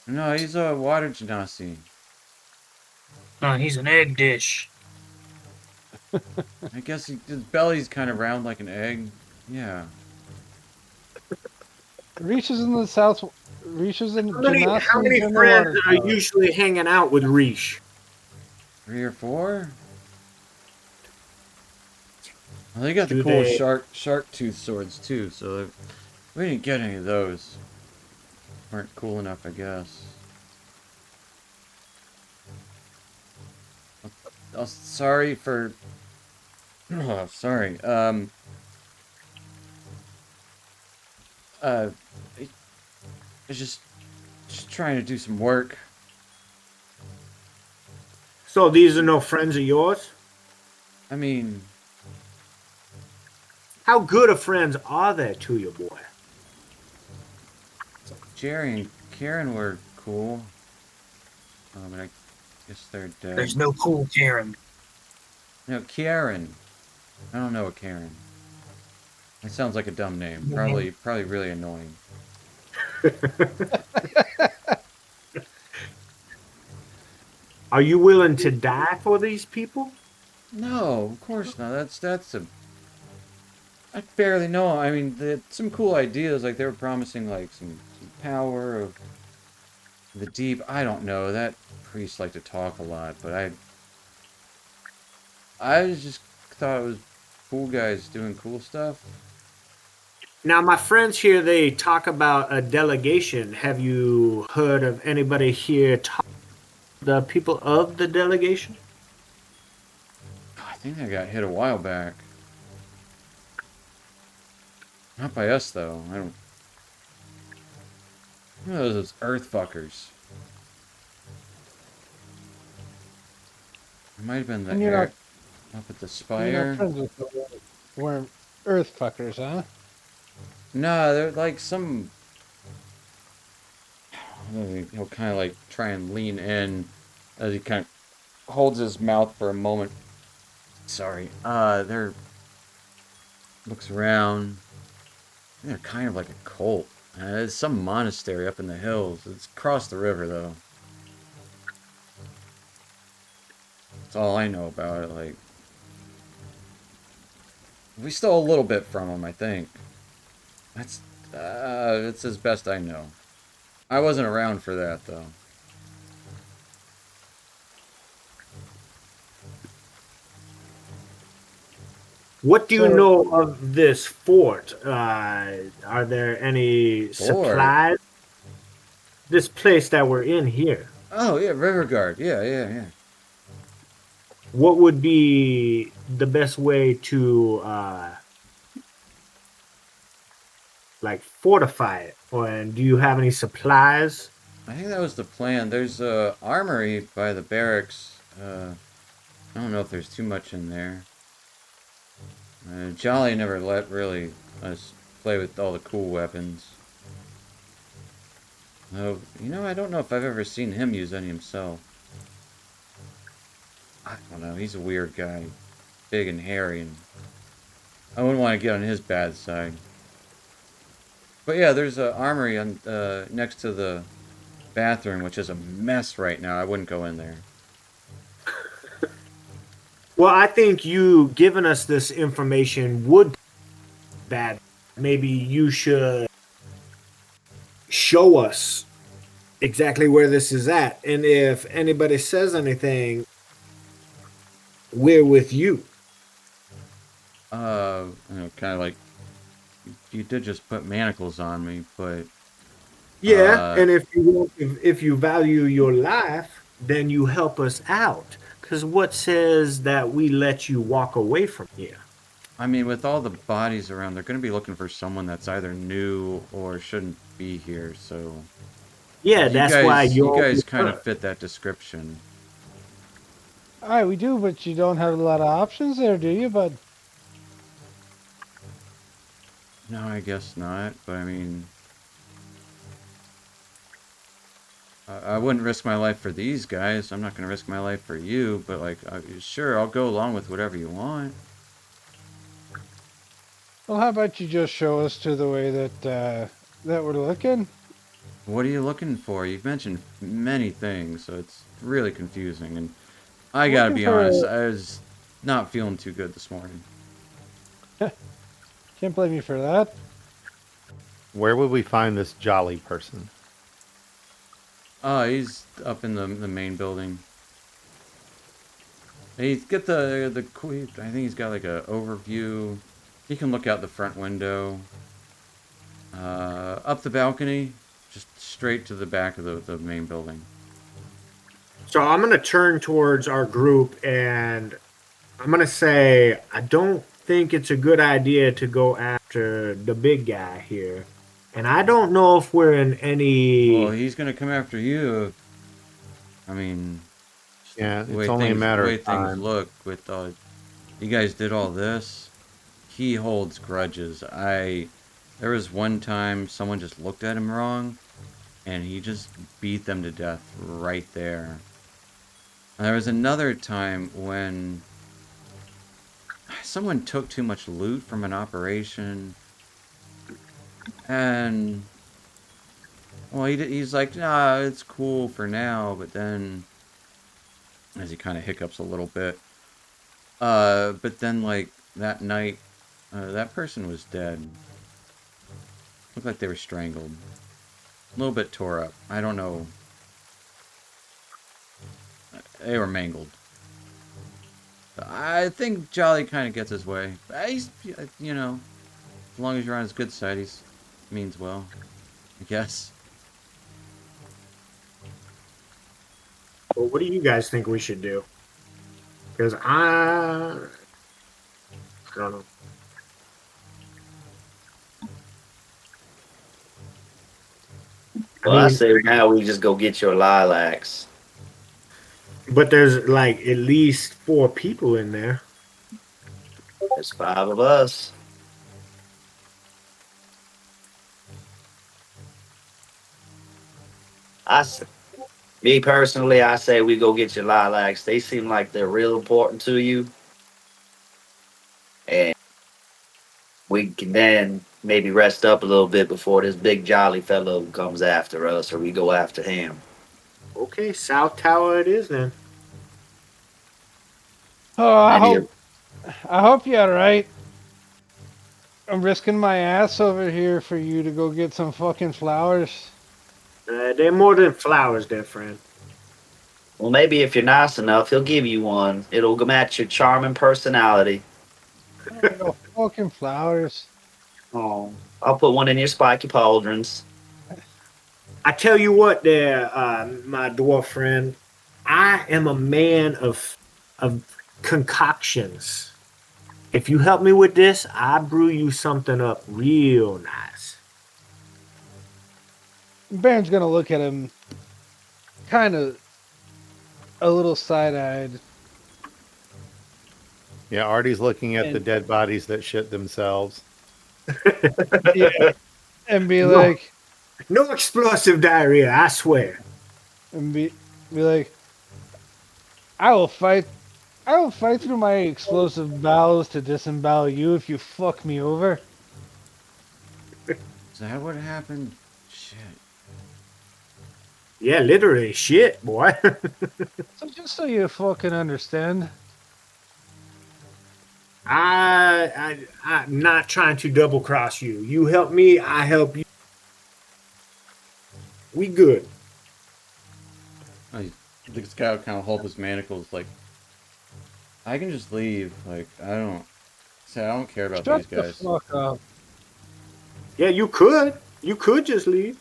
he's a water genasi. No, he's an egg dish. I guess his belly's kind of round like an egg. Yeah. Rish is in the south. Rish is in How many Genasi in the friends water are tower. usually hanging out with Rish? 3 or 4? Well, they got the Do cool they- shark tooth swords too, so we didn't get any of those. Weren't cool enough, I guess. sorry for. Oh, sorry. I was just trying to do some work. So these are no friends of yours? I mean, How good of friends are they to you, boy? Jerry and Karen were cool. But I guess they're dead. There's no cool Karen. No, Karen. I don't know a Karen. That sounds like a dumb name. Mhm. Probably really annoying. Are you willing to die for these people? No, of course not. That's a. I barely know. I mean, they had some cool ideas. Like they were promising like some power of the deep. I don't know. That priest liked to talk a lot, but I just thought it was cool guys doing cool stuff. Now, my friends here, they talk about a delegation. Have you heard of anybody here talk the people of the delegation? I think I got hit a while back. Not by us though. I don't. One of those earth fuckers. It might have been the And you're air not, up at the you're spire. not friends with the worm earth fuckers, huh? No, they're like some. He'll kind of like try and lean in as he kind of holds his mouth for a moment. Sorry. They're looks around. They're kind of like a cult. It's some monastery up in the hills. It's across the river though. That's all I know about it. Like, we stole a little bit from them, I think. It's as best I know. I wasn't around for that though. What do you So- know of this fort? Are there any Fort? supplies? This place that we're in here. Oh yeah, River Guard. Yeah. What would be the best way to like fortify it? Or do you have any supplies? I think that was the plan. There's a armory by the barracks. I don't know if there's too much in there. Jolly never let really us play with all the cool weapons. Oh, I don't know if I've ever seen him use any himself. I don't know. He's a weird guy, big and hairy, and I wouldn't want to get on his bad side. But yeah, there's an armory on next to the bathroom, which is a mess right now. I wouldn't go in there. Well, I think you giving us this information would be bad. Maybe you should show us exactly where this is at. And if anybody says anything, we're with you. Kind of like you did just put manacles on me, but Yeah, and if you value your life, then you help us out. Because what says that we let you walk away from here? I mean, with all the bodies around, they're going to be looking for someone that's either new or shouldn't be here. So Yeah, that's why you guys kind of fit that description. Aye, we do, but you don't have a lot of options there, do you, bud? No, I guess not. But I mean, I wouldn't risk my life for these guys. I'm not going to risk my life for you. But like, sure, I'll go along with whatever you want. Well, how about you just show us to the way that that we're looking? What are you looking for? You've mentioned many things, so it's really confusing. And I gotta Looking be for honest, I was not feeling too good this morning. Can't blame you for that. Where would we find this jolly person? Oh, he's up in the main building. He's got the I think he's got like a overview. He can look out the front window. Up the balcony, just straight to the back of the main building. So I'm gonna turn towards our group and I'm gonna say I don't think it's a good idea to go after the big guy here. And I don't know if we're in Well, any. he's gonna come after you. I mean, just Yeah, the it's way only a things the matter way of things time. look with you guys did all this. He holds grudges. There was one time someone just looked at him wrong, and he just beat them to death right there. And there was another time when someone took too much loot from an operation, and well, he's like, nah, it's cool for now, but then as he kind of hiccups a little bit, but then like that night, that person was dead. Looked like they were strangled, a little bit tore up. I don't know. They were mangled. I think Jolly kind of gets his way. He's, you know, as long as you're on his good side, he's means well, I guess. Well, what do you guys think we should do? Because I don't know. I Well, I mean, say now we just go get your lilacs. but there's like at least 4 people in there. There's 5 of us. I, s- Me personally, I say we go get your lilacs. They seem like they're real important to you, and we can then maybe rest up a little bit before this big jolly fellow comes after us, or we go after him. Okay, South Tower it is then. Oh, Many of I hope you're right. I'm risking my ass over here for you to go get some fucking flowers. They're more than flowers, there, friend. Well, maybe if you're nice enough, he'll give you one. It'll match your charming personality. No fucking flowers. Oh, I'll put one in your spiky pauldrons. I tell you what, there, my dwarf friend. I am a man of concoctions. If you help me with this, I brew you something up real nice. Baron's gonna look at him kind of a little side-eyed. Yeah, Artie's looking at the And dead bodies that shit themselves. yeah, and be No, like, no explosive diarrhea, I swear. and be like, I will fight. I will fight through my explosive bowels to disembowel you if you fuck me over. Is that what happened? Shit. Yeah, literally, shit, boy. So just so you fucking understand, I'm not trying to double cross you. You help me, I help you. We good. The scout kind of hold his manacles like, I can just leave. Like, I don't care about shut these the guys. fuck up. Yeah, you could. You could just leave.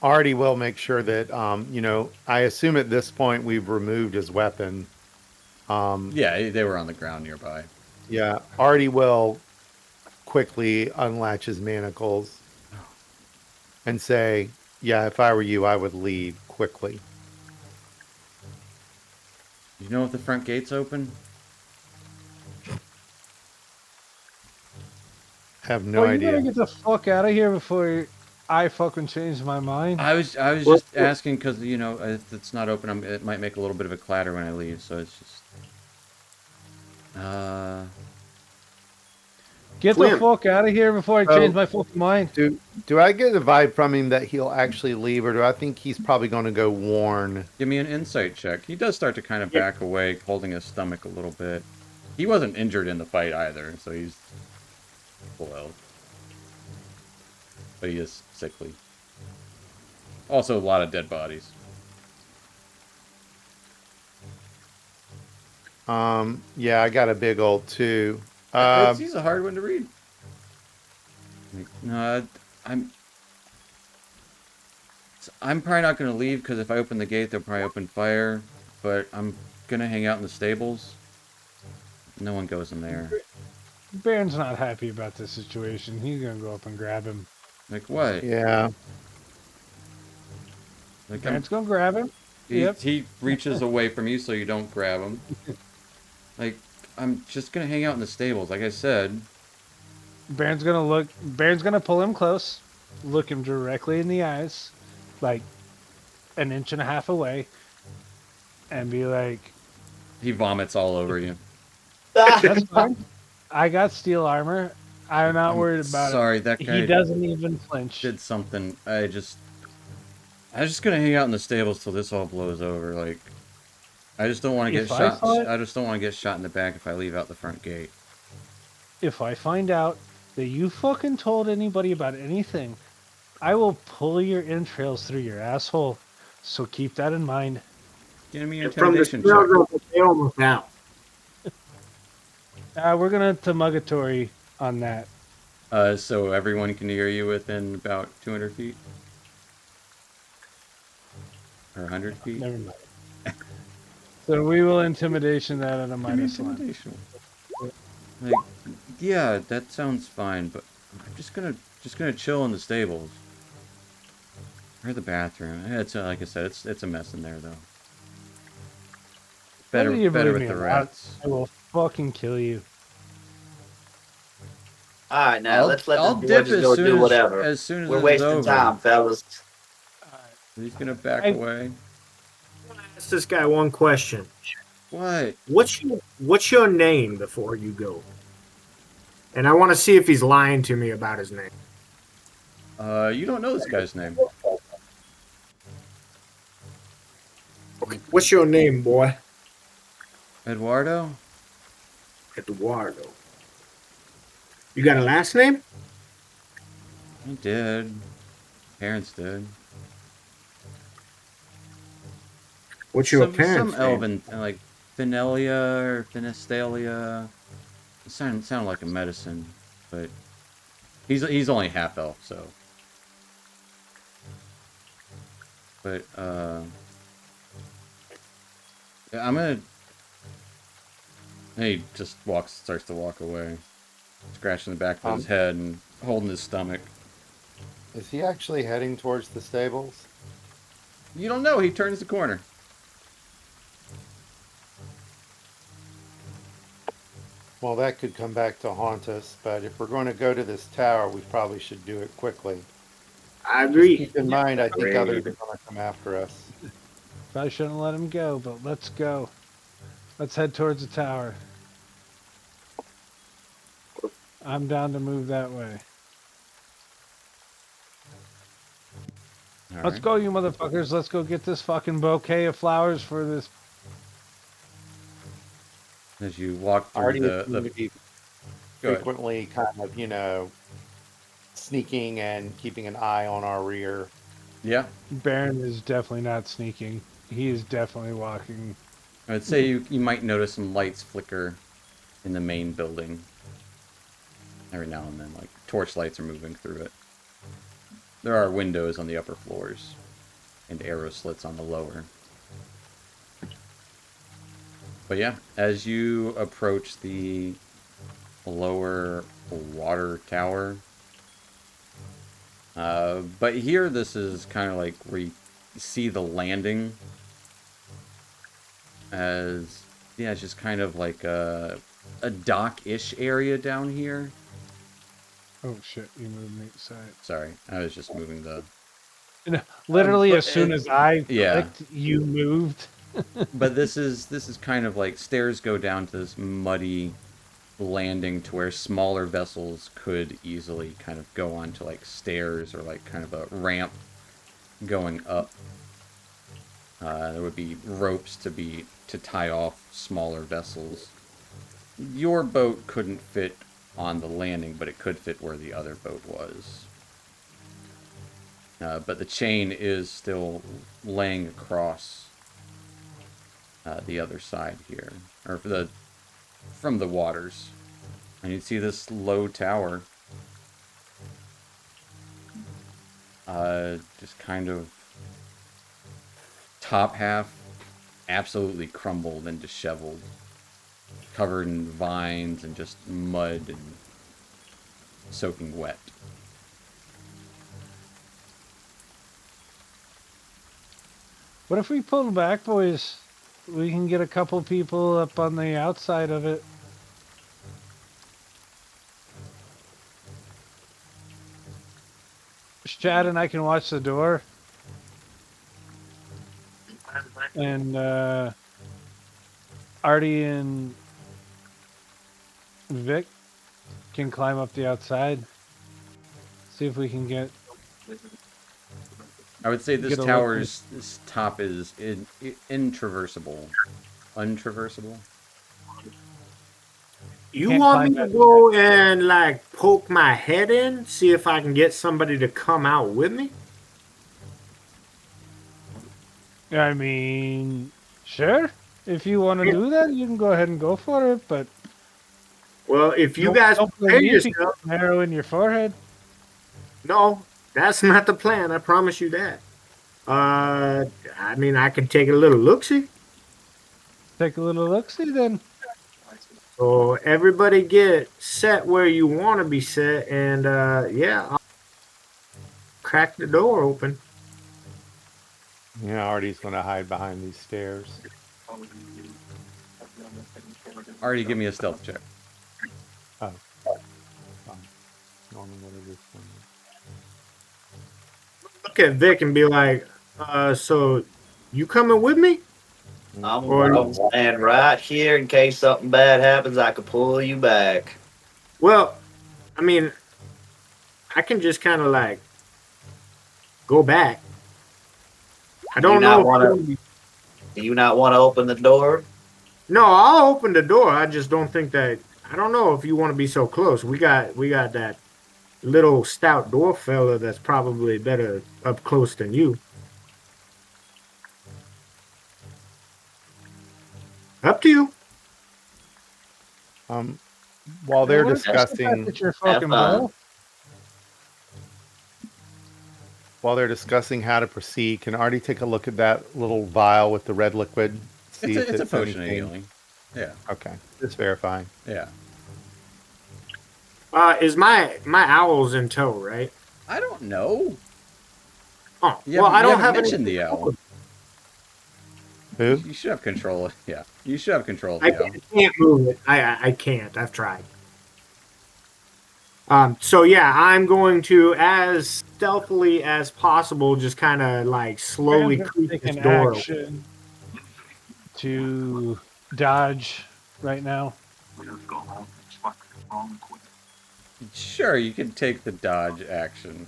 Artie will make sure that, I assume at this point we've removed his weapon. Yeah, they were on the ground nearby. Yeah, Artie will quickly unlatch his manacles and say, yeah, if I were you, I would leave quickly. You know if the front gate's open? I have no Well, you better idea. get the fuck out of here before I fucking change my mind. I was Well, just asking because if it's not open, it might make a little bit of a clatter when I leave. So it's just Get the Clem. fuck out of here before I Oh. change my fucking mind. Do I get a vibe from him that he'll actually leave, or do I think he's probably going to go warn? give me an insight check. He does start to kind of Yeah. back away, holding his stomach a little bit. He wasn't injured in the fight either, so he's full health. But he is sickly. Also, a lot of dead bodies. Yeah, I got a big old 2. He's a hard one to read. Like, no, I'm. I'm probably not going to leave because if I open the gate, they'll probably open fire. But I'm going to hang out in the stables. No one goes in there. Baron's not happy about this situation. He's gonna go up and grab him. Like what? Yeah. Like Baron's gonna grab him. Yep. he reaches away from you so you don't grab him. Like, I'm just going to hang out in the stables. Like I said, Baron's gonna look. Baron's gonna pull him close, look him directly in the eyes, like an inch and a half away, and be like, he vomits all over you. "That's fine. I got steel armor. I'm not I'm worried about sorry, it." that guy He doesn't even flinch. did something. I was just gonna hang out in the stables till this all blows over. Like, I just don't want to get If I shot. thought- I just don't want to get shot in the back if I leave out the front gate. If I find out that you fucking told anybody about anything, I will pull your entrails through your asshole. So keep that in mind. Give me an From the intimidation smells check. of it, they almost out. We're gonna Tamugatory on that. So everyone can hear you within about 200 feet? Or 100 feet? Never mind. So we will intimidation that at a Give me minus one. intimidation. Like, yeah, that sounds fine, but I'm just gonna chill in the stables. Or the bathroom. It's like I said, it's a mess in there though. Whether you Better believe with me the or not, rats. I will fucking kill you. All right, now let's let I'll this boy dip just go do whatever. as soon as We're it's wasting over. time, fellas. He's gonna back I- away. Ask this guy one question. What? What's your name before you go? And I want to see if he's lying to me about his name. You don't know this guy's name. Okay, what's your name, boy? Eduardo? Eduardo. You got a last name? He did. Parents did. What's your some parents' name? elven, like Finelia or Finistalia. It sounded like a medicine, but he's only half elf, so. But I'm gonna. He just starts to walk away, scratching the back of his head and holding his stomach. Is he actually heading towards the stables? You don't know. He turns the corner. Well, that could come back to haunt us, but if we're going to go to this tower, we probably should do it quickly. I Just agree. keep in mind, I think Agreed. others are going to come after us. Probably shouldn't let him go, but let's go. Let's head towards the tower. I'm down to move that way. All Let's right. go, you motherfuckers. Let's go get this fucking bouquet of flowers for this. As you walk through Artie the is going to be Go ahead. frequently kind of, sneaking and keeping an eye on our rear. Yeah, Baron is definitely not sneaking. He is definitely walking. I'd say you might notice some lights flicker in the main building every now and then, like torch lights are moving through it. There are windows on the upper floors and arrow slits on the lower. But yeah, as you approach the lower water tower, but here this is kind of like where you see the landing as, yeah, it's just kind of like a dock-ish area down here. Oh shit, you moved me aside. Sorry, I was just moving the... Literally, but as soon as I yeah. clicked, you moved. But this is kind of like stairs go down to this muddy landing to where smaller vessels could easily kind of go onto like stairs or like kind of a ramp going up. There would be ropes to tie off smaller vessels. Your boat couldn't fit on the landing, but it could fit where the other boat was. But the chain is still laying across the other side here, or from the waters. And you see this low tower, just kind of top half absolutely crumbled and disheveled, covered in vines and just mud and soaking wet. What if we pull back, boys? We can get a couple people up on the outside of it. Chad and I can watch the door. And Artie and Vic can climb up the outside. See if we can get. I would say this Get a look tower's this top is intraversable. Untraversable? You Can't want climb me to that. go and like poke my head in, see if I can get somebody to come out with me? I mean, sure. If you want to do that, you can go ahead and go for it. But Well, if you guys don't prepare blame me if you yourself, get an arrow in your forehead. no, that's not the plan. I promise you that. I mean, I can take a little look-see. Take a little look. See then. So everybody get set where you want to be set, and yeah, I'll crack the door open. Yeah, Artie's going to hide behind these stairs. Already give me a stealth check. Oh. Norman, what is this one? Look at Vic and be like, so you coming with me? I'm stand right here in case something bad happens. I could pull you back. Well, I mean, I can just kind of like go back. I don't not know. wanna- Do you not want to open the door? No, I'll open the door. I just don't think that. I don't know if you want to be so close. We got that little stout dwarf fella that's probably better up close than you. Up to you. While they're What if that's the fact discussing, that you're fucking fun. bro? how to proceed, can Artie take a look at that little vial with the red liquid? See if It's a potion of anything- healing. Yeah, Okay, just verifying. yeah. Is my owl's in tow, right? I don't know. Oh, You well, haven't- I you don't haven't have mentioned any. the owl. Who? You should have control. Yeah, you should have control of I the owl. can't move it. I can't. I've tried. So yeah, I'm going to, as stealthily as possible, just kind of like slowly I'm gonna creep take this an door. action to dodge right now. Sure, you can take the dodge action.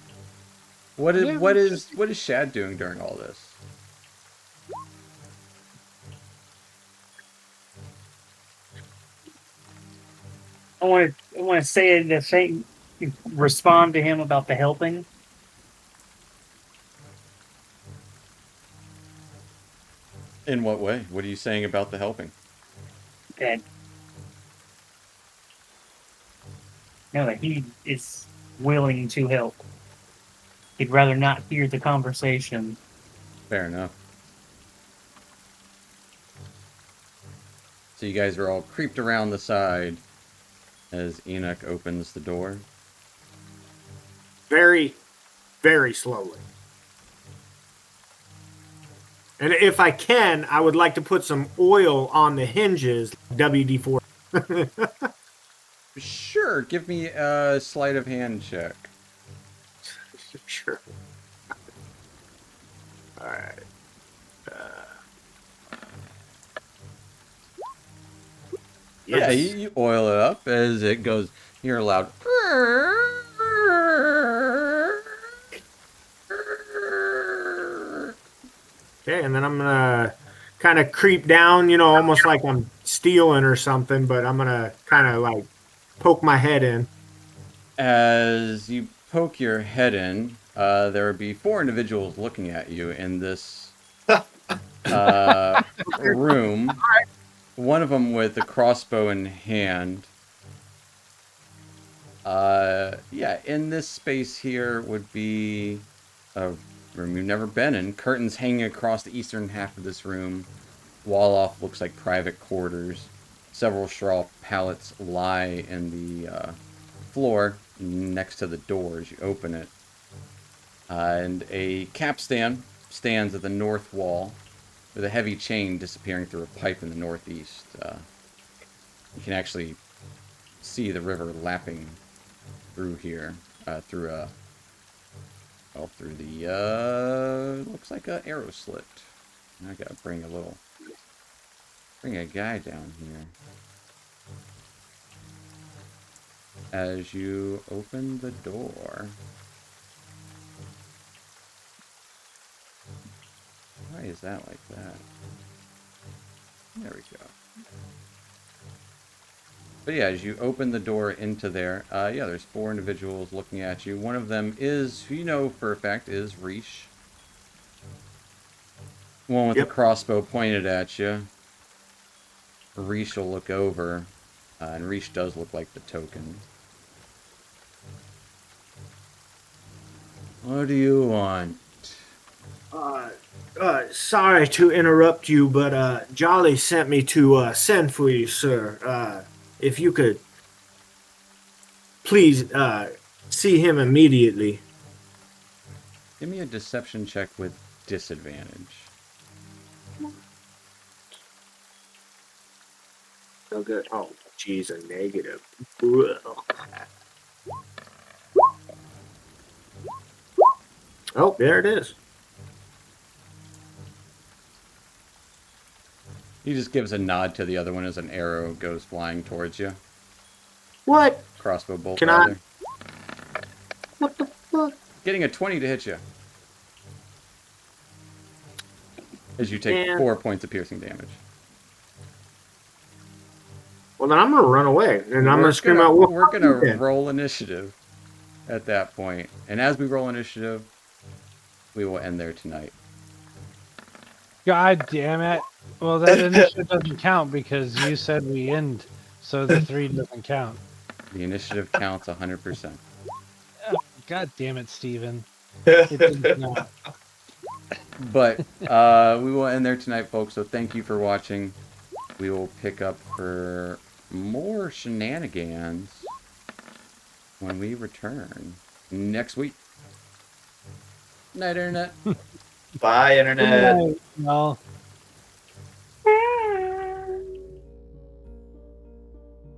What is Yeah, what is what is Shad doing during all this? I want to say the thing, respond to him about the helping. In what way? What are you saying about the helping? That that he is willing to help. He'd rather not hear the conversation. Fair enough. So you guys are all creeped around the side as Enoch opens the door. Very, very slowly. And if I can, I would like to put some oil on the hinges, WD-4. Sure, give me a sleight of hand check. Sure. All right. Yeah, Yes. you oil it up as it goes. You hear a loud. Okay, and then I'm gonna kind of creep down, almost like I'm stealing or something, but I'm gonna kind of like poke my head in. As you poke your head in, there would be 4 individuals looking at you in this room. One of them with a crossbow in hand. Yeah, in this space here would be a room you've never been in. Curtains hanging across the eastern half of this room. Wall off looks like private quarters. Several straw pallets lie in the floor next to the door as you open it. And a capstan stands at the north wall with a heavy chain disappearing through a pipe in the northeast. You can actually see the river lapping through here, through the, looks like a arrow slit. I gotta bring a guy down here. As you open the door. Why is that like that? There we go. But yeah, as you open the door into there, yeah, there's 4 individuals looking at you. One of them is, who you know for a fact, is Reesh. One with the crossbow pointed at you. Reesh will look over, and Reesh does look like the token. What do you want? Sorry to interrupt you, but Jolly sent me to send for you, sir. If you could please see him immediately. Give me a deception check with disadvantage. So good. Oh, geez, a negative. Oh, there it is. He just gives a nod to the other one as an arrow goes flying towards you. What? Crossbow bolt, Can rather. What the fuck? Getting a 20 to hit you. As you take Man. 4 points of piercing damage. Well, then I'm gonna run away, and I'm gonna scream out. We're gonna roll initiative at that point. And as we roll initiative, we will end there tonight. God damn it. Well, that initiative doesn't count because you said we end, so the 3 doesn't count. The initiative counts 100%. God damn it, Steven. It didn't count. But we will end there tonight, folks. So thank you for watching. We will pick up for more shenanigans when we return next week. Night, Internet. Bye, Internet. Good night, y'all.